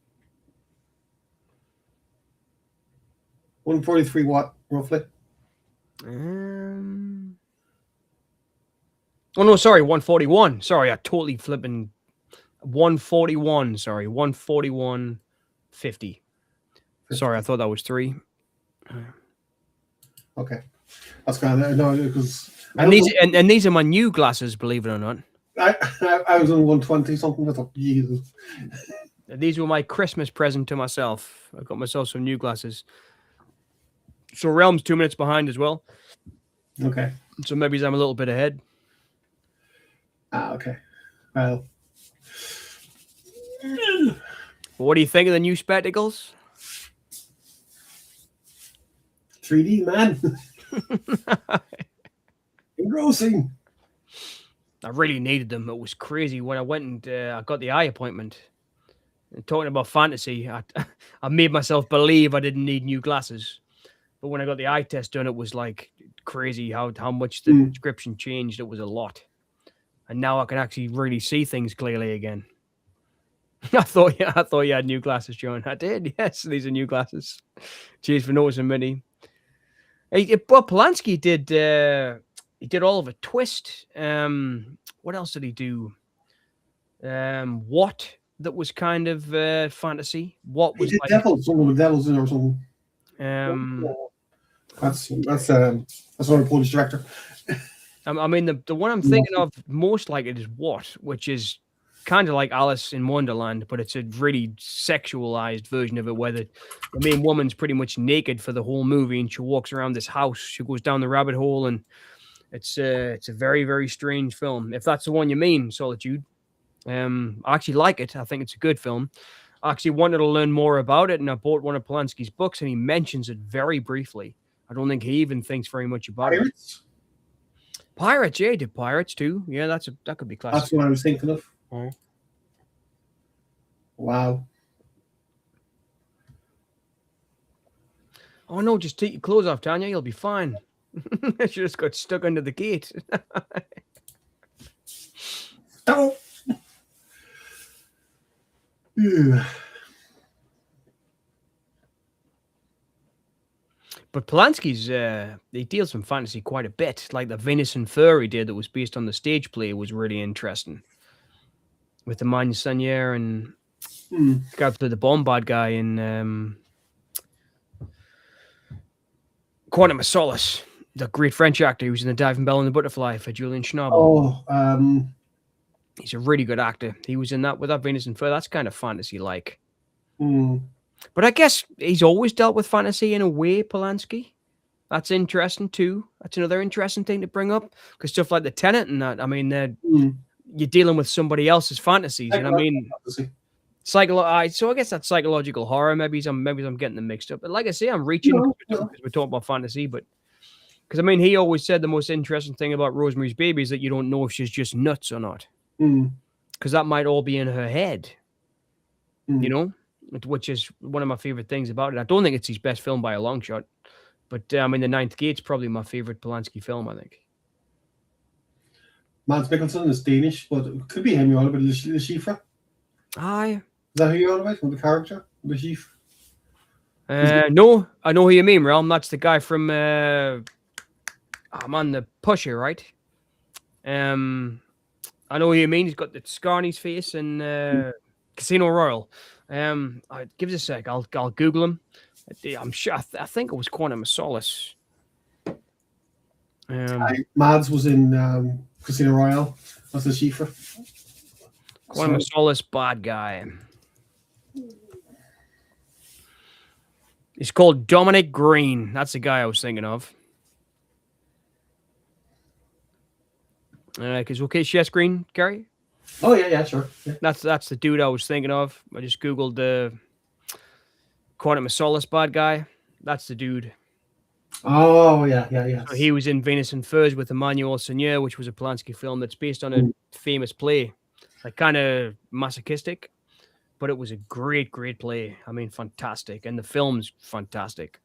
143 what, roughly? Oh no, sorry, 141. Sorry, I totally flipping 141. Sorry, 141.50. Sorry, I thought that was 3. Okay, that's kind of because these are my new glasses, believe it or not. I was on 120 something. I thought, Jesus. These were my Christmas present to myself. I got myself some new glasses. So Realm's 2 minutes behind as well. Okay. So maybe I'm a little bit ahead. Okay. Well. What do you think of the new spectacles? 3D, man. Engrossing. I really needed them. It was crazy when I went and I got the eye appointment. And talking about fantasy, I made myself believe I didn't need new glasses. But when I got the eye test done, it was like crazy how much the description changed. It was a lot. And now I can actually really see things clearly again. I thought you had new glasses, John. I did. Yes, these are new glasses. Cheers for noticing, Minnie. Well, Polanski did. He did Oliver Twist. What else did he do? What? That was kind of fantasy. What was? He did Devils. Some of the Devils in or something. That's another Polish director. I mean, the one I'm thinking of most like it is What, which is kind of like Alice in Wonderland, but it's a really sexualized version of it, where the main woman's pretty much naked for the whole movie, and she walks around this house. She goes down the rabbit hole, and it's a very, very strange film. If that's the one you mean, Solitude. I actually like it. I think it's a good film. I actually wanted to learn more about it, and I bought one of Polanski's books, and he mentions it very briefly. I don't think he even thinks very much about it. Pirates, yeah, he did Pirates too. Yeah, that could be classic. That's what I was thinking of. Oh. Wow. Oh no, just take your clothes off, Tanya. You'll be fine. She just got stuck under the gate. Oh. But Polanski's he deals in fantasy quite a bit. Like the Venus and Fur he did that was based on the stage play was really interesting. With the Man Sanier and the guy who played the Bombard guy in Quantum of Solace, the great French actor who was in The Diving Bell and the Butterfly for Julian Schnabel. Oh, he's a really good actor. He was in that with that Venus and Fur. That's kind of fantasy-like. But I guess he's always dealt with fantasy in a way, Polanski. That's interesting too. That's another interesting thing to bring up, because stuff like The Tenet and that, I mean, you're dealing with somebody else's fantasies, and I mean, so I guess that's psychological horror. Maybe I'm getting them mixed up. But like I say, I'm reaching because we're talking about fantasy. But because I mean, he always said the most interesting thing about Rosemary's Baby is that you don't know if she's just nuts or not, because that might all be in her head. You know. Which is one of my favorite things about it. I don't think it's his best film by a long shot, but I mean, The Ninth Gate's probably my favorite Polanski film, I think. Mads Mikkelsen is Danish, but it could be him you're on about, Le Chiffre. Aye. Is that who you're on about? The character? Le Chiffre? No, I know who you mean, Realm. That's the guy from the Pusher, right? I know who you mean. He's got the scar on his face and Casino Royale. Give us a sec. I'll Google him. I'm sure. I think it was Quantum of Solace. Mads was in Casino Royale. That's the Shifa. Quantum of Solace, bad guy. He's called Dominic Green. That's the guy I was thinking of. Because okay, Chess Green, Gary. Oh yeah, sure. Yeah. That's the dude I was thinking of. I just googled the Quantum of Solace bad guy. That's the dude. Oh yeah. So he was in Venus and Furs with Emmanuel Seigneur, which was a Polanski film that's based on a famous play, like kind of masochistic, but it was a great play. I mean, fantastic, and the film's fantastic.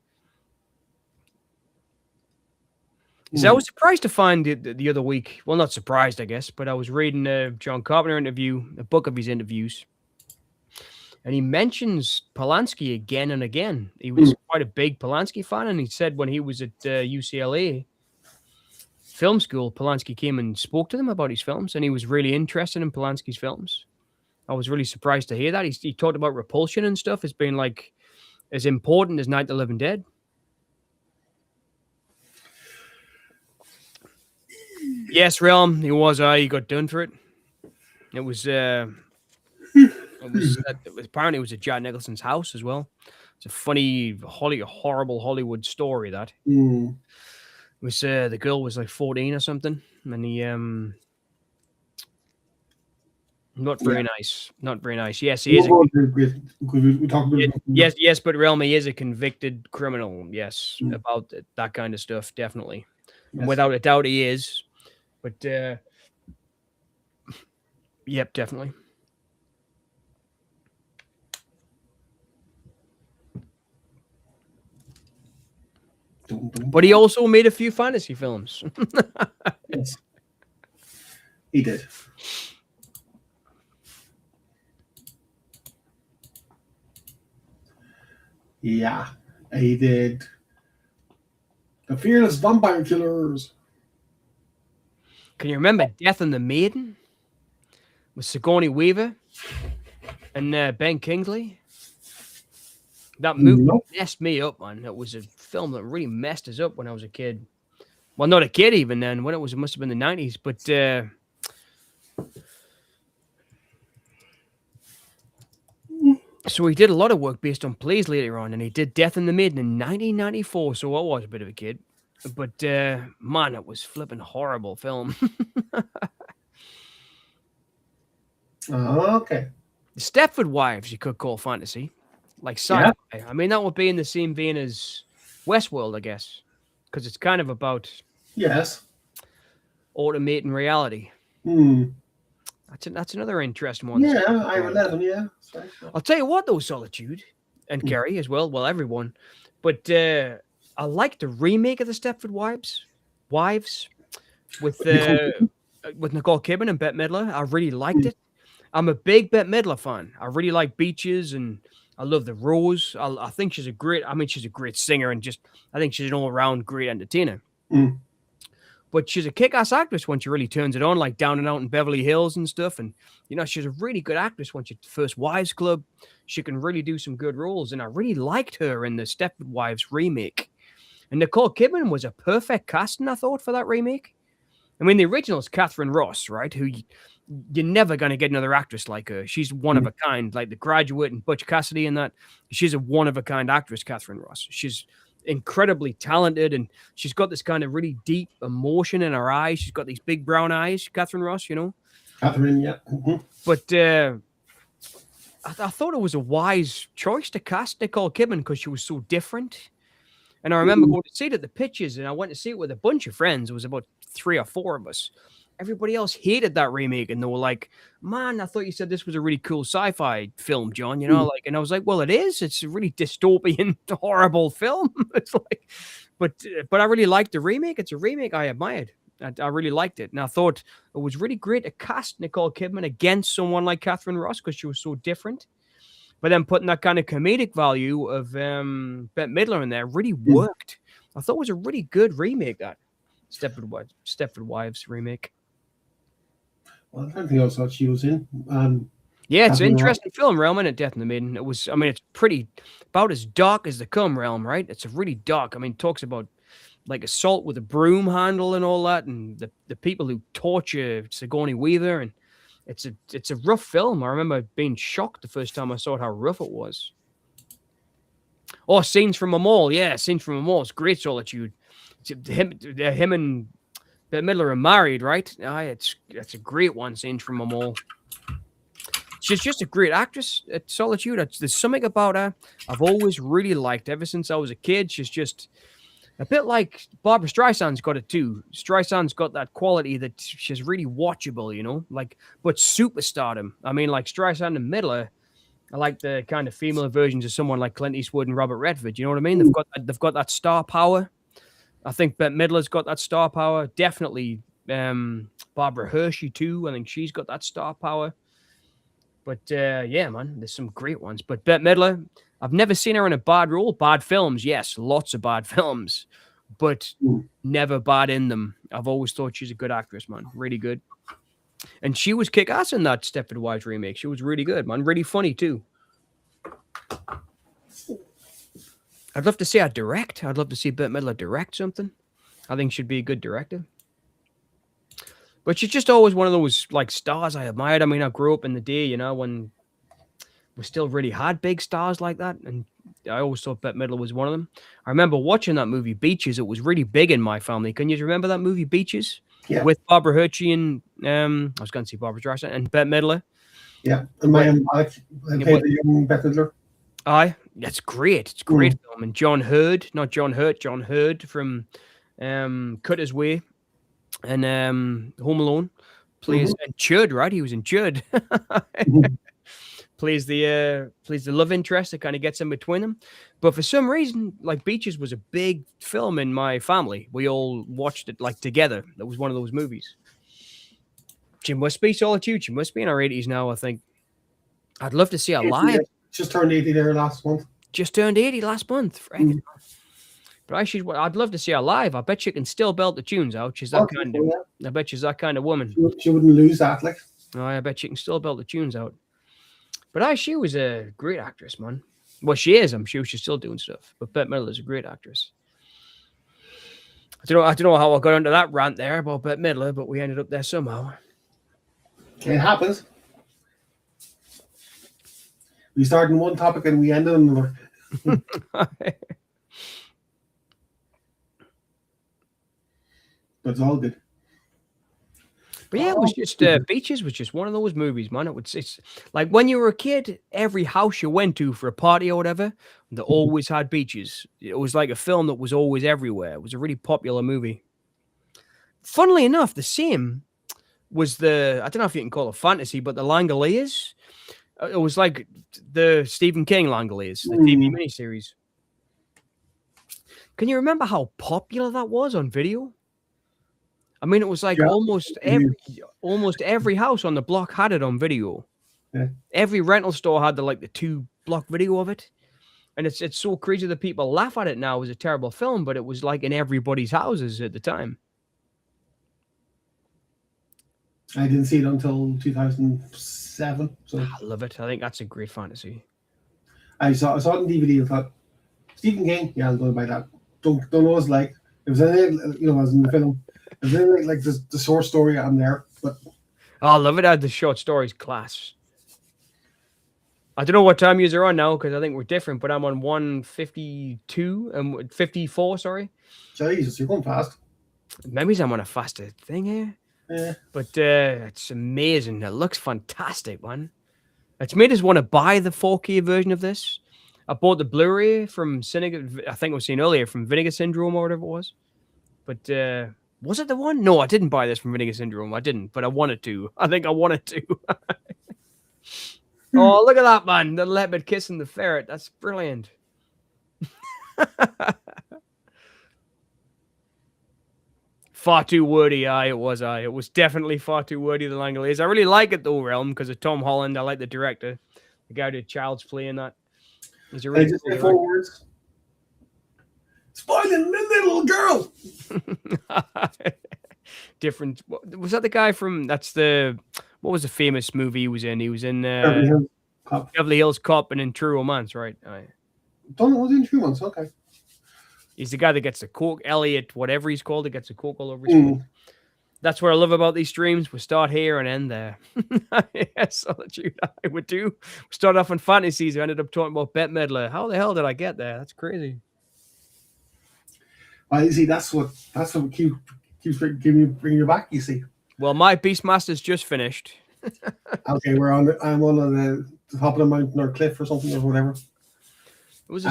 So I was surprised to find the other week. Well, not surprised, I guess, but I was reading a John Carpenter interview, a book of his interviews, and he mentions Polanski again and again. He was quite a big Polanski fan, and he said when he was at UCLA film school, Polanski came and spoke to them about his films, and he was really interested in Polanski's films. I was really surprised to hear that. He talked about Repulsion and stuff as being like as important as Night of the Living Dead. Yes, Realm. He was. He got done for it. It was. Apparently it was at Jack Nicholson's house as well. It's a funny, horrible Hollywood story. That it was. The girl was like 14 or something, and he not very nice. Not very nice. Yes, he is. Yes, but Realm, he is a convicted criminal. Yes, about that kind of stuff, definitely. Yes. And without a doubt, he is. But, yep, definitely. But he also made a few fantasy films. Yes, he did. Yeah, he did. The Fearless Vampire Killers. Can you remember Death and the Maiden with Sigourney Weaver and Ben Kingsley? That movie messed me up, man. It was a film that really messed us up when I was a kid. Well, not a kid even then. When it must have been the 90s. But so he did a lot of work based on plays later on, and he did Death and the Maiden in 1994. So I was a bit of a kid. But, man, it was flipping horrible film. Okay. The Stepford Wives, you could call fantasy. Like sci-fi. Yeah. I mean, that would be in the same vein as Westworld, I guess. Because it's kind of about... Yes. Automating reality. That's another interesting one. Yeah, I'm 11, yeah. Sorry. I'll tell you what, though, Solitude, and Kerry as well, everyone. But... I like the remake of the Stepford Wives with Nicole Kidman and Bette Midler. I really liked it. I'm a big Bette Midler fan. I really like Beaches, and I love The Rose. I think she's a great singer, and I think she's an all-around great entertainer. But she's a kick-ass actress when she really turns it on, like Down and Out in Beverly Hills and stuff. And, she's a really good actress when she's First Wives Club. She can really do some good roles, and I really liked her in the Stepford Wives remake. And Nicole Kidman was a perfect casting, I thought, for that remake. I mean, the original is Catherine Ross, right? Who you're never going to get another actress like her. She's one of a kind, like The Graduate and Butch Cassidy and that. She's a one-of-a-kind actress, Catherine Ross. She's incredibly talented, and she's got this kind of really deep emotion in her eyes. She's got these big brown eyes, Catherine Ross, Catherine, yeah. But I thought it was a wise choice to cast Nicole Kidman because she was so different. And I remember going to see it at the pitches, and I went to see it with a bunch of friends. It was about 3 or 4 of us. Everybody else hated that remake, and they were like, "Man, I thought you said this was a really cool sci-fi film, John." And I was like, "Well, it is. It's a really dystopian, horrible film." It's like, but I really liked the remake. It's a remake I admired. I really liked it, and I thought it was really great to cast Nicole Kidman against someone like Catherine Ross because she was so different. But then putting that kind of comedic value of Bette Midler in there really worked. I thought it was a really good remake, that Stepford Wives remake. Well, I don't think else that she was in. Yeah, it's Have an you interesting film, Realm, and Death in the Maiden. It was, I mean, it's pretty about as dark as the come Realm, right? It's a really dark. I mean, it talks about like assault with a broom handle and all that, and the people who torture Sigourney Weaver, and it's a rough film. I remember being shocked the first time I saw it how rough it was. Oh, Scenes from a Mall, yeah, Scenes from a Mall. It's great solitude. Him and Bette Midler are married, right? It's a great one. Scenes from a Mall. She's just a great actress at Solitude. There's something about her I've always really liked ever since I was a kid. She's just a bit like Barbara Streisand's got it too. Streisand's got that quality that she's really watchable, you know, like, but superstardom. I mean, like Streisand and Midler are like the kind of female versions of someone like Clint Eastwood and Robert Redford. You know what I mean? They've got that star power. I think Bette Midler's got that star power. Definitely Barbara Hershey too. I think she's got that star power. But yeah, man, there's some great ones. But Bette Midler, I've never seen her in a bad role. Bad films, yes, lots of bad films, but never bad in them. I've always thought she's a good actress, man. Really good. And she was kick-ass in that Stepford Wives remake. She was really good, man. Really funny, too. I'd love to see her direct. I'd love to see Bette Midler direct something. I think she'd be a good director. But she's just always one of those like stars I admired. I mean, I grew up in the day, you know, when we still really had big stars like that. And I always thought Bette Midler was one of them. I remember watching that movie, Beaches. It was really big in my family. Can you remember that movie, Beaches? Yeah. With Barbara Hershey and, I was going to say Barbara Streisand and Bette Midler. Yeah. And my played the young Bette Midler. Aye. It's great. It's a great film. And John Hurd, not John Hurt, John Hurd from Cutter's Way and Home Alone plays and Chud, right? He was in Chud. Plays the love interest that kind of gets in between them. But for some reason, like Beaches was a big film in my family. We all watched it like together. That was one of those movies. She must be Solitude. She must be in her 80s now, I think. I'd love to see her live. Just turned 80 there last month. Just turned 80 last month. But I'd love to see her live. I bet she can still belt the tunes out. She's that kind of. I bet she's that kind of woman. She wouldn't lose that, like. No, I bet she can still belt the tunes out. But she was a great actress, man. Well, she is. I'm sure she's still doing stuff. But Bette Midler is a great actress. I don't know how I got into that rant there about Bette Midler, but we ended up there somehow. It happens. We start in one topic and we end on another. But it's all good. But yeah, it was just Beaches was just one of those movies, man. It's like when you were a kid, every house you went to for a party or whatever, they always had Beaches. It was like a film that was always everywhere. It was a really popular movie. Funnily enough, the same was I don't know if you can call it fantasy, but the Langoliers. It was like the Stephen King Langoliers, the TV miniseries. Can you remember how popular that was on video? I mean, it was like almost every house on the block had it on video. Yeah. Every rental store had the 2-block video of it. And it's so crazy that people laugh at it now as a terrible film, but it was like in everybody's houses at the time. I didn't see it until 2007. So I love it. I think that's a great fantasy. I saw it on DVD. I thought, Stephen King, yeah, I'll go buy that. Don't know what it's like. It was in it, you know, as in the film. It was in like the short story I'm there, but I love it. The short stories class. I don't know what time you're on now because I think we're different, but I'm on 152 and 54. Sorry. Jesus, you're going fast. Maybe I'm on a faster thing here. Yeah. But it's amazing. It looks fantastic, man. It's made us want to buy the 4K version of this. I bought the Blu-ray from I think I was saying earlier from Vinegar Syndrome or whatever it was. But was it the one? No, I didn't buy this from Vinegar Syndrome. I didn't, but I wanted to. I think I wanted to. Oh, look at that, man. The leopard kissing the ferret. That's brilliant. Far too wordy, it was. It was definitely far too wordy, The Langoliers. I really like it, though, Realm, because of Tom Holland. I like the director. The guy who did Child's Play in that. He's a really cool 4 words. Spoiling the little girl. Different. Was that the guy from? That's the what was the famous movie he was in? He was in Beverly Hills Cop. Beverly Hills Cop and in True Romance, right? Aye. Don't know, was he in 2 months? Okay. He's the guy that gets the coke, Elliot, whatever he's called, that gets the coke all over his face. That's what I love about these streams. We start here and end there. Yes, Solitude I would do. We started off on fantasies. We ended up talking about Bette Midler. How the hell did I get there? That's crazy. You see, that's what keeps bringing you back. You see. Well, my Beastmaster's just finished. Okay, I'm on the top of the mountain or cliff or something or whatever. It was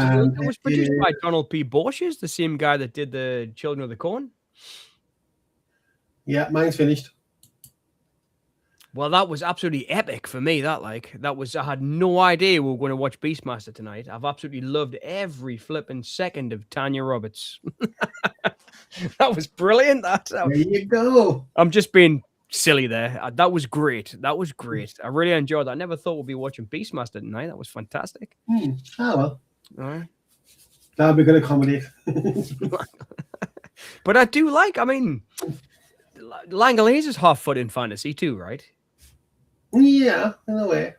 produced by Donald P. Borges, the same guy that did the Children of the Corn. Yeah, mine's finished. Well, that was absolutely epic for me. I had no idea we were going to watch Beastmaster tonight. I've absolutely loved every flipping second of Tanya Roberts. That was brilliant. There you go. I'm just being silly there. That was great. I really enjoyed that. I never thought we'd be watching Beastmaster tonight. That was fantastic. Oh, well. All right. That'll be good accommodate. But I do Langolaise is half-foot in fantasy too, right? Yeah, in a way.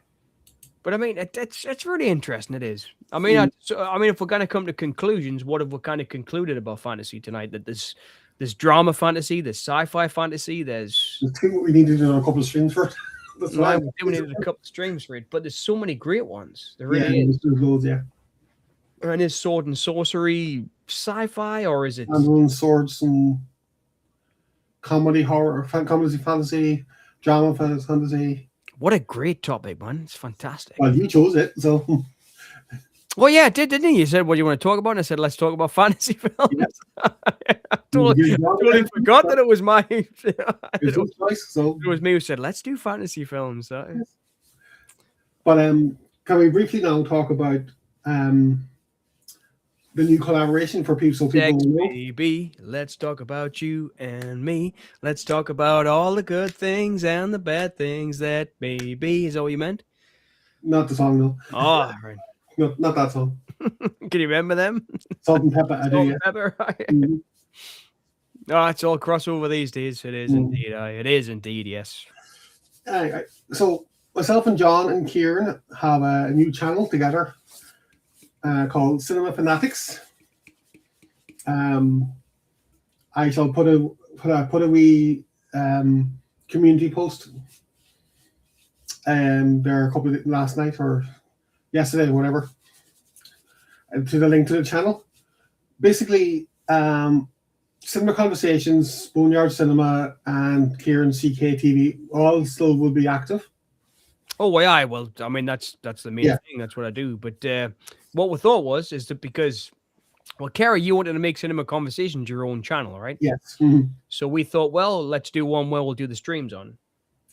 But it's really interesting. It is. If we're going to come to conclusions, what have we kind of concluded about fantasy tonight? That there's drama fantasy, there's sci-fi fantasy, there's. I think we need to do a couple of streams for it. That's why we needed a couple of streams for it. But there's so many great ones. There really is. There's loads, yeah. And is sword and sorcery sci-fi, or is it? And swords and comedy, horror, comedy, fantasy, drama, fantasy. What a great topic, man! It's fantastic. Well, you chose it, so. Well, yeah, didn't he? You said, what do you want to talk about? And I said, let's talk about fantasy films. Yes. I totally forgot that it was my... It was me who said, let's do fantasy films. Yes. But can we briefly now talk about the new collaboration for people so people know? Baby, let's talk about you and me. Let's talk about all the good things and the bad things that may be. Is that what you meant? Not the song, no. Oh, right. No, not that song. Can you remember them? Salt and Pepper, I do. Salt and Pepper, right? Mm-hmm. Oh, it's all crossover these days. It is indeed. It is indeed, yes. So myself and John and Kieran have a new channel together called Cinema Fanatics. I shall put a wee community post there a couple of last night or yesterday, whatever, to the link to the channel. Basically, Cinema Conversations, Boneyard Cinema, and Kieran CKTV all still will be active. Oh, well, I mean, that's the main thing. That's what I do. But what we thought is that because, well, Kerry, you wanted to make Cinema Conversations your own channel, right? Yes. Mm-hmm. So we thought, well, let's do one where we'll do the streams on.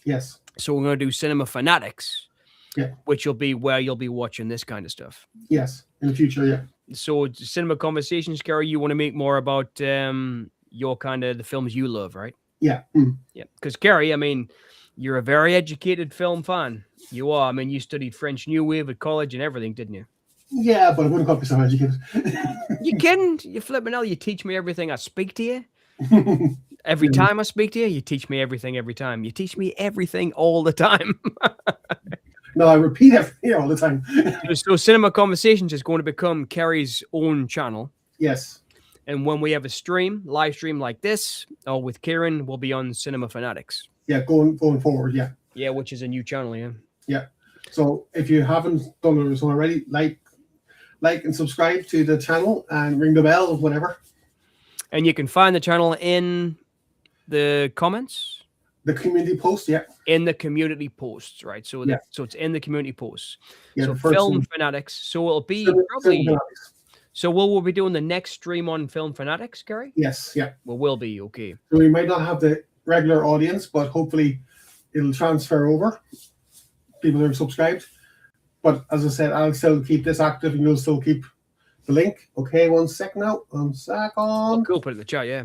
Yes. So we're going to do Cinema Fanatics. Yeah. Which will be where you'll be watching this kind of stuff. Yes, in the future, yeah. So Cinema Conversations, Gary, you want to make more about your kind of the films you love, right? Yeah. Yeah. Because Gary, I mean, you're a very educated film fan. You are. I mean, you studied French New Wave at college and everything, didn't you? Yeah, but I wouldn't call myself educated. You kidding? You flipping hell. You teach me everything I speak to you. Every time I speak to you, you teach me everything every time. You teach me everything all the time. No, I repeat everything all the time. So Cinema Conversations is going to become Kerry's own channel. Yes. And when we have a live stream like this, or with Kieran, we'll be on Cinema Fanatics. Yeah, going forward, yeah. Yeah, which is a new channel, yeah. Yeah. So if you haven't done it already, like and subscribe to the channel and ring the bell or whatever. And you can find the channel in the comments. The community post, yeah. In the community posts, right? So so it's in the community posts. Yeah, so Film Fanatics. So it'll be probably. So we'll be doing the next stream on Film Fanatics, Gary? Yes, yeah. Well, we'll be, okay. So we might not have the regular audience, but hopefully it'll transfer over. People who are subscribed. But as I said, I'll still keep this active and you'll still keep the link. Okay, 1 second now. 1 second. Oh, cool, put it in the chat, yeah.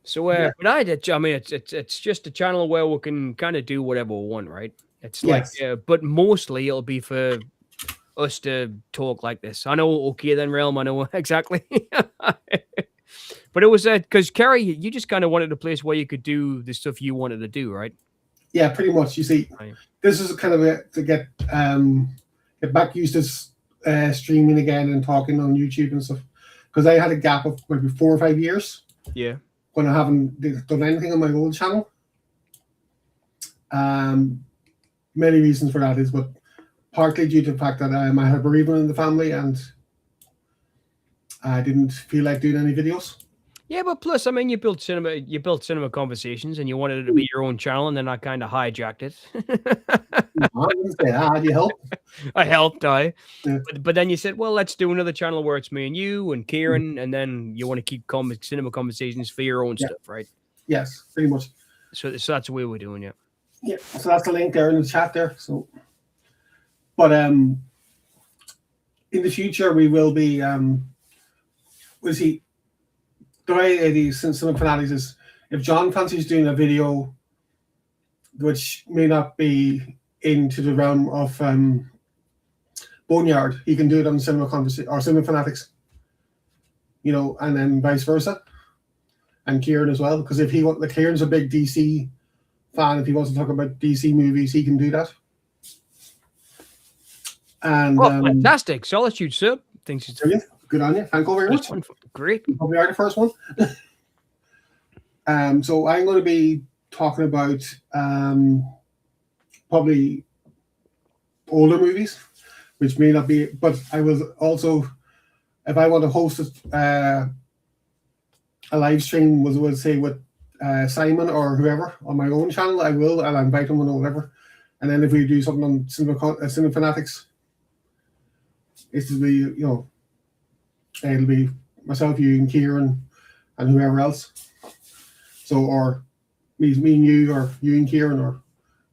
So, but I mean, it's just a channel where we can kind of do whatever we want, right? It's like, but mostly it'll be for us to talk like this. I know, okay, then Realm, I know exactly. But it was because Kerry, you just kind of wanted a place where you could do the stuff you wanted to do, right? Yeah, pretty much. You see, Right. this is kind of to get back used to streaming again and talking on YouTube and stuff. Because I had a gap of maybe 4 or 5 years Yeah. when I haven't done anything on my old channel. Many reasons for that is, but partly due to the fact that I had a bereavement in the family and I didn't feel like doing any videos. Yeah, but plus, I mean, you built cinema conversations, and you wanted it to be your own channel, and then I kind of hijacked it. I didn't say that. You help. I helped, Yeah. but then you said, well, let's do another channel where it's me and you and Kieran, and then you want to keep cinema conversations for your own stuff, right? Yes, pretty much. So that's the way we're doing it. Yeah, so that's the link there in the chat there. So, but in the future we will be we'll see. The way it is since Cinema Fanatics is, if John fancies doing a video which may not be into the realm of Boneyard, he can do it on Cinema or Cinema Fanatics, and then vice versa, and Kieran as well. Because if Kieran's a big DC fan, if he wants to talk about DC movies, he can do that. And fantastic, Solitude sub. Thanks. Brilliant. Good on you. Thank you very much. Great. You probably are the first one. So I'm going to be talking about probably older movies, which may not be, but I will also, if I want to host a live stream, we'll say with Simon or whoever on my own channel, I'll invite him or whatever. And then if we do something on Cinema Fanatics, it'll be, it'll be myself, you, and Kieran, and whoever else. So, or me and you, or you and Kieran, or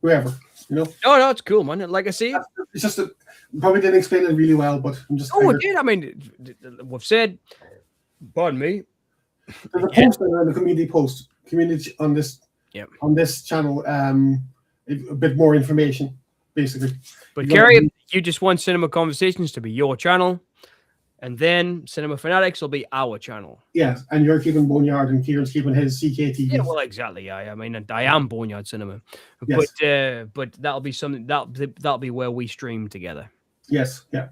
whoever, No, it's cool, man. Like I say, it's just that probably didn't explain it really well, but I'm just. Oh, it did. I mean, we've said. Pardon me. There's a post there, the community on this. Yep. On this channel, a bit more information, basically. But Kerry, you just want Cinema Conversations to be your channel, and then Cinema Fanatics will be our channel. Yes, and you're keeping Boneyard, and Kieran's keeping his CKTV. Yeah, well, exactly. I mean, I am Boneyard Cinema, Yes. but that'll be something that'll be where we stream together. Yes, yeah.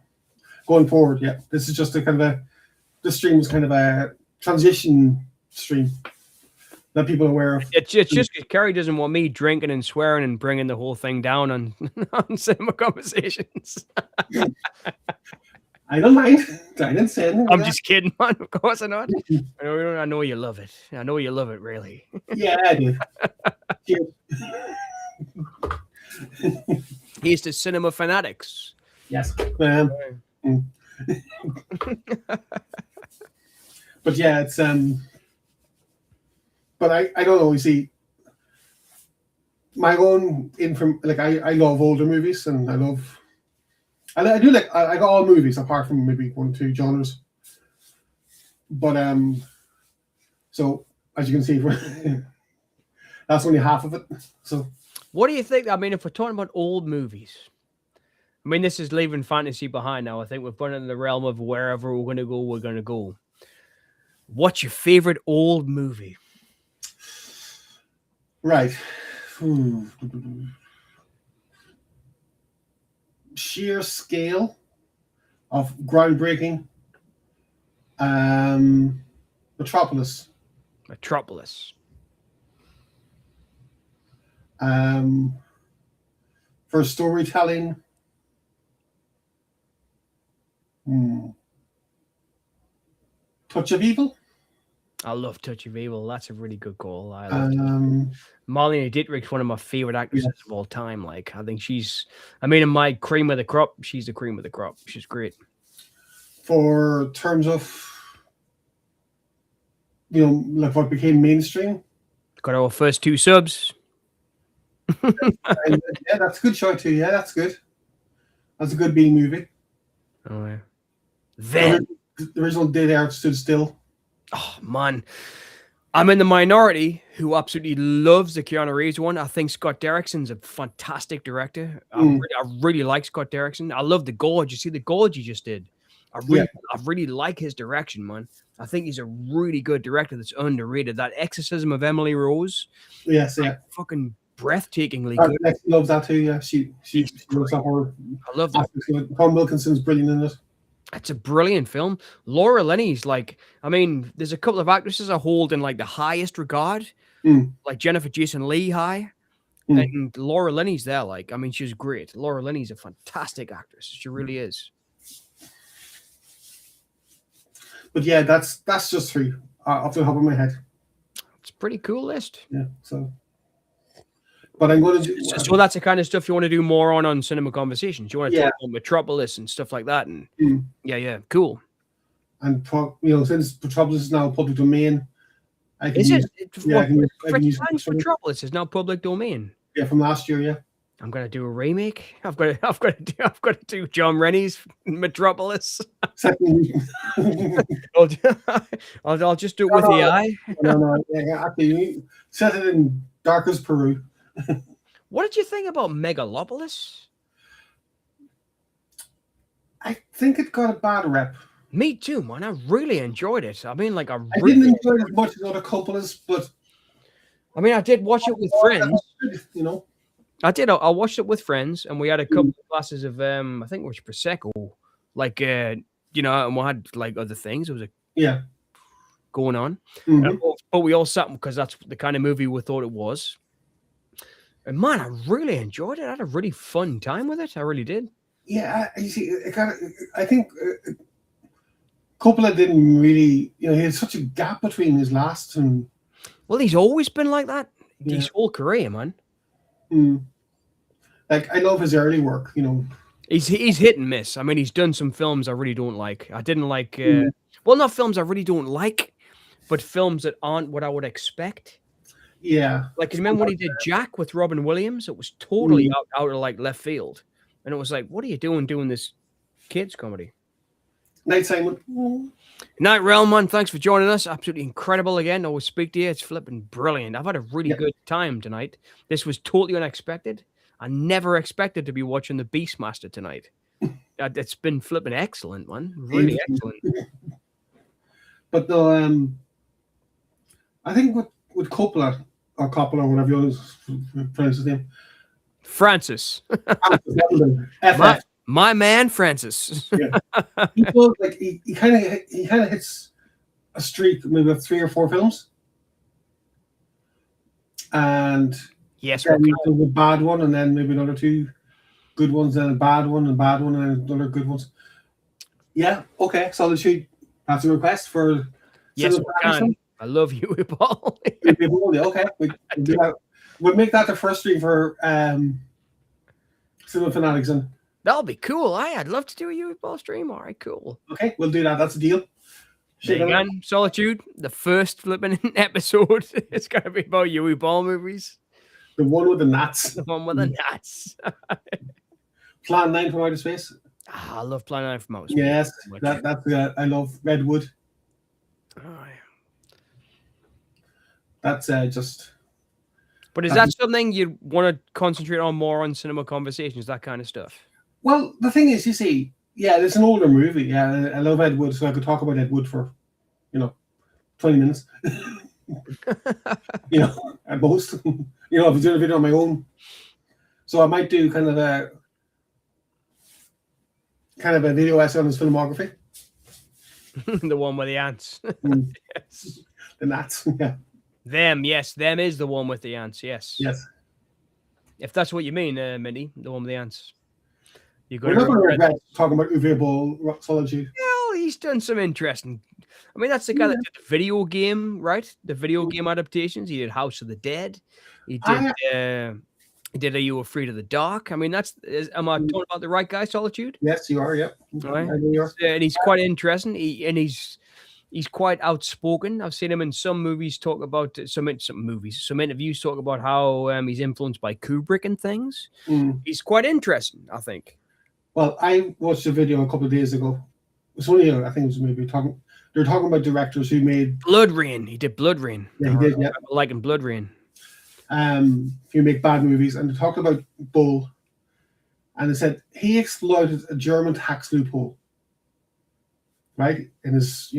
Going forward, yeah. This is just this stream is kind of a transition stream that people are aware of. It's just because Kerry doesn't want me drinking and swearing and bringing the whole thing down on Cinema Conversations. I don't mind. I didn't say anything. I'm just kidding, man. Of course I'm not. I know you love it. I know you love it, really. Yeah, I do. Here's to Cinema Fanatics. Yes. But yeah, it's but I don't know. You see, my own I love older movies, and I do like I got all movies apart from maybe 1 or 2 genres. But so as you can see, that's only half of it. So what do you think? I mean, if we're talking about old movies, I mean, this is leaving fantasy behind now. I think we've gone into the realm of wherever we're going to go, we're going to go. What's your favorite old movie? Right. Sheer scale of groundbreaking. Metropolis. For storytelling. Touch of Evil. I love Touch of Evil. That's a really good call. I love Marlene Dietrich's one of my favorite actresses of all time. Like, I think in my cream of the crop, she's the cream of the crop. She's great. For terms of, like what became mainstream. Got our first 2 subs. Yeah, that's a good show too. Yeah, that's good. That's a good B movie. Oh yeah. Then the original Day the Earth Stood Still. Oh man, I'm in the minority who absolutely loves the Keanu Reeves one. I think Scott Derrickson's a fantastic director. I really like Scott Derrickson. I love The Gorge. You see The Gorge he just did. I really like his direction, man. I think he's a really good director that's underrated. That Exorcism of Emily Rose. Yes, yeah. Fucking breathtakingly good. Lexi loves that too. Yeah, she loves that horror. I love that. Tom Wilkinson's brilliant in it. It's a brilliant film. Laura Linney's like, I mean, there's a couple of actresses I hold in like the highest regard, like Jennifer Jason Leigh high, and Laura Linney's there. Like, I mean, she's great. Laura Linney's a fantastic actress. She really is. But yeah, that's just three off the top of my head. It's a pretty cool list. Yeah. So, but I'm going to do. So that's the kind of stuff you want to do more on Cinema Conversations. You want to talk about Metropolis and stuff like that, and yeah, cool. And since Metropolis is now public domain, I can Metropolis is now public domain. Yeah, from last year. Yeah, I'm gonna do a remake. I've got to do John Rennie's Metropolis. I'll just do it with AI. No, actually, set it in darkest Peru. What did you think about Megalopolis? I think it got a bad rep. Me too, man. I really enjoyed it. I mean, like, I didn't enjoy it as much as other Coppola's, but I mean, I did watch it with friends. I did. I watched it with friends, and we had a couple of glasses of I think it was Prosecco, like and we had like other things. It was going on, but we all sat because that's the kind of movie we thought it was. And man, I really enjoyed it. I had a really fun time with it. I really did. Yeah, you see, I think Coppola didn't really, he had such a gap between his last and. Well, he's always been like that. His whole career, man. Like, I love his early work, He's hit and miss. I mean, he's done some films I really don't like. I didn't like, well, not films I really don't like, but films that aren't what I would expect. Yeah. Like, you remember when he did Jack with Robin Williams? It was totally out of like left field. And it was like, what are you doing this kids comedy? Night, Simon. Night, Realm, man. Thanks for joining us. Absolutely incredible again. Always speak to you. It's flipping brilliant. I've had a really good time tonight. This was totally unexpected. I never expected to be watching The Beastmaster tonight. It's been flipping excellent, man. Really excellent. But the I think with Coppola or whatever you pronounce his name, Francis. My man, Francis. He feels like he kind of hits a streak, maybe of 3 or 4 films, and yes, a bad one, and then maybe another 2 good ones, then a bad one, and then another good ones. Yeah, okay. Solitude. That's a request for. Yes, we can. I love you, Paul. Okay, we'll do that. We'll make that the first stream for Cinema Fanatics. And that'll be cool. I'd love to do a Yui Ball stream. All right, cool. Okay, we'll do that. That's a deal. Again, Solitude, the first flipping episode. It's going to be about Yui Ball movies. The one with the gnats. The one with the gnats. Plan 9 from Outer Space. I love Plan 9 from Outer Space. Yes, that's I love Redwood. Oh, yeah. That's just. But is that something you want to concentrate on more on Cinema Conversations, that kind of stuff? Well, the thing is, you see, it's an older movie. Yeah, I love Ed Wood, so I could talk about Ed Wood for, 20 minutes. At most. If I'm doing a video on my own. So I might do kind of a video essay on his filmography. The one with the ants. Yes. The gnats, yeah. Them is the one with the ants, yes. Yes. If that's what you mean, Mindy, the one with the ants. We're not going to regret talking about Uwe Boll, Solitude. Well, he's done some interesting. I mean, that's the guy that did the video game, right? The video game adaptations. He did House of the Dead. He did Are You Afraid of the Dark? I mean, am I talking about the right guy, Solitude? Yes, you are, yep. Right. And he's quite interesting. He's quite outspoken. I've seen him in some movies talk about some interviews talk about how he's influenced by Kubrick and things. He's quite interesting, I think. Well, I watched a video a couple of days ago. It was only, I think it was maybe they're talking about directors who made Blood Rain. He did Blood Rain. Yeah, he did. Yeah, I like him, Blood Rain. Who make bad movies, and they talked about Bull, and they said he exploited a German tax loophole, right? In his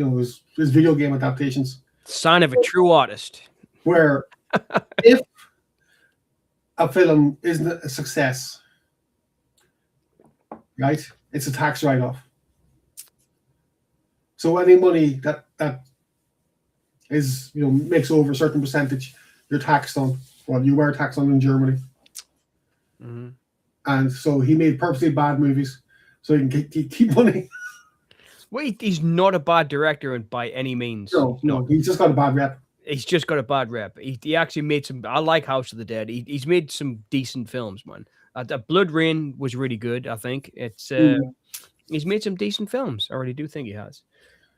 video game adaptations. Sign of a true artist. Where if a film isn't a success, right? It's a tax write-off. So any money that is, makes over a certain percentage, you're taxed on. Well, you were taxed on in Germany. Mm-hmm. And so he made purposely bad movies so he can keep money. Well, he's not a bad director by any means. No, he's just got a bad rep. He's just got a bad rep. He actually made some. I like House of the Dead. He's made some decent films, man. Blood Rain was really good. I think it's. He's made some decent films. I really do think he has.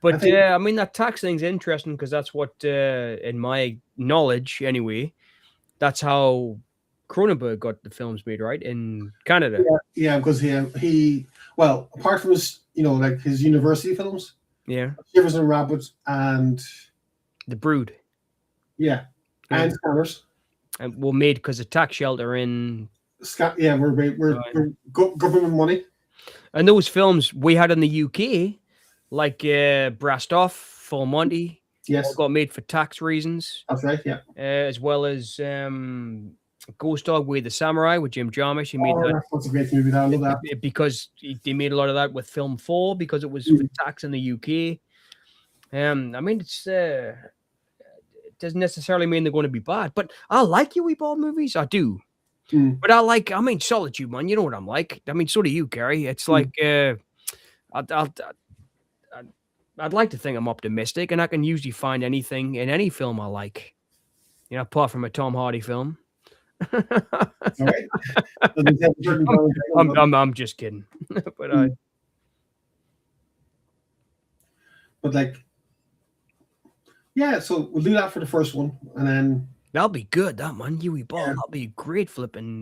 But I mean, that tax thing's interesting because that's what, in my knowledge, anyway, that's how Cronenberg got the films made, right, in Canada. Yeah, because he well, apart from his, like his university films, Shivers and Rabbits and The Brood, and Scanners, and were made because of tax shelter in. We're government money, and those films we had in the UK, like Brastoff, Full Monty, all got made for tax reasons. That's right, yeah. As well as Ghost Dog, Way the Samurai with Jim Jarmusch. He made that. That's a great movie. I love that. Because they made a lot of that with Film 4 because it was for tax in the UK. I mean, it doesn't necessarily mean they're going to be bad, but I like Uwe Boll movies. I do. But I mean, Solitude, man. You know what I'm like. I mean, so do you, Gary. It's like, I'd like to think I'm optimistic, and I can usually find anything in any film I like. Apart from a Tom Hardy film. All right. I'm just kidding. But so we'll do that for the first one, and then that'll be good. That man, Uwe Boll, that'll be great. Flipping,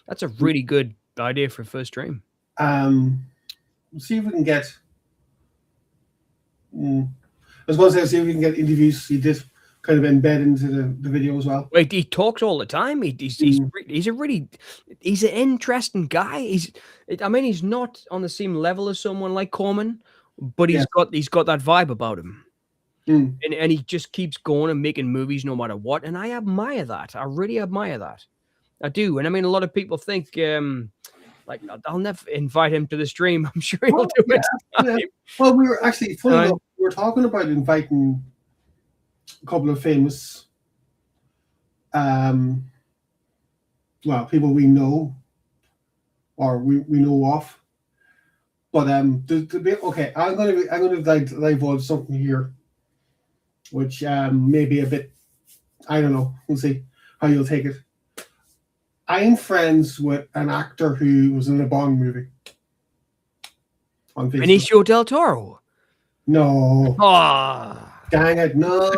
that's a really good idea for first stream. We'll see if we can get. I was going to say, see if we can get interviews. He did kind of embed into the video as well. Like, he talks all the time. He's an interesting guy. He's not on the same level as someone like Corman, but he's got that vibe about him. And he just keeps going and making movies no matter what. And I admire that. I really admire that. I do. And I mean, a lot of people think, like, I'll never invite him to the stream. I'm sure he'll do it. Yeah. Well, we were actually, funny enough, we were talking about inviting a couple of famous, people we know or we know of. But to be okay, I'm gonna divulge something here, which may be a bit, I don't know. We'll see how you'll take it. I'm friends with an actor who was in a Bond movie on Facebook. Benicio del Toro. No. Dang it! No,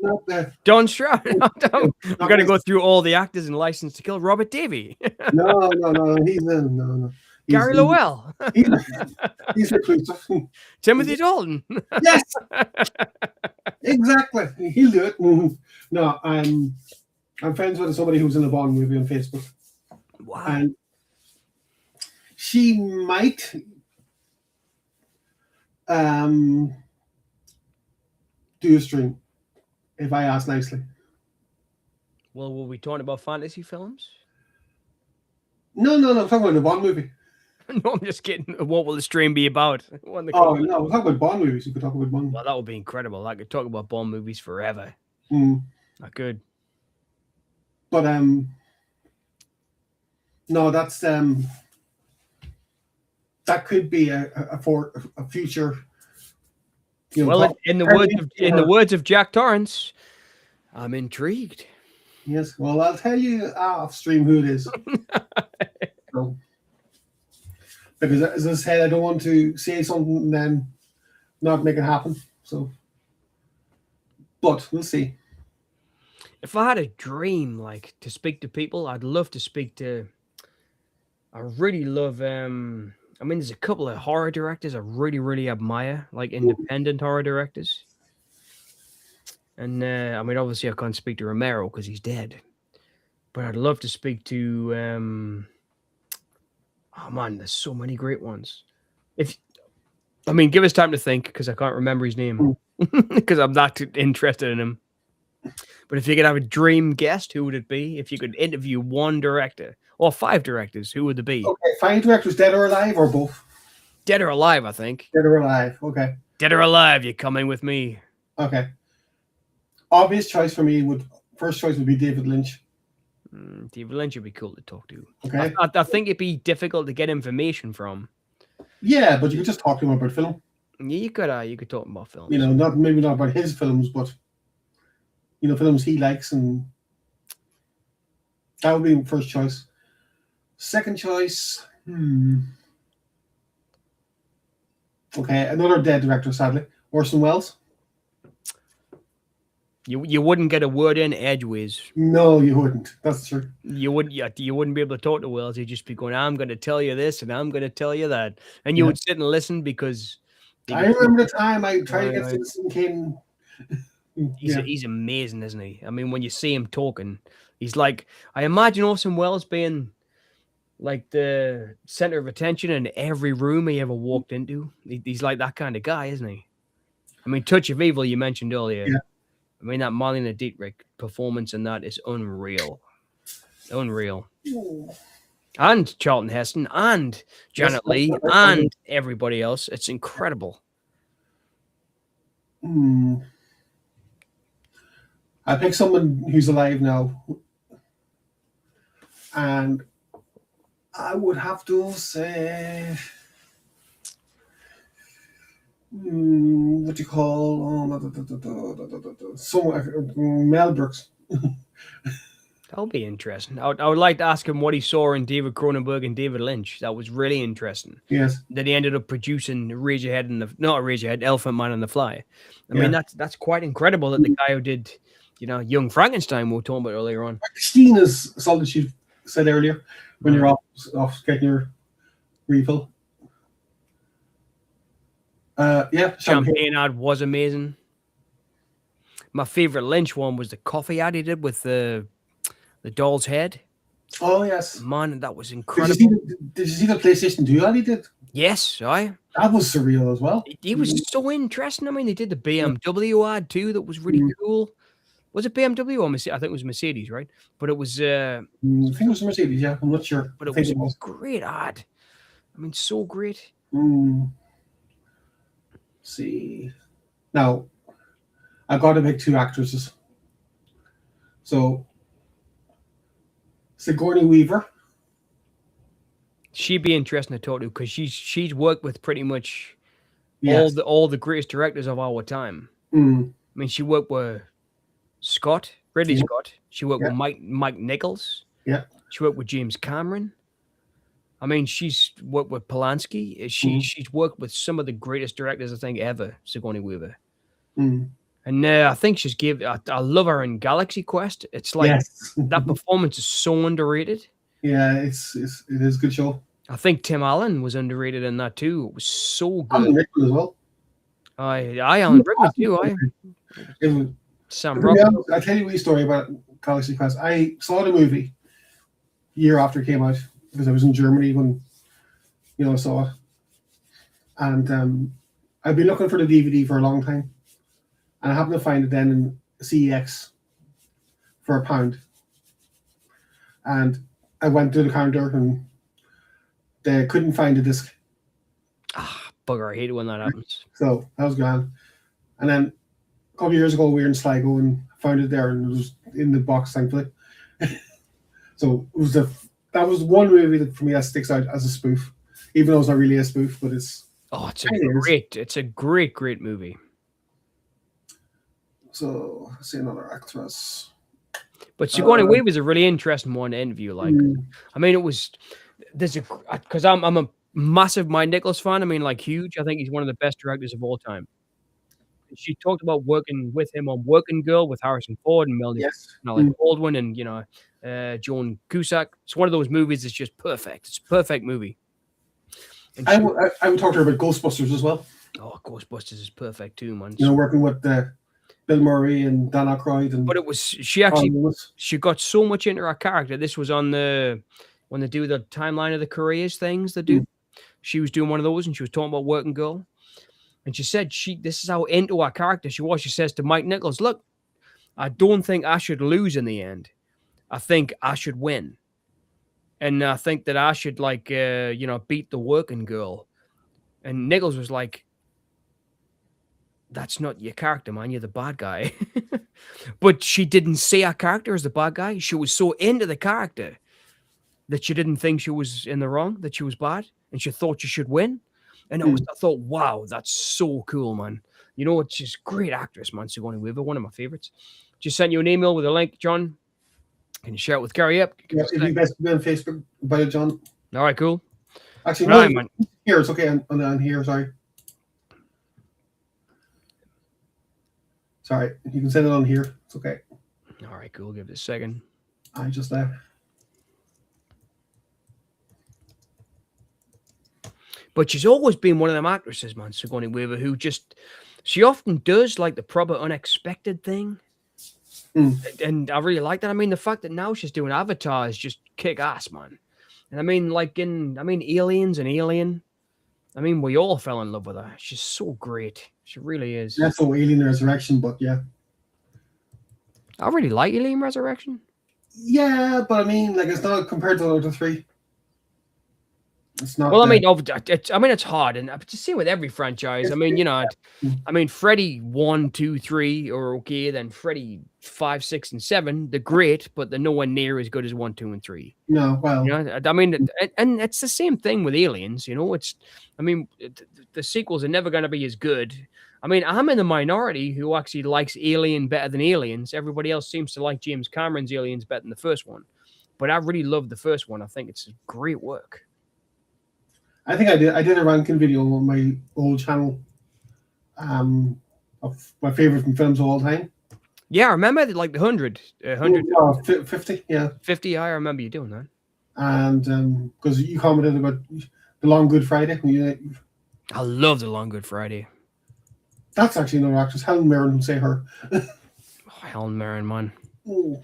not there. Don Stroud. I'm going to go through all the actors in License to Kill. Robert Davi. No. No. Gary Lowell. He's a producer. Timothy Dalton. Yes. Exactly. He'll do it. No, I'm friends with somebody who's in a Bond movie on Facebook. Wow. And she might do a stream if I ask nicely. Well, were we talking about fantasy films? No, I'm talking about the Bond movie. No, I'm just kidding. What will the stream be about? No, we're talking about Bond movies. You could talk about Bond. Well, that would be incredible. I could talk about Bond movies forever. I could. But no, that's that could be a future. Well, in the words of Jack Torrance, I'm intrigued. Yes, well, I'll tell you off stream who it is. So, because as I said, I don't want to say something and then not make it happen. So, but we'll see. If I had a dream, like to speak to people, I'd love to speak to. I really love. I mean, there's a couple of horror directors I really, really admire, like independent horror directors. And I mean, obviously, I can't speak to Romero because he's dead. But I'd love to speak to. Oh man, there's so many great ones. Give us time to think because I can't remember his name because I'm not interested in him. But if you could have a dream guest, who would it be? If you could interview one director or 5 directors, who would it be? Okay, 5 directors, dead or alive, or both? Dead or alive, I think. Dead or alive. Okay. Dead or alive, you're coming with me. Okay. Obvious choice for me first choice would be David Lynch. David Lynch would be cool to talk to. Okay. I think it'd be difficult to get information from. Yeah, but you could just talk to him about film. Yeah, you could talk about films. You know, maybe not about his films, but you know, films he likes, and that would be first choice. Second choice, okay, another dead director, sadly, Orson Welles. You wouldn't get a word in edgeways. No, you wouldn't. That's true. You wouldn't be able to talk to Welles. He'd just be going, "I'm going to tell you this, and I'm going to tell you that," and you would sit and listen because. I remember the time I tried to get Citizen Kane. He's amazing, isn't he? I mean, when you see him talking, he's like, I imagine Orson Welles being like the center of attention in every room he ever walked into. He's like that kind of guy, isn't he? I mean, Touch of Evil, you mentioned earlier. Yeah. I mean, that Marlene Dietrich performance in that is unreal. Unreal. And Charlton Heston and Janet Leigh and everybody else. It's incredible. I pick someone who's alive now, and I would have to say, what do you call Mel Brooks. That'll be interesting. I would like to ask him what he saw in David Cronenberg and David Lynch. That was really interesting. Yes. That he ended up producing Elephant Man and the Fly. I mean, that's quite incredible that the guy who did, Young Frankenstein we were talking about earlier on. Christina's Solitude said earlier when you're off getting your refill. Champagne ad was amazing. My favorite Lynch one was the coffee ad he did with the doll's head. Oh yes, man, that was incredible. Did you see the PlayStation 2 ad he did? Yes, that was surreal as well. It was so interesting. I mean, they did the BMW ad too. That was really cool. Was it BMW or Mercedes? I think it was Mercedes, right? But it was. I think it was Mercedes. Yeah, I'm not sure. But it was a great ad. I mean, so great. See, now I've got to pick 2 actresses. So Sigourney Weaver. She'd be interesting to talk to because she's worked with pretty much all the greatest directors of our time. I mean, she worked with Ridley Scott. She worked with Mike Nichols. Yeah. She worked with James Cameron. I mean, she's worked with Polanski. She's worked with some of the greatest directors I think ever. Sigourney Weaver. And I think I love her in Galaxy Quest. It's like that performance is so underrated. Yeah, it is a good show. I think Tim Allen was underrated in that too. It was so good. Alan Rickman as well. Alan Rickman too. Sam Rockwell. I'll tell you a wee story about Galaxy Quest. I saw the movie year after it came out because I was in Germany when I saw it. And I've been looking for the DVD for a long time. And I happened to find it then in CEX for £1. And I went to the counter and they couldn't find the disc. Bugger, I hate it when that happens. So that was grand. And then a couple of years ago, we were in Sligo and found it there, and it was in the box, thankfully. So it was that was one movie that for me that sticks out as a spoof, even though it's not really a spoof, but it's a great movie. So let's see another actress. But Sigourney Weaver was a really interesting one to interview. Like, I mean, because I'm a massive Mike Nichols fan. I mean, like huge. I think he's one of the best directors of all time. She talked about working with him on Working Girl with Harrison Ford and Melanie Baldwin and Joan Cusack. It's one of those movies that's just perfect. It's a perfect movie. I would talk to her about Ghostbusters as well. Oh, Ghostbusters is perfect too, man. Working with Bill Murray and Dan Aykroyd. But it was she got so much into her character. This was on when they do the timeline of the careers things they do. She was doing one of those and she was talking about Working Girl. And she said this is how into her character she was. She says to Mike Nichols, look, I don't think I should lose in the end. I think I should win. And I think that I should, like, beat the working girl. And Nichols was like, that's not your character, man. You're the bad guy. But she didn't see our character as the bad guy. She was so into the character that she didn't think she was in the wrong, that she was bad, and she thought she should win. And I thought, wow, that's so cool, man. You know, it's just great actress, man. Sigourney Weaver, one of my favorites. Just sent you an email with a link, John. Can you share it with Gary? Yep. Yeah, if you guys can be on Facebook about it, John. All right, cool. Actually, Right, no, man. here, it's okay. On here, sorry. Sorry, you can send it on here. It's okay. All right, cool. Give it a second. I just left. But she's always been one of them actresses, man, Sigourney Weaver, who just, she often does like the proper unexpected thing. And I really like that. I mean, the fact that now she's doing Avatar is just kick ass, man. And I mean, like Aliens and Alien. I mean, we all fell in love with her. She's so great. She really is. That's so Alien Resurrection, but yeah. I really like Alien Resurrection. Yeah, but I mean, like, it's not compared to the other three. It's not. Well, I mean, it's hard, and but you see with every franchise. I mean, Freddy 1, 2, 3 are okay. Then Freddy 5, 6, and 7, they're great, but they're nowhere near as good as 1, 2, and 3. No, well, I mean, and it's the same thing with Aliens. The sequels are never going to be as good. I mean, I'm in the minority who actually likes Alien better than Aliens. Everybody else seems to like James Cameron's Aliens better than the first one, but I really love the first one. I think it's great work. I think I did a ranking video on my old channel of my favorite films of all time. Yeah, I remember like the 100. 50, yeah. 50, I remember you doing that. And because you commented about The Long Good Friday. I love The Long Good Friday. That's actually another actress. Helen Mirren would say her. Helen Mirren, man. Ooh.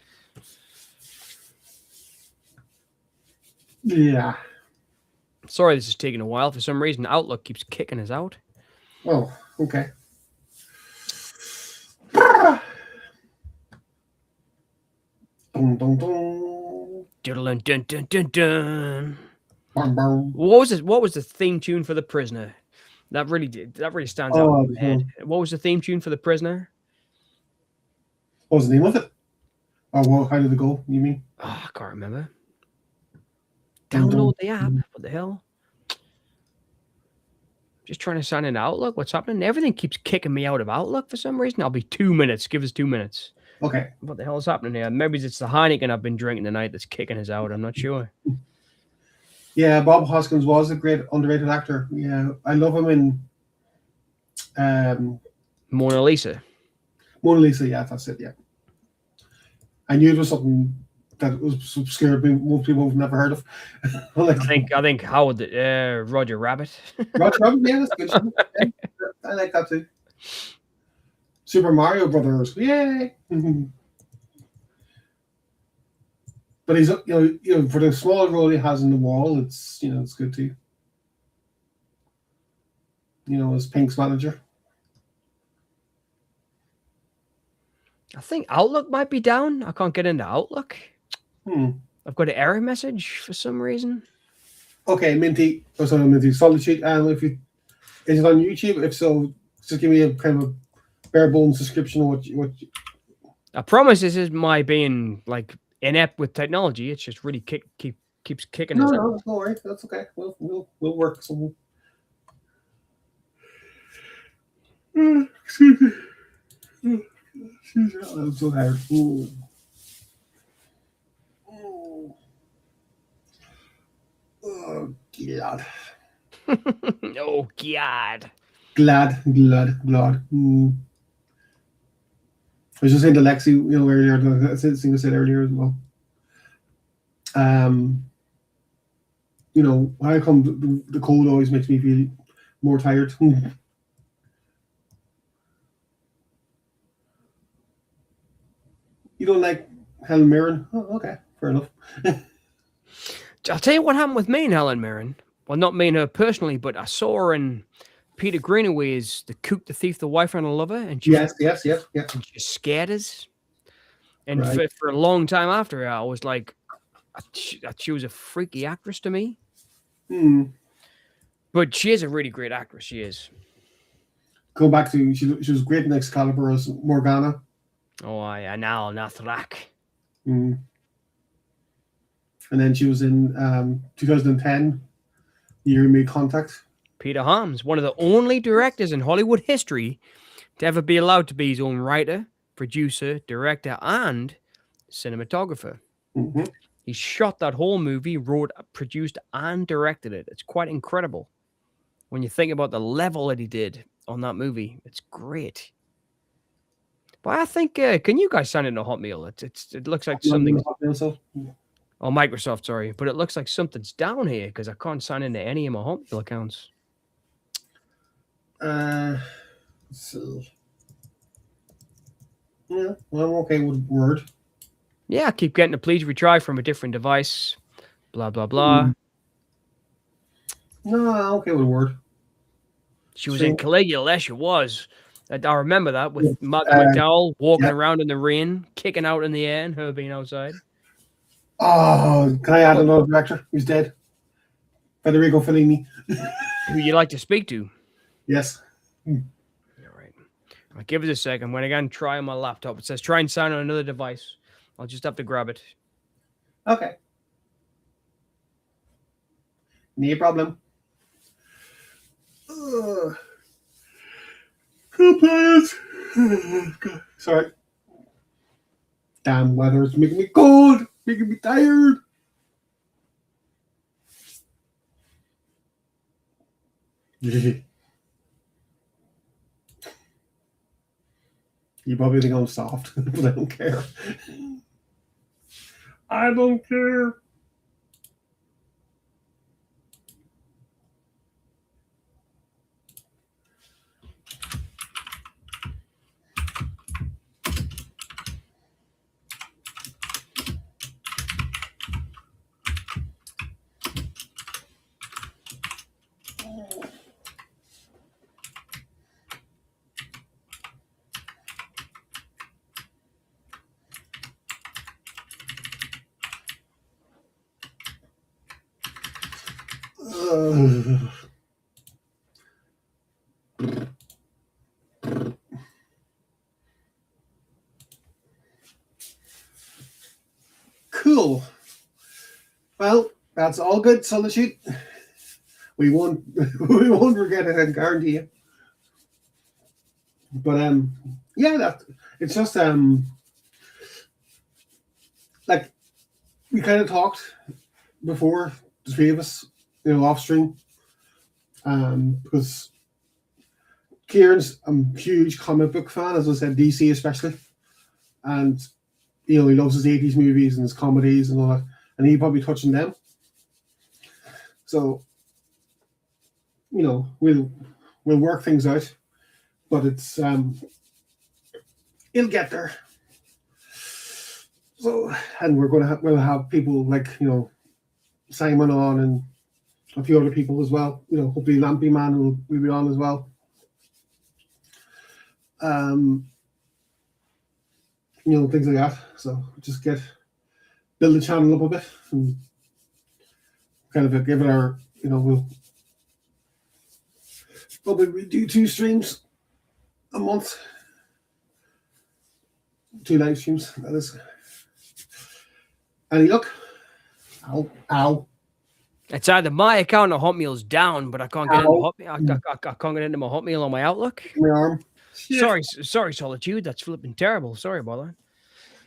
Yeah. Sorry this is taking a while. For some reason, Outlook keeps kicking us out. Oh, okay. Dun, dun, dun. Dun, dun, dun, dun, dun. Bum, bum. What was the theme tune for The Prisoner? That really stands out in my head. What was the theme tune for The Prisoner? What was the name of it? Oh, well, how did it go? You mean? Oh, I can't remember. Download the app. What the hell? Just trying to sign into Outlook. What's happening? Everything keeps kicking me out of Outlook for some reason. I'll be 2 minutes. Give us 2 minutes. Okay. What the hell is happening here? Maybe it's the Heineken I've been drinking tonight that's kicking us out. I'm not sure. Yeah, Bob Hoskins was a great underrated actor. Yeah, I love him in Mona Lisa. Mona Lisa. Yeah, that's it. Yeah, I knew it was something that was obscure. Most people have never heard of. I think Howard, Roger Rabbit. Roger Rabbit, yeah, that's good. Yeah, I like that too. Super Mario Brothers, yay! But he's, for the small role he has in The Wall, it's good too. As Pink's manager. I think Outlook might be down. I can't get into Outlook. I've got an error message for some reason. Okay, Minty. Oh, sorry, Minty. Solitude. Is it on YouTube? If so, just give me a kind of a bare bones description of what. I promise this is my being like inept with technology. It's just really keeps kicking. No, don't worry. That's okay. We'll work something. Excuse me. I'm so tired. Ooh. Oh, God. Oh, God. Glad. I was just saying to Lexi, earlier, the thing I said earlier as well. When I come, the cold always makes me feel more tired. You don't like Helen Mirren? Oh, okay, fair enough. I'll tell you what happened with me and Helen Mirren. Well, not me and her personally, but I saw her in Peter Greenaway's The Cook, the Thief, the Wife, and a Lover. And yes. And she scared us. And Right. for a long time after, I was like, she was a freaky actress to me. Hmm. But she is a really great actress. She is. Go back to she was great in Excalibur as Morgana. Oh, I now Nathrak. Mm. And then she was in 2010, the year he made Contact. Peter Harms, one of the only directors in Hollywood history to ever be allowed to be his own writer, producer, director, and cinematographer. Mm-hmm. He shot that whole movie, wrote, produced, and directed it. It's quite incredible when you think about the level that he did on that movie. It's great. But I think, can you guys sign into Hotmail? It looks like something's on Microsoft, sorry, but it looks like something's down here because I can't sign into any of my Hotmail accounts. Let's see. Yeah, well, I'm okay with Word. Yeah, I keep getting a please retry from a different device. Blah, blah, blah. No, I'm okay with Word. She was in Caligula, she was. I remember that with Malcolm Uh, McDowell walking yeah. around in the rain, kicking out in the air, and her being outside. Oh, can I add another director who's dead? Federico Fellini. Who you like to speak to? Yes. All right. I'll give it a sec. I'm going to go and try on my laptop. It says try and sign on another device. I'll just have to grab it. Okay. No problem. Compliance. Sorry. Damn weather is making me cold, making me tired. You probably think I'm soft, but I don't care. I don't care. Cool. Well, that's all good, Solitude. We won't we won't forget it, I guarantee you. But yeah, that it's just like we kind of talked before, the three of us, off stream. Because Kieran's a huge comic book fan, as I said, DC especially. And he loves his 80s movies and his comedies and all that. And he probably touching them. So, we'll work things out. But it's it'll get there. So, and we'll have people like Simon on and a few other people as well. Hopefully Lampy Man will be on as well. Things like that. So just build the channel up a bit and kind of give it our, we'll probably do 2 streams a month. 2 live streams, that is. Any luck? Ow. It's either my account or Hotmail's down, but I can't get into Hotmail. I can't get into my Hotmail on my Outlook. My arm. Sorry, Solitude. That's flipping terrible. Sorry about that.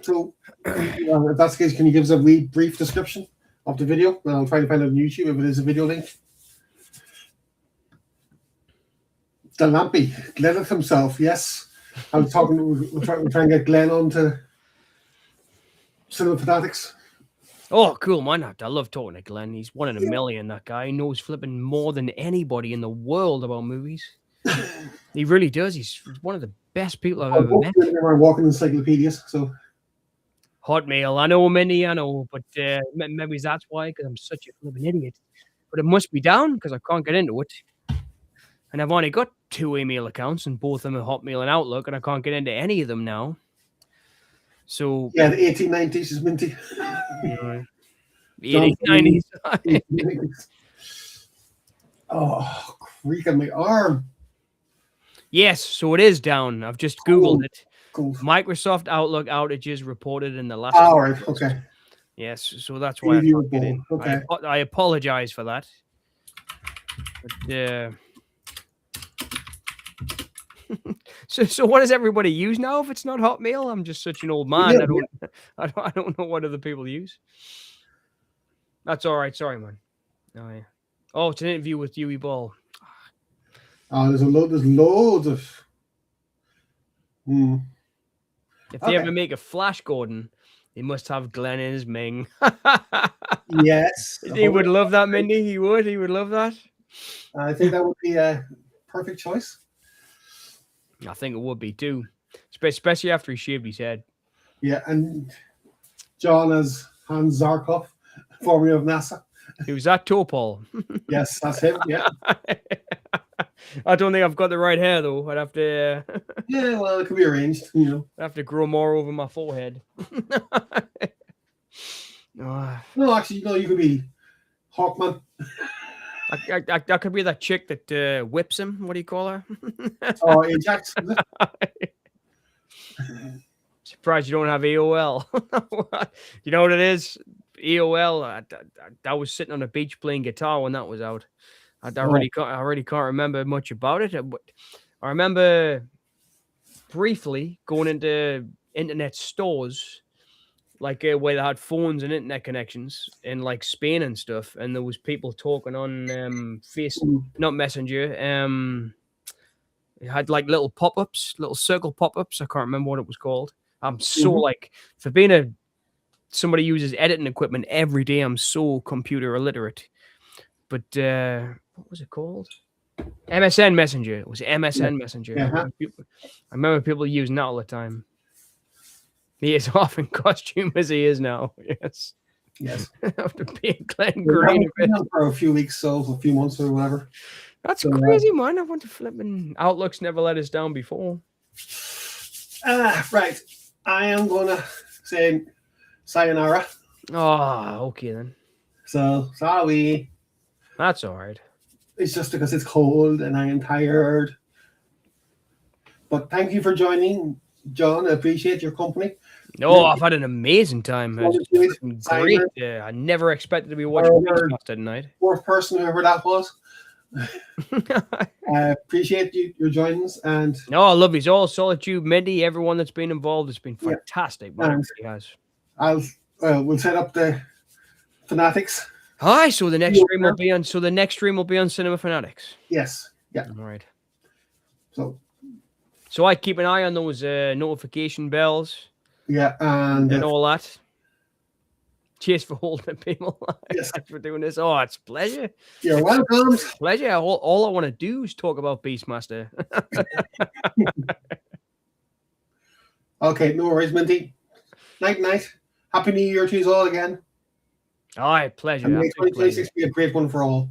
So, if that's the case, can you give us a wee brief description of the video? And I'll try to find it on YouTube if it is a video link. The Lampy, Glenn himself, yes. I was talking. We'll try and get Glenn on to Cinema Fanatics. Oh, cool, man. I love talking to Glenn. He's one in a million, that guy. He knows flipping more than anybody in the world about movies. He really does. He's one of the best people I've ever met. We're walking encyclopedias, so. Hotmail, I know, Mindy, I know, but maybe that's why, because I'm such a flipping idiot. But it must be down, because I can't get into it. And I've only got 2 email accounts, and both of them are Hotmail and Outlook, and I can't get into any of them now. So Yeah, the 1890s is minty. you know, the John 80s, 90s. 1890s. Oh, creak on my arm. Yes, so it is down. I've just Googled it. Cool. Microsoft Outlook outages reported in the last. All right, okay. Yes, so that's why I can't get in. Okay. I apologize for that. But, so what does everybody use now if it's not Hotmail? I'm just such an old man. Yeah, I don't know what other people use. That's all right. Sorry, man. Oh yeah. Oh, it's an interview with Dewey Ball. Oh, there's loads of. If they ever make a Flash Gordon, they must have Glenn in his Ming. Yes. He would love that, Mindy. He would love that. I think that would be a perfect choice. I think it would be too, especially after he shaved his head. Yeah, and John as Hans Zarkov, formerly of NASA. Who's that, Topol? Yes, that's him. Yeah. I don't think I've got the right hair though. I'd have to. Yeah, well, it could be arranged. You know. I have to grow more over my forehead. No, actually, no, you could be Hawkman. I could be that chick that whips him. What do you call her? Oh, Ajax. Surprised you don't have AOL. You know what it is? AOL. I was sitting on a beach playing guitar when that was out. I really can't remember much about it. But I remember briefly going into internet stores, like where they had phones and internet connections in like Spain and stuff, and there was people talking on not Messenger. It had like little pop-ups, little circle pop-ups. I can't remember what it was called. I'm so like, for being somebody who uses editing equipment every day, I'm so computer illiterate. But what was it called? MSN Messenger. It was MSN Messenger. Yeah. I remember people using that all the time. He is off in costume as he is now. Yes. Yes. After being Glenn Green for a few weeks, so a few months or whatever. That's crazy, man. I want to flipping Outlook's never let us down before. Right. I am gonna say sayonara. Oh, okay then. So sorry. That's all right. It's just because it's cold and I am tired. But thank you for joining, John. I appreciate your company. No, I've had an amazing time. It's great. I never expected to be watching Beastmaster tonight. Fourth person, whoever that was. I appreciate your joins. And no, I love you all. Solitude, Mindy, everyone that's been involved. It's been fantastic. Man, it really has. We'll set up the Fanatics. Hi, so the next stream will be on. So the next stream will be on Cinema Fanatics. Yes. Yeah. All right. So I keep an eye on those notification bells. Yeah, and all that. Cheers for holding people. Yes. Thanks for doing this. Oh, it's a pleasure. You're welcome. Pleasure. All I want to do is talk about Beastmaster. Okay, no worries, Minty. Night. Happy New Year to you all again. All right, pleasure. And may 2026 be a great one for all.